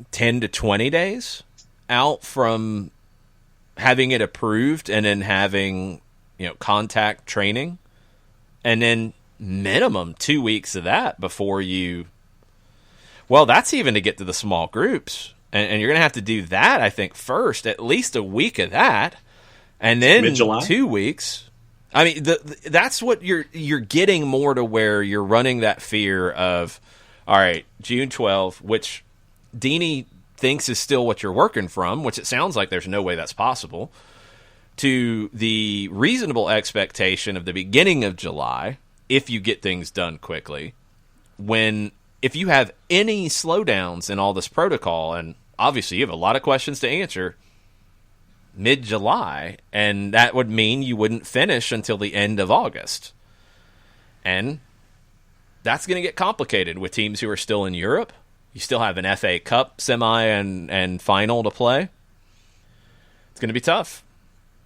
10 to 20 days out from having it approved and then having contact training, and then minimum 2 weeks of that before you. Well, that's even to get to the small groups, and you're going to have to do that. I think first, at least a week of that, and then mid-July? 2 weeks. I mean, that's what you're getting more to where you're running that fear of. All right, June 12th, which Deeney thinks is still what you're working from, which it sounds like there's no way that's possible, to the reasonable expectation of the beginning of July, if you get things done quickly, if you have any slowdowns in all this protocol, and obviously you have a lot of questions to answer, mid-July, and that would mean you wouldn't finish until the end of August. And that's going to get complicated with teams who are still in Europe. You still have an FA Cup semi and final to play. It's going to be tough.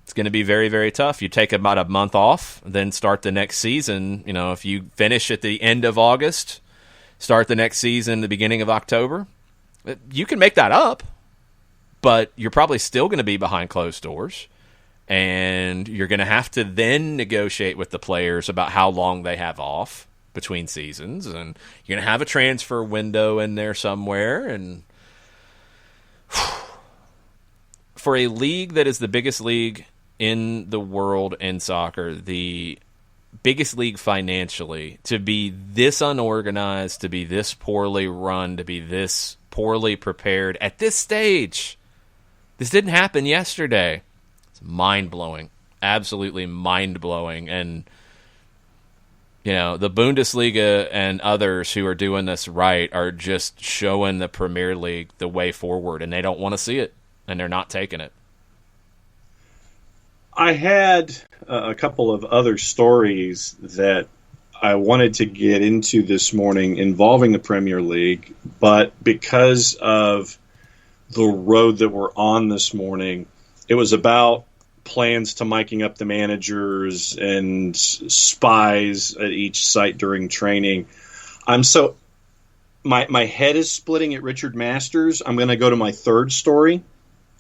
It's going to be very, very tough. You take about a month off, then start the next season. If you finish at the end of August, start the next season the beginning of October, you can make that up, but you're probably still going to be behind closed doors, and you're going to have to then negotiate with the players about how long they have off between seasons, and you're going to have a transfer window in there somewhere. And for a league that is the biggest league in the world in soccer, the biggest league financially, to be this unorganized, to be this poorly run, to be this poorly prepared at this stage, this didn't happen yesterday. It's mind-blowing, absolutely mind-blowing. And the Bundesliga and others who are doing this right are just showing the Premier League the way forward, and they don't want to see it, and they're not taking it. I had a couple of other stories that I wanted to get into this morning involving the Premier League, but because of the road that we're on this morning, it was about plans to miking up the managers and spies at each site during training. My head is splitting at Richard Masters. I'm going to go to my third story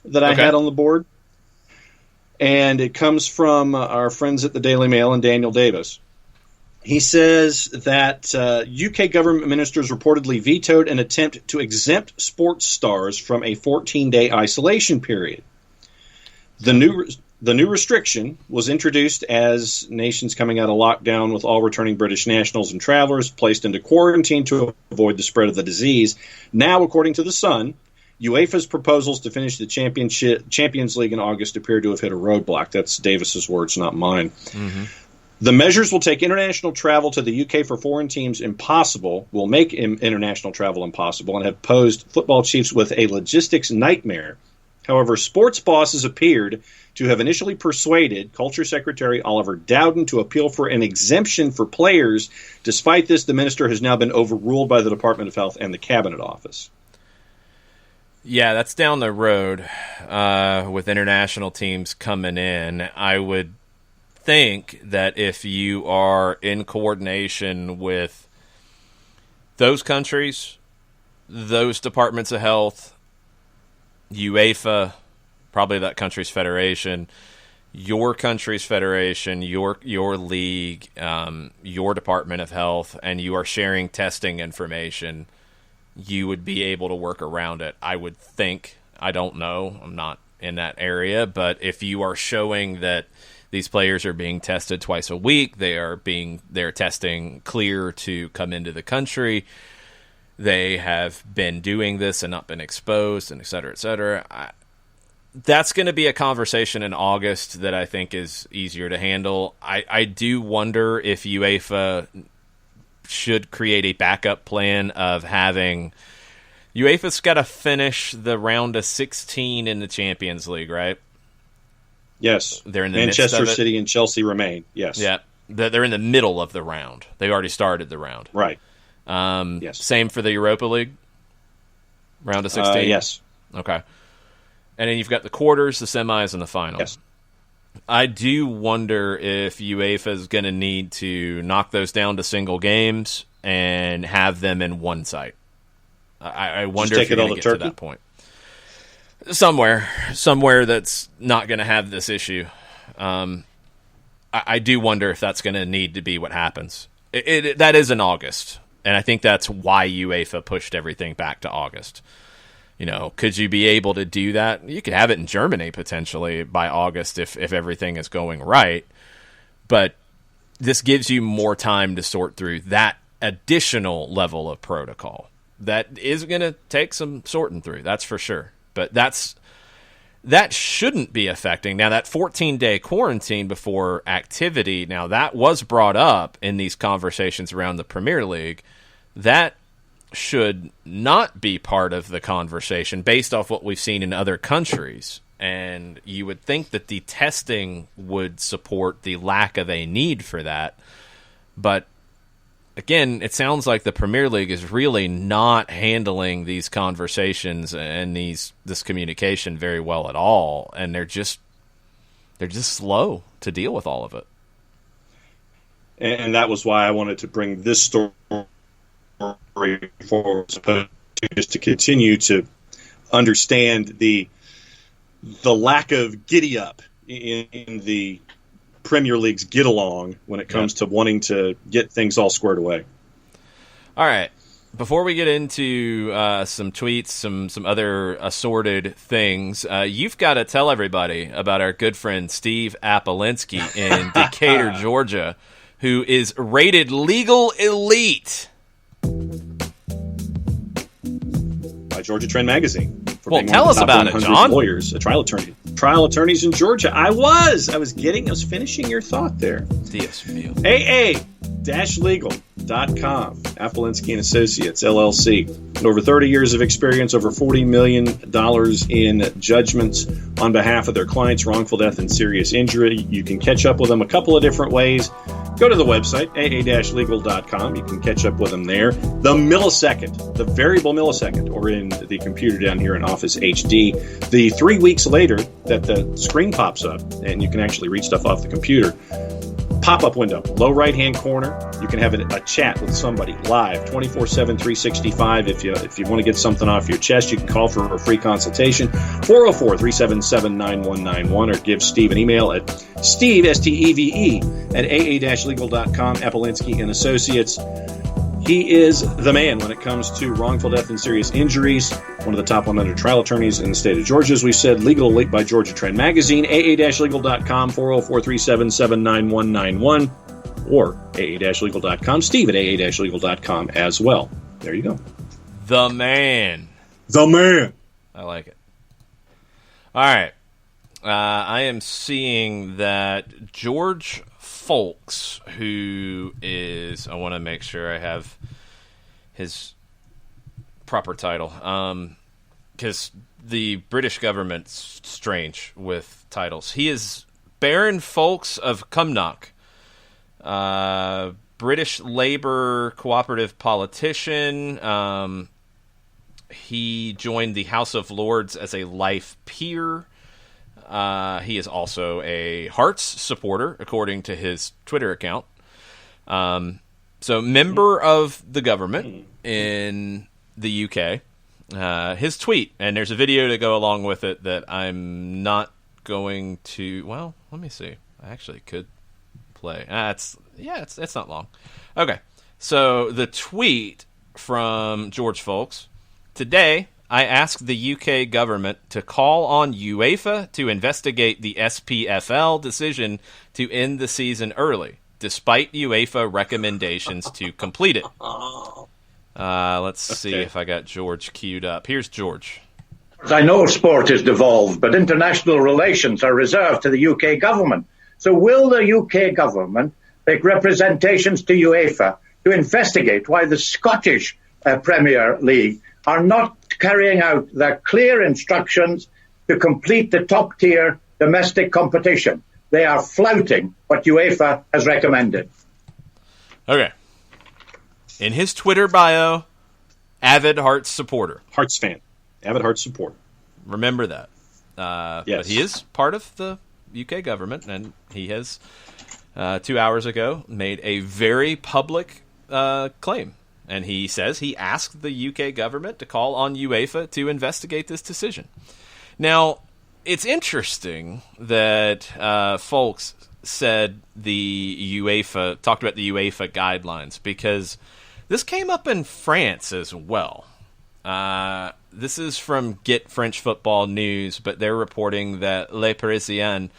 that I had on the board. And it comes from our friends at the Daily Mail and Daniel Davis. He says that UK government ministers reportedly vetoed an attempt to exempt sports stars from a 14-day isolation period. The new restriction was introduced as nations coming out of lockdown, with all returning British nationals and travelers placed into quarantine to avoid the spread of the disease. Now, according to The Sun, UEFA's proposals to finish the Champions League in August appear to have hit a roadblock. That's Davis's words, not mine. Mm-hmm. The measures will take international travel to the UK for foreign teams impossible, will make international travel impossible, and have posed football chiefs with a logistics nightmare. However, sports bosses appeared to have initially persuaded Culture Secretary Oliver Dowden to appeal for an exemption for players. Despite this, the minister has now been overruled by the Department of Health and the Cabinet Office. Yeah, that's down the road with international teams coming in. I would think that if you are in coordination with those countries, those departments of health, UEFA, probably that country's federation, your country's federation, your league, your Department of Health, and you are sharing testing information, you would be able to work around it. I would think. I don't know. I'm not in that area. But if you are showing that these players are being tested twice a week, they're testing clear to come into the country, they have been doing this and not been exposed, and et cetera, that's going to be a conversation in August that I think is easier to handle. I do wonder if UEFA should create a backup plan of having UEFA's got to finish the round of 16 in the Champions League, right? Yes. They're in the Manchester midst of it. City and Chelsea remain. Yes. Yeah. They're in the middle of the round. They already started the round. Right. Yes. Same for the Europa League? Round of 16? Yes. Okay. And then you've got the quarters, the semis, and the final. Yes. I do wonder if UEFA is going to need to knock those down to single games and have them in one site. I wonder if you're going to get to that point. Somewhere that's not going to have this issue. I do wonder if that's going to need to be what happens. That is in August, and I think that's why UEFA pushed everything back to August. Could you be able to do that? You could have it in Germany potentially by August if everything is going right, but this gives you more time to sort through that additional level of protocol. That is going to take some sorting through, that's for sure. But that shouldn't be affecting. Now, that 14-day quarantine before activity, now that was brought up in these conversations around the Premier League. That should not be part of the conversation based off what we've seen in other countries. And you would think that the testing would support the lack of a need for that. But again, it sounds like the Premier League is really not handling these conversations and this communication very well at all, and they're just slow to deal with all of it. And that was why I wanted to bring this story forward, just to continue to understand the lack of giddy up in the Premier League's get along when it comes to wanting to get things all squared away. All right. Before we get into some tweets, some other assorted things, you've got to tell everybody about our good friend Steve Apolinsky in Decatur, Georgia, who is rated legal elite by Georgia Trend Magazine. Well, tell us about it, John. Lawyers, a trial attorneys in Georgia. I was finishing your thought there. Dios mío. AA-legal.com. Apolinsky and Associates, LLC. And over 30 years of experience, over $40 million in judgments on behalf of their clients, wrongful death and serious injury. You can catch up with them a couple of different ways. Go to the website, aa-legal.com. You can catch up with them there. The millisecond, the variable millisecond, or in the computer down here in Office HD, the 3 weeks later that the screen pops up and you can actually read stuff off the computer, pop-up window, low right-hand corner. You can have a chat with somebody live, 24/7, 365. If you want to get something off your chest, you can call for a free consultation, 404-377-9191, or give Steve an email at Steve, S-T-E-V-E, at aa-legal.com, Apolinsky and Associates. He is the man when it comes to wrongful death and serious injuries, one of the top 100 trial attorneys in the state of Georgia, as we said, legal elite by Georgia Trend Magazine, aa-legal.com, 404-377-9191, or aa-legal.com, Steve at aa-legal.com as well. There you go. The man. The man. I like it. All right. I am seeing that George Folks, who is, I want to make sure I have his proper title, because the British government's strange with titles. He is Baron Folks of Cumnock, British Labour cooperative politician. He joined the House of Lords as a life peer. He is also a Hearts supporter, according to his Twitter account. So, member of the government in the UK. His tweet, and there's a video to go along with it that I'm not going to. Well, let me see. I actually could play. It's not long. Okay, so the tweet from George Folks. Today, I asked the UK government to call on UEFA to investigate the SPFL decision to end the season early, despite UEFA recommendations to complete it. Let's see if I got George queued up. Here's George. I know sport is devolved, but international relations are reserved to the UK government. So will the UK government make representations to UEFA to investigate why the Scottish Premier League are not carrying out their clear instructions to complete the top-tier domestic competition? They are flouting what UEFA has recommended. Okay. In his Twitter bio, avid Hearts supporter. Hearts fan. Avid Hearts supporter. Remember that. Yes. But he is part of the UK government, and he has, 2 hours ago, made a very public claim. And he says he asked the UK government to call on UEFA to investigate this decision. Now, it's interesting that Folks said talked about the UEFA guidelines, because this came up in France as well. This is from Get French Football News, but they're reporting that Le Parisien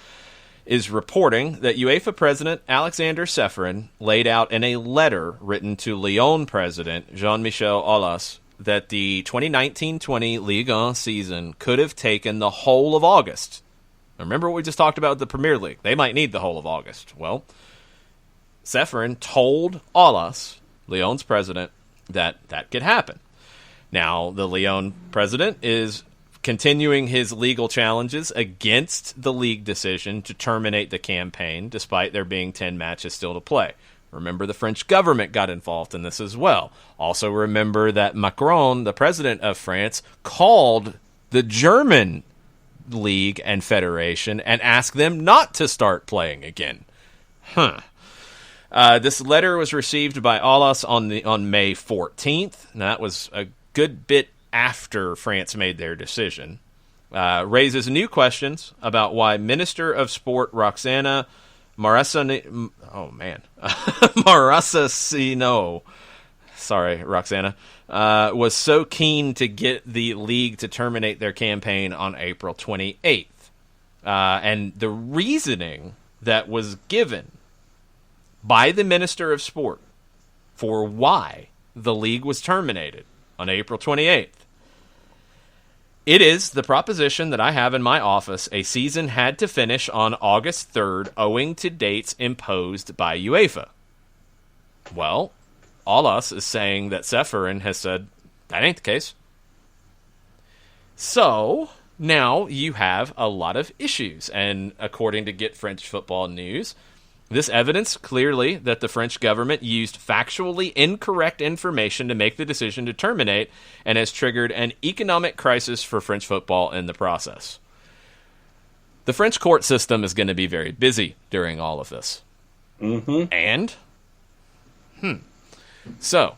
is reporting that UEFA President Alexander Seferin laid out in a letter written to Lyon President Jean-Michel Aulas that the 2019-20 Ligue 1 season could have taken the whole of August. Remember what we just talked about with the Premier League? They might need the whole of August. Well, Seferin told Aulas, Lyon's president, that could happen. Now, the Lyon president is continuing his legal challenges against the league decision to terminate the campaign, despite there being 10 matches still to play. Remember, the French government got involved in this as well. Also remember that Macron, the president of France, called the German league and federation and asked them not to start playing again. This letter was received by Aulas on May 14th. Now, that was a good bit after France made their decision. Raises new questions about why Minister of Sport Roxana Maracineanu, sorry, Roxana, was so keen to get the league to terminate their campaign on April 28th. And the reasoning that was given by the Minister of Sport for why the league was terminated on April 28th. It is the proposition that I have in my office. A season had to finish on August 3rd owing to dates imposed by UEFA. Well, Aulas is saying that Seferin has said that ain't the case. So, now you have a lot of issues. And according to Get French Football News, this evidence clearly that the French government used factually incorrect information to make the decision to terminate and has triggered an economic crisis for French football in the process. The French court system is going to be very busy during all of this. Mm-hmm. And? So,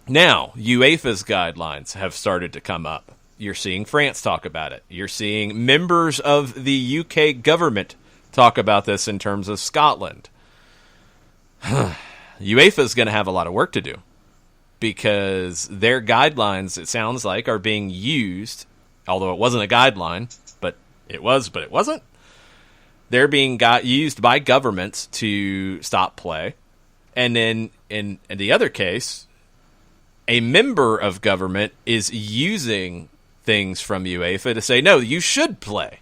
now UEFA's guidelines have started to come up. You're seeing France talk about it. You're seeing members of the UK government talk about this in terms of Scotland. UEFA is going to have a lot of work to do because their guidelines, it sounds like, are being used, although it wasn't a guideline, but it wasn't. They're being used by governments to stop play. And then in the other case, a member of government is using things from UEFA to say, no, you should play.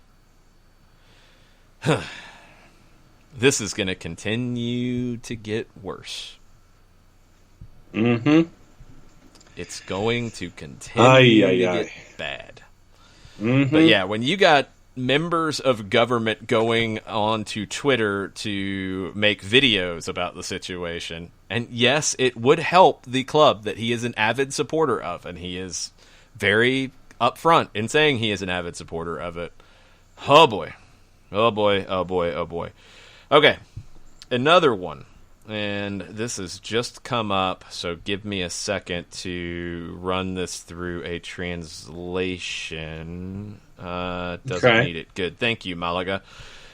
This is going to continue to get worse. Mm-hmm. It's going to continue to get bad. Mm-hmm. But yeah, when you got members of government going on to Twitter to make videos about the situation, and yes, it would help the club that he is an avid supporter of, and he is very upfront in saying he is an avid supporter of it. Oh boy. Oh boy, oh boy, oh boy. Okay, another one, and this has just come up, so give me a second to run this through a translation. Doesn't need it. Good, thank you, Malaga.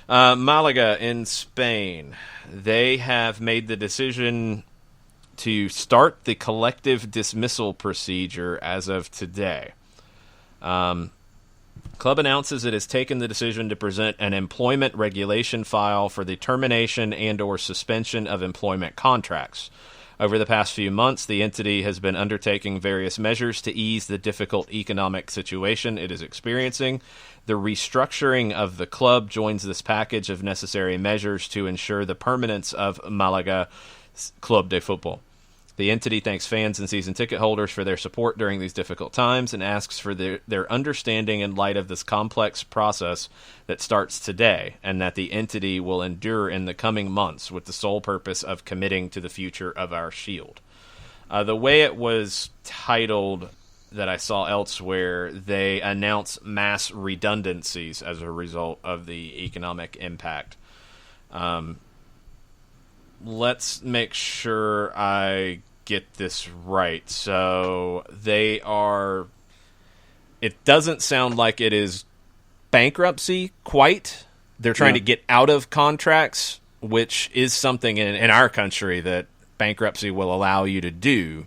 Malaga in Spain, they have made the decision to start the collective dismissal procedure as of today. Club announces it has taken the decision to present an employment regulation file for the termination and or suspension of employment contracts. Over the past few months, the entity has been undertaking various measures to ease the difficult economic situation it is experiencing. The restructuring of the club joins this package of necessary measures to ensure the permanence of Malaga Club de Football. The entity thanks fans and season ticket holders for their support during these difficult times and asks for their understanding in light of this complex process that starts today and that the entity will endure in the coming months with the sole purpose of committing to the future of our shield. The way it was titled that I saw elsewhere, they announce mass redundancies as a result of the economic impact. Let's make sure I get this right. So they are... It doesn't sound like it is bankruptcy quite, they're trying to get out of contracts, which is something in our country that bankruptcy will allow you to do.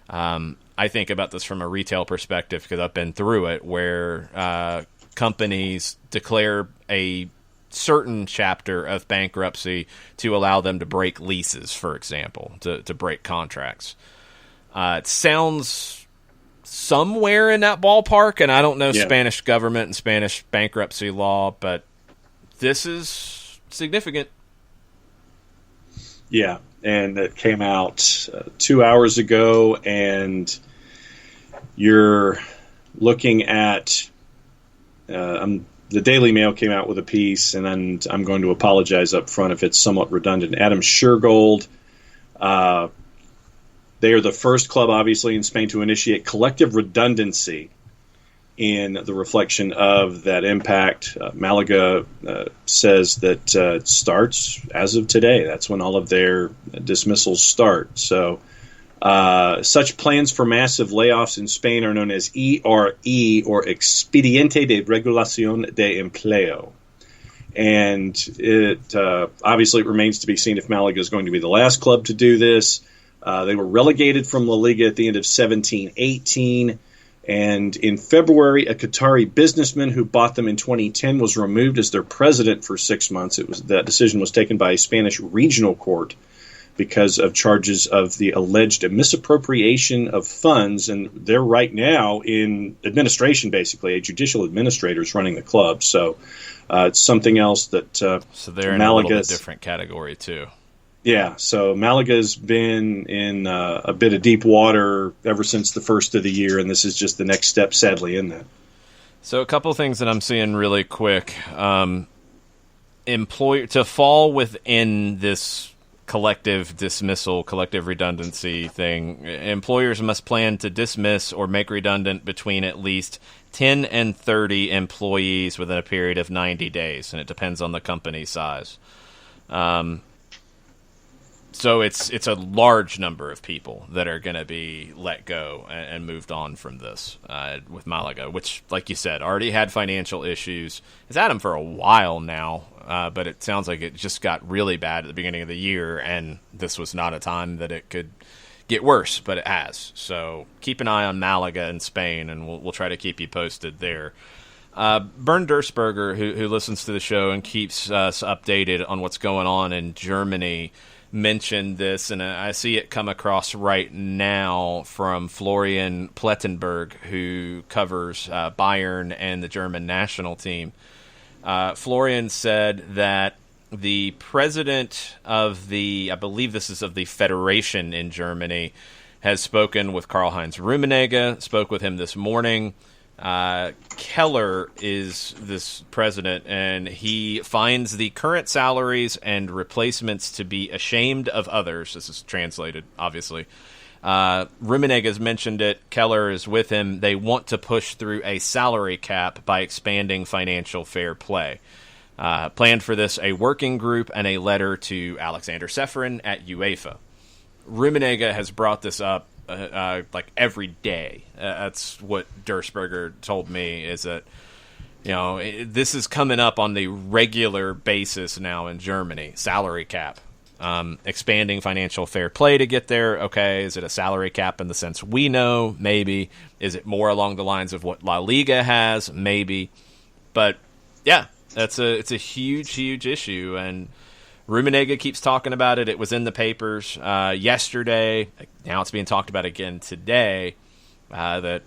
I think about this from a retail perspective because I've been through it, where companies declare a certain chapter of bankruptcy to allow them to break leases, for example, to break contracts. It sounds somewhere in that ballpark, and I don't know Spanish government and Spanish bankruptcy law, but this is significant. Yeah, and it came out 2 hours ago, and you're looking at the Daily Mail came out with a piece, and then I'm going to apologize up front if it's somewhat redundant. Adam Shergold, they are the first club, obviously, in Spain to initiate collective redundancy in the reflection of that impact. Malaga says that it starts as of today. That's when all of their dismissals start. So such plans for massive layoffs in Spain are known as ERE, or Expediente de Regulación de Empleo. And it obviously it remains to be seen if Malaga is going to be the last club to do this. They were relegated from La Liga at the end of 17-18. And in February, a Qatari businessman who bought them in 2010 was removed as their president for 6 months. That decision was taken by a Spanish regional court because of charges of the alleged misappropriation of funds. And they're right now in administration, basically. A judicial administrator is running the club. So it's something else that so they're in a little bit different category, too. Yeah, so Malaga's been in a bit of deep water ever since the first of the year, and this is just the next step, sadly, in that. So a couple of things that I'm seeing really quick. Employer to fall within this collective dismissal, collective redundancy thing, employers must plan to dismiss or make redundant between at least 10 and 30 employees within a period of 90 days, and it depends on the company size. So it's a large number of people that are going to be let go and moved on from this with Malaga, which, like you said, already had financial issues. It's had them for a while now, but it sounds like it just got really bad at the beginning of the year, and this was not a time that it could get worse, but it has. So keep an eye on Malaga in Spain, and we'll try to keep you posted there. Bernd Dursberger, who listens to the show and keeps us updated on what's going on in Germany, mentioned this, and I see it come across right now from Florian Plettenberg, who covers Bayern and the German national team. Florian said that the president of I believe this is of the federation in Germany, has spoken with Karl-Heinz Rummenigge, spoke with him this morning. Keller is this president, and he finds the current salaries and replacements to be ashamed of others. This is translated, obviously. Rummenigge has mentioned it. Keller is with him. They want to push through a salary cap by expanding financial fair play. Planned for this a working group and a letter to Alexander Seferin at UEFA. Rummenigge has brought this up like every day. That's what Dursberger told me, is that, you know, this is coming up on the regular basis now in Germany. Salary cap. Expanding financial fair play to get there. Okay, is it a salary cap in the sense we know? Maybe. Is it more along the lines of what La Liga has? Maybe. But yeah, it's a huge issue, and Rummenigge keeps talking about it. It was in the papers yesterday. Now it's being talked about again today, that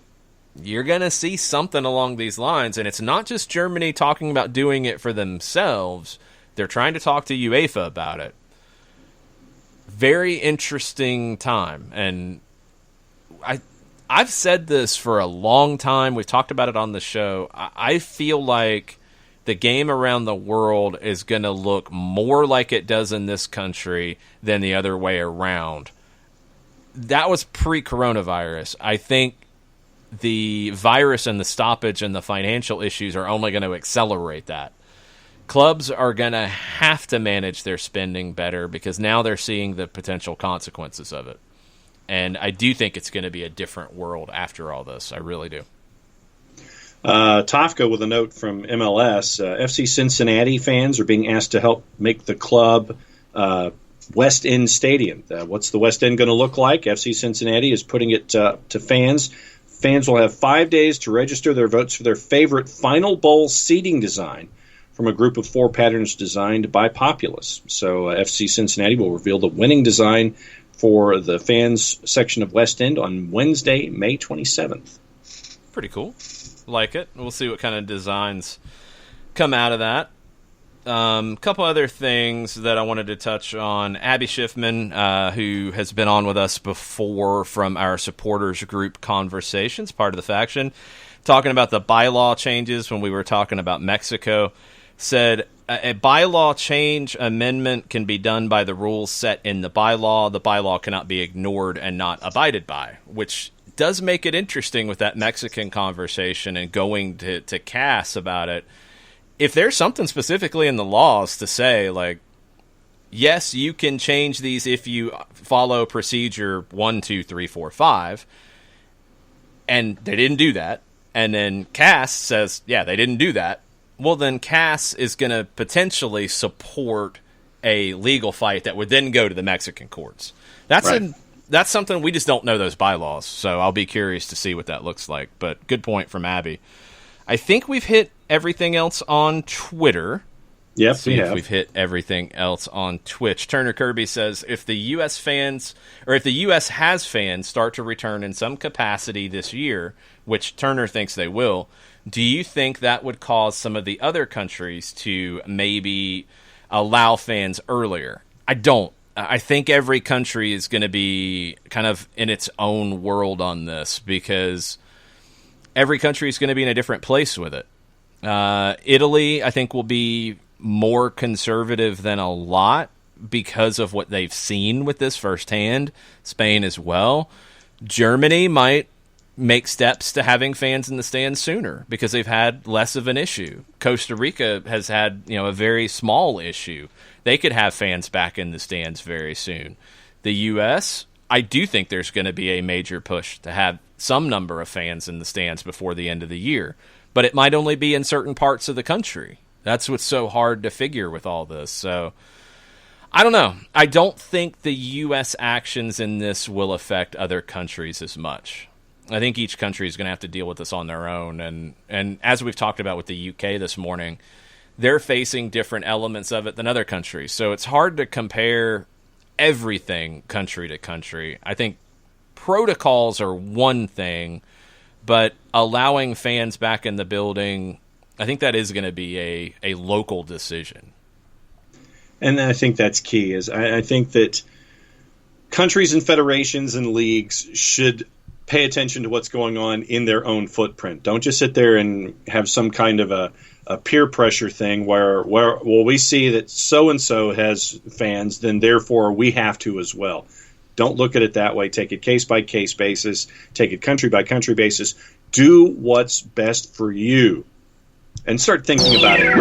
you're going to see something along these lines. And it's not just Germany talking about doing it for themselves. They're trying to talk to UEFA about it. Very interesting time. And I've said this for a long time. We've talked about it on the show. I feel like the game around the world is going to look more like it does in this country than the other way around. That was pre-coronavirus. I think the virus and the stoppage and the financial issues are only going to accelerate that. Clubs are going to have to manage their spending better because now they're seeing the potential consequences of it. And I do think it's going to be a different world after all this. I really do. Tofka with a note from MLS. FC Cincinnati fans are being asked to help make the club West End Stadium. What's the West End going to look like? FC Cincinnati is putting it to fans. Fans will have 5 days to register their votes for their favorite Final Bowl seating design from a group of 4 patterns designed by Populous. So FC Cincinnati will reveal the winning design for the fans section of West End on Wednesday, May 27th. Pretty cool. Like it. We'll see what kind of designs come out of that. Couple other things that I wanted to touch on. Abby Schiffman, who has been on with us before from our supporters group conversations, part of the faction, talking about the bylaw changes when we were talking about Mexico, said a bylaw change amendment can be done by the rules set in the bylaw. The bylaw cannot be ignored and not abided by, which does make it interesting with that Mexican conversation and going to Cass about it. If there's something specifically in the laws to say, like, yes, you can change these if you follow procedure 1, 2, 3, 4, 5, and they didn't do that, and then Cass says, yeah, they didn't do that, well, then Cass is going to potentially support a legal fight that would then go to the Mexican courts. That's right. That's something we just don't know those bylaws, so I'll be curious to see what that looks like. But good point from Abby. I think we've hit everything else on Twitter. Yep, we have. We've hit everything else on Twitch. Turner Kirby says, if the U.S. has fans start to return in some capacity this year, which Turner thinks they will, do you think that would cause some of the other countries to maybe allow fans earlier? I don't. I think every country is going to be kind of in its own world on this because every country is going to be in a different place with it. Italy, I think, will be more conservative than a lot because of what they've seen with this firsthand. Spain as well. Germany might make steps to having fans in the stands sooner because they've had less of an issue. Costa Rica has had, a very small issue. They could have fans back in the stands very soon. The U.S., I do think there's going to be a major push to have some number of fans in the stands before the end of the year, but it might only be in certain parts of the country. That's what's so hard to figure with all this. So I don't know. I don't think the U.S. actions in this will affect other countries as much. I think each country is going to have to deal with this on their own. And as we've talked about with the UK this morning, they're facing different elements of it than other countries. So it's hard to compare everything country to country. I think protocols are one thing, but allowing fans back in the building, I think that is going to be a local decision. And I think that's key. I think that countries and federations and leagues should pay attention to what's going on in their own footprint. Don't just sit there and have some kind of a peer pressure thing where we see that so-and-so has fans, then therefore we have to as well. Don't look at it that way. Take it case-by-case basis. Take it country-by-country basis. Do what's best for you. And start thinking about it.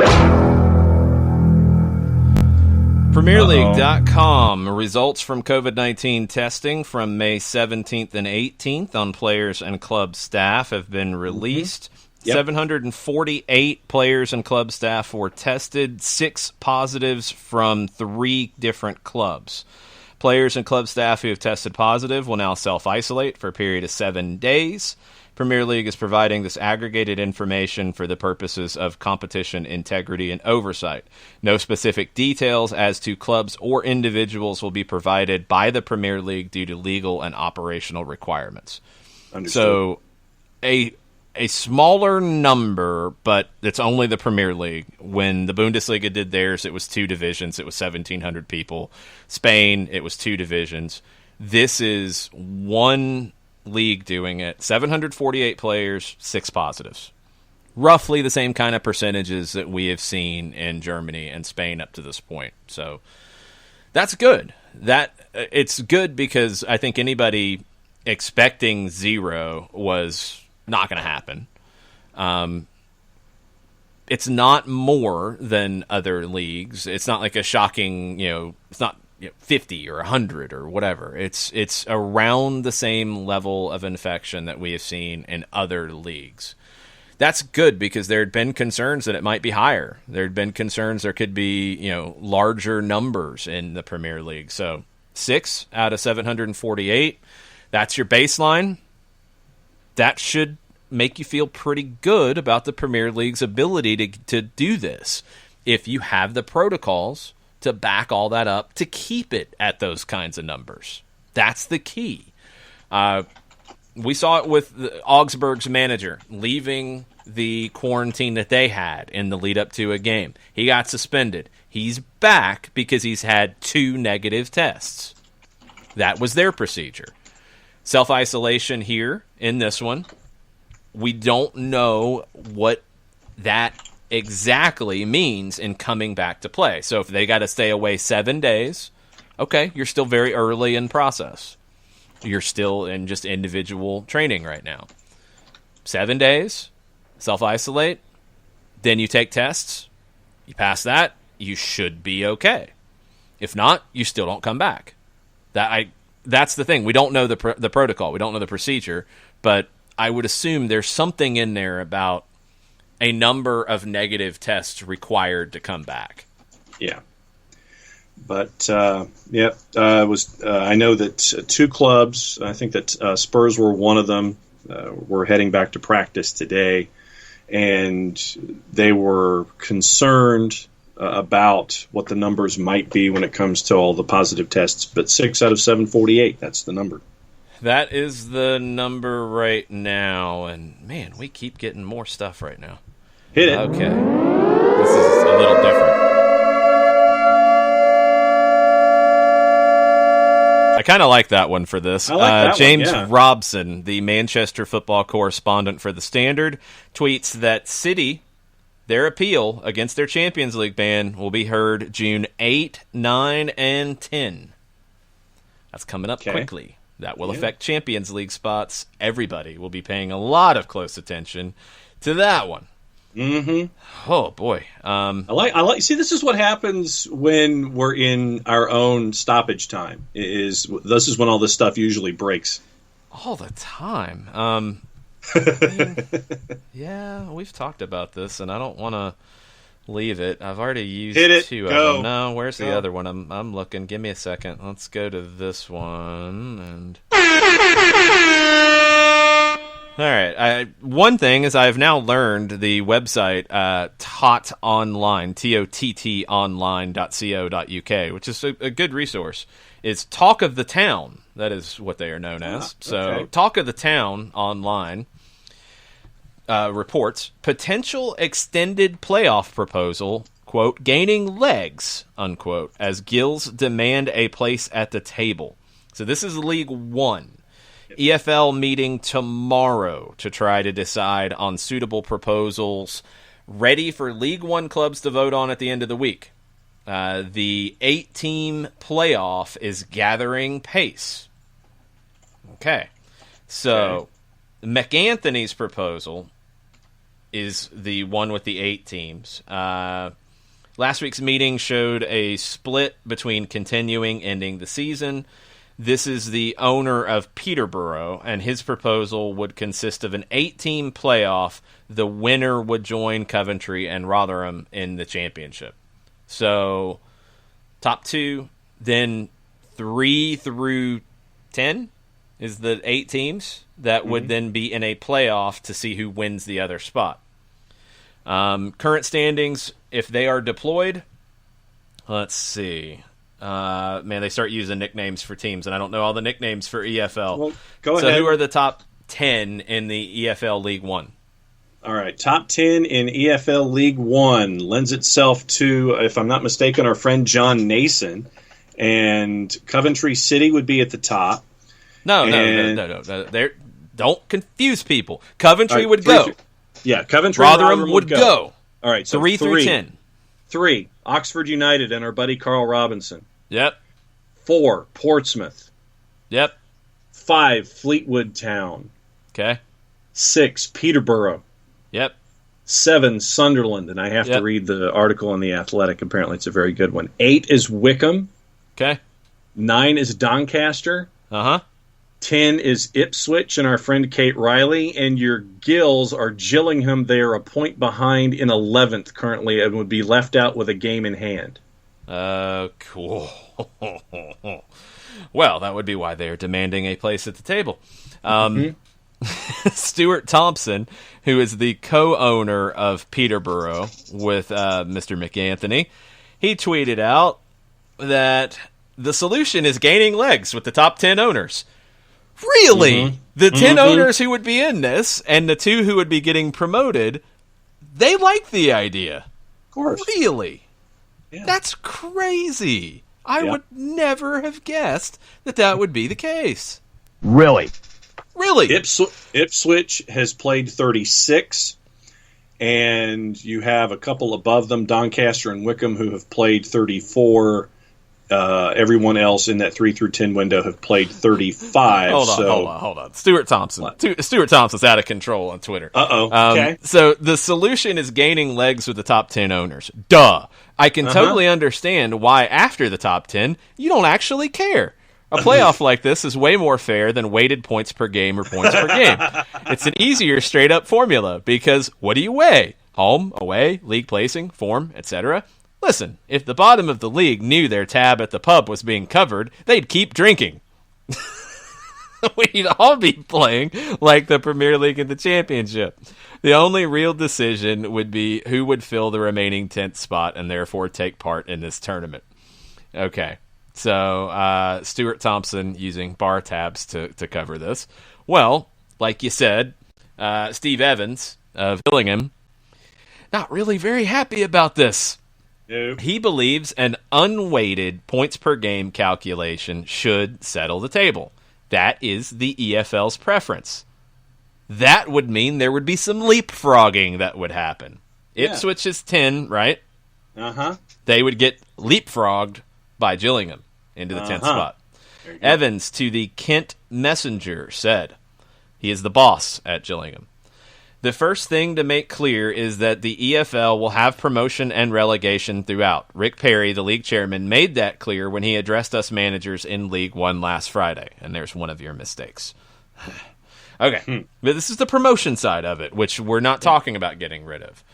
PremierLeague.com results from COVID-19 testing from May 17th and 18th on players and club staff have been released. Yep. 748 players and club staff were tested, 6 positives from 3 different clubs. Players and club staff who have tested positive will now self-isolate for a period of 7 days. Premier League is providing this aggregated information for the purposes of competition integrity and oversight. No specific details as to clubs or individuals will be provided by the Premier League due to legal and operational requirements. Understood. So a smaller number, but it's only the Premier League. When the Bundesliga did theirs, it was 2 divisions. It was 1,700 people. Spain, it was 2 divisions. This is one league doing it. 748 players, 6 positives. Roughly the same kind of percentages that we have seen in Germany and Spain up to this point. So that's good. It's good because I think anybody expecting 0 was not going to happen. It's not more than other leagues. It's not like a shocking, it's not 50 or 100 or whatever. It's around the same level of infection that we have seen in other leagues. that's good because there had been concerns that it might be higher. There had been concerns there could be, larger numbers in the Premier League. So 6 out of 748, that's your baseline. That should make you feel pretty good about the Premier League's ability to do this if you have the protocols to back all that up to keep it at those kinds of numbers. That's the key. We saw it with Augsburg's manager leaving the quarantine that they had in the lead up to a game. He got suspended. He's back because he's had 2 negative tests. That was their procedure. Self-isolation here in this one. We don't know what that exactly means in coming back to play. So if they got to stay away 7 days, okay, you're still very early in process. You're still in just individual training right now. 7 days, self-isolate, then you take tests. You pass that, you should be okay. If not, you still don't come back. That's the thing. We don't know the protocol. We don't know the procedure, but I would assume there's something in there about a number of negative tests required to come back. Yeah. But, I know that 2 clubs, I think that Spurs were one of them, were heading back to practice today, and they were concerned about what the numbers might be when it comes to all the positive tests. But 6 out of 748, that's the number. That is the number right now, and man, we keep getting more stuff right now. Hit it. Okay. This is a little different. I kind of like that one for this. I like that James one, yeah. Robson, the Manchester football correspondent for The Standard, tweets that City, their appeal against their Champions League ban will be heard June 8, 9, and 10. That's coming up quickly. That will affect Champions League spots. Everybody will be paying a lot of close attention to that one. Mm-hmm. Oh boy. I like. See, this is what happens when we're in our own stoppage time. This is when all this stuff usually breaks. All the time. Yeah, we've talked about this, and I don't want to leave it. I've already used 2 of them. No, where's the other one? I'm looking. Give me a second. Let's go to this one. And all right. One thing is I've now learned the website TOT Online, TOTT online.co.uk, which is a good resource. It's Talk of the Town. That is what they are known as. So Talk of the Town Online reports potential extended playoff proposal, quote, gaining legs, unquote, as Gills demand a place at the table. So this is League One. EFL meeting tomorrow to try to decide on suitable proposals ready for League One clubs to vote on at the end of the week. The 8-team playoff is gathering pace. Okay. So McAnthony's proposal is the one with the 8 teams. Last week's meeting showed a split between continuing, ending the season. This is the owner of Peterborough, and his proposal would consist of an 8-team playoff. The winner would join Coventry and Rotherham in the championship. So, top 2, then 3 through 10 is the 8 teams that would then be in a playoff to see who wins the other spot. Current standings, if they are deployed, let's see. They start using nicknames for teams, and I don't know all the nicknames for EFL. Well, go ahead. So who are the top 10 in the EFL League One? All right, top 10 in EFL League One lends itself to, if I'm not mistaken, our friend John Nason, and Coventry City would be at the top. No. Don't confuse people. Coventry would go. Coventry. Rotherham would go. All right, so 3 through 10. 3, Oxford United and our buddy Carl Robinson. Yep. 4, Portsmouth. Yep. 5, Fleetwood Town. Okay. 6, Peterborough. Yep. 7, Sunderland, and I have to read the article in The Athletic. Apparently it's a very good one. 8 is Wickham. Okay. 9 is Doncaster. Uh-huh. 10 is Ipswich and our friend Kate Riley, and your Gills are Gillingham. They are a point behind in 11th currently and would be left out with a game in hand. Cool. Well, that would be why they are demanding a place at the table. Stuart Thompson, who is the co-owner of Peterborough with Mr. McAnthony, he tweeted out that the solution is gaining legs with the top 10 owners. Really? The 10 owners who would be in this and the 2 who would be getting promoted, they like the idea. Of course. Really? Yeah. That's crazy. I would never have guessed that would be the case. Really? Really? Ipswich has played 36, and you have a couple above them, Doncaster and Wickham, who have played 34. Everyone else in that 3 through 10 window have played 35. Hold on. Stuart Thompson. Stuart Thompson's out of control on Twitter. Okay. So the solution is gaining legs with the top 10 owners. Duh. I can totally understand why after the top 10, you don't actually care. A playoff like this is way more fair than weighted points per game or points per game. It's an easier straight-up formula because what do you weigh? Home, away, league placing, form, etc.? Listen, if the bottom of the league knew their tab at the pub was being covered, they'd keep drinking. We'd all be playing like the Premier League and the Championship. The only real decision would be who would fill the remaining 10th spot and therefore take part in this tournament. Okay, so Stuart Thompson using bar tabs to cover this. Well, like you said, Steve Evans of Gillingham, not really very happy about this. Nope. He believes an unweighted points per game calculation should settle the table. That is the EFL's preference. That would mean there would be some leapfrogging that would happen. Ipswich is 10, right? They would get leapfrogged by Gillingham into the 10th spot. Evans to the Kent Messenger said, he is the boss at Gillingham. The first thing to make clear is that the EFL will have promotion and relegation throughout. Rick Perry, the league chairman, made that clear when he addressed us managers in League One last Friday. And there's one of your mistakes. Okay, but this is the promotion side of it, which we're not talking about getting rid of.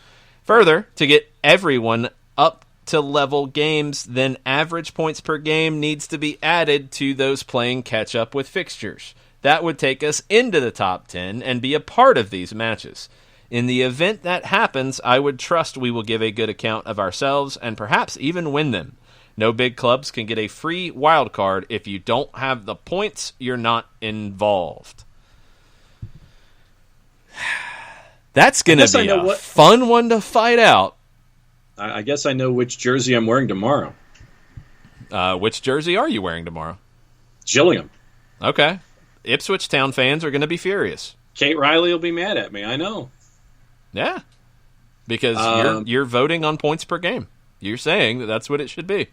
Further, to get everyone up to level games, then average points per game needs to be added to those playing catch-up with fixtures. That would take us into the top 10 and be a part of these matches. In the event that happens, I would trust we will give a good account of ourselves and perhaps even win them. No big clubs can get a free wild card. If you don't have the points, you're not involved. That's going to be a fun one to fight out. I guess I know which jersey I'm wearing tomorrow. Which jersey are you wearing tomorrow? Gillingham. Okay. Ipswich Town fans are going to be furious. Kate Riley will be mad at me, I know. Yeah. Because you're voting on points per game. You're saying that that's what it should be.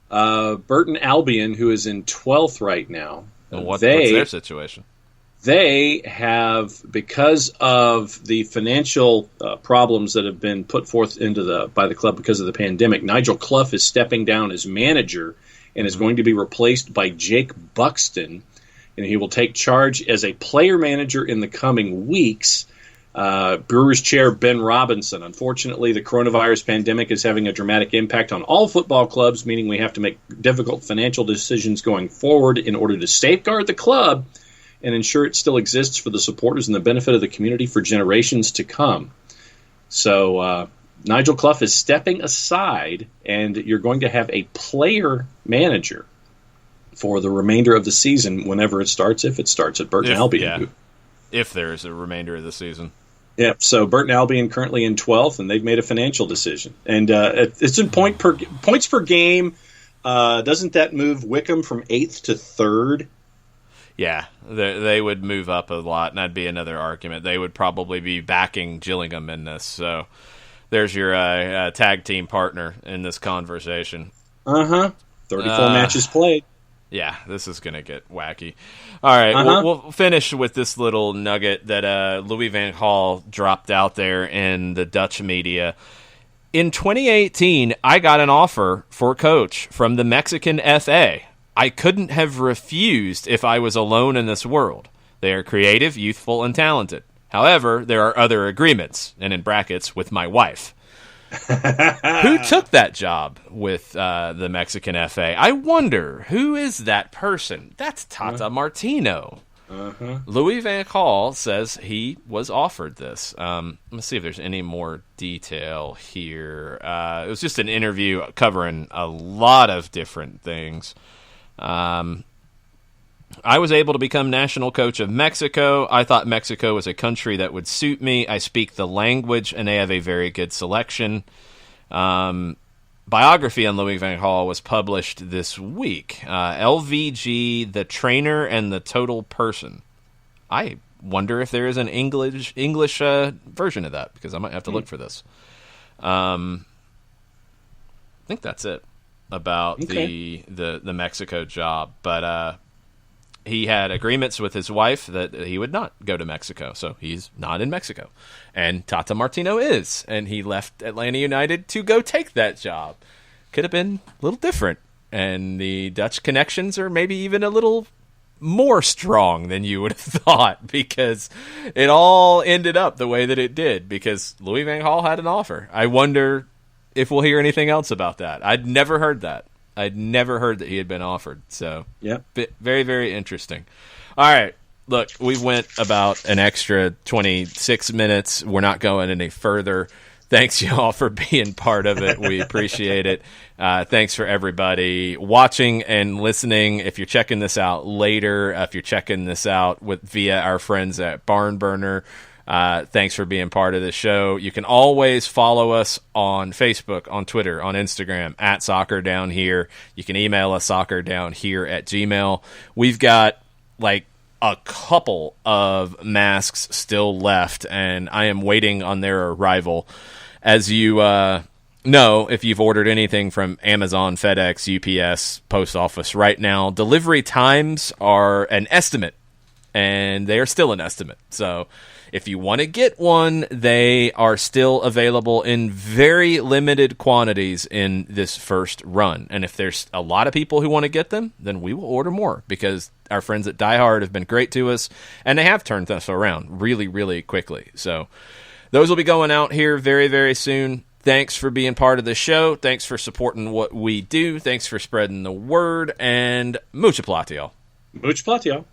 Burton Albion, who is in 12th right now. What's their situation? They have, because of the financial problems that have been put forth by the club because of the pandemic, Nigel Clough is stepping down as manager and is going to be replaced by Jake Buxton, and he will take charge as a player manager in the coming weeks. Brewers chair Ben Robinson. Unfortunately, the coronavirus pandemic is having a dramatic impact on all football clubs, meaning we have to make difficult financial decisions going forward in order to safeguard the club and ensure it still exists for the supporters and the benefit of the community for generations to come. So Nigel Clough is stepping aside, and you're going to have a player manager for the remainder of the season whenever it starts, if it starts at Burton Albion. Yeah. If there is a remainder of the season. Yeah, so Burton Albion currently in 12th, and they've made a financial decision. And it's in points per game. Doesn't that move Wickham from 8th to 3rd? Yeah, they would move up a lot, and that'd be another argument. They would probably be backing Gillingham in this. So there's your tag team partner in this conversation. 34 matches played. Yeah, this is going to get wacky. All right, we'll finish with this little nugget that Louis van Gaal dropped out there in the Dutch media. In 2018, I got an offer for coach from the Mexican FA. I couldn't have refused if I was alone in this world. They are creative, youthful, and talented. However, there are other agreements, and in brackets, with my wife. Who took that job with the Mexican FA? I wonder, who is that person? That's Tata Martino. Louis van Gaal says he was offered this. Let's see if there's any more detail here. It was just an interview covering a lot of different things. I was able to become national coach of Mexico. I thought Mexico was a country that would suit me. I speak the language, and they have a very good selection. Biography on Louis van Gaal was published this week. LVG, the trainer and the total person. I wonder if there is an English version of that, because I might have to look for this. I think that's it about the Mexico job. But he had agreements with his wife that he would not go to Mexico, so he's not in Mexico. And Tata Martino is, and he left Atlanta United to go take that job. Could have been a little different, and the Dutch connections are maybe even a little more strong than you would have thought, because it all ended up the way that it did, because Louis van Gaal had an offer. I wonder if we'll hear anything else about that. I'd never heard that. I'd never heard that he had been offered. So, very, very interesting. All right. Look, we went about an extra 26 minutes. We're not going any further. Thanks, y'all, for being part of it. We appreciate it. Thanks for everybody watching and listening. If you're checking this out later, if you're checking this out via our friends at Barn Burner, thanks for being part of the show. You can always follow us on Facebook, on Twitter, on Instagram, at Soccer Down Here. You can email us soccerdownhere@gmail.com. We've got like a couple of masks still left, and I am waiting on their arrival. As you know, if you've ordered anything from Amazon, FedEx, UPS, Post Office right now, delivery times are an estimate, and they are still an estimate. So if you want to get one, they are still available in very limited quantities in this first run. And if there's a lot of people who want to get them, then we will order more, because our friends at Die Hard have been great to us, and they have turned us around really, really quickly. So those will be going out here very, very soon. Thanks for being part of the show. Thanks for supporting what we do. Thanks for spreading the word, and mucha plata, y'all. Mucha plata, y'all.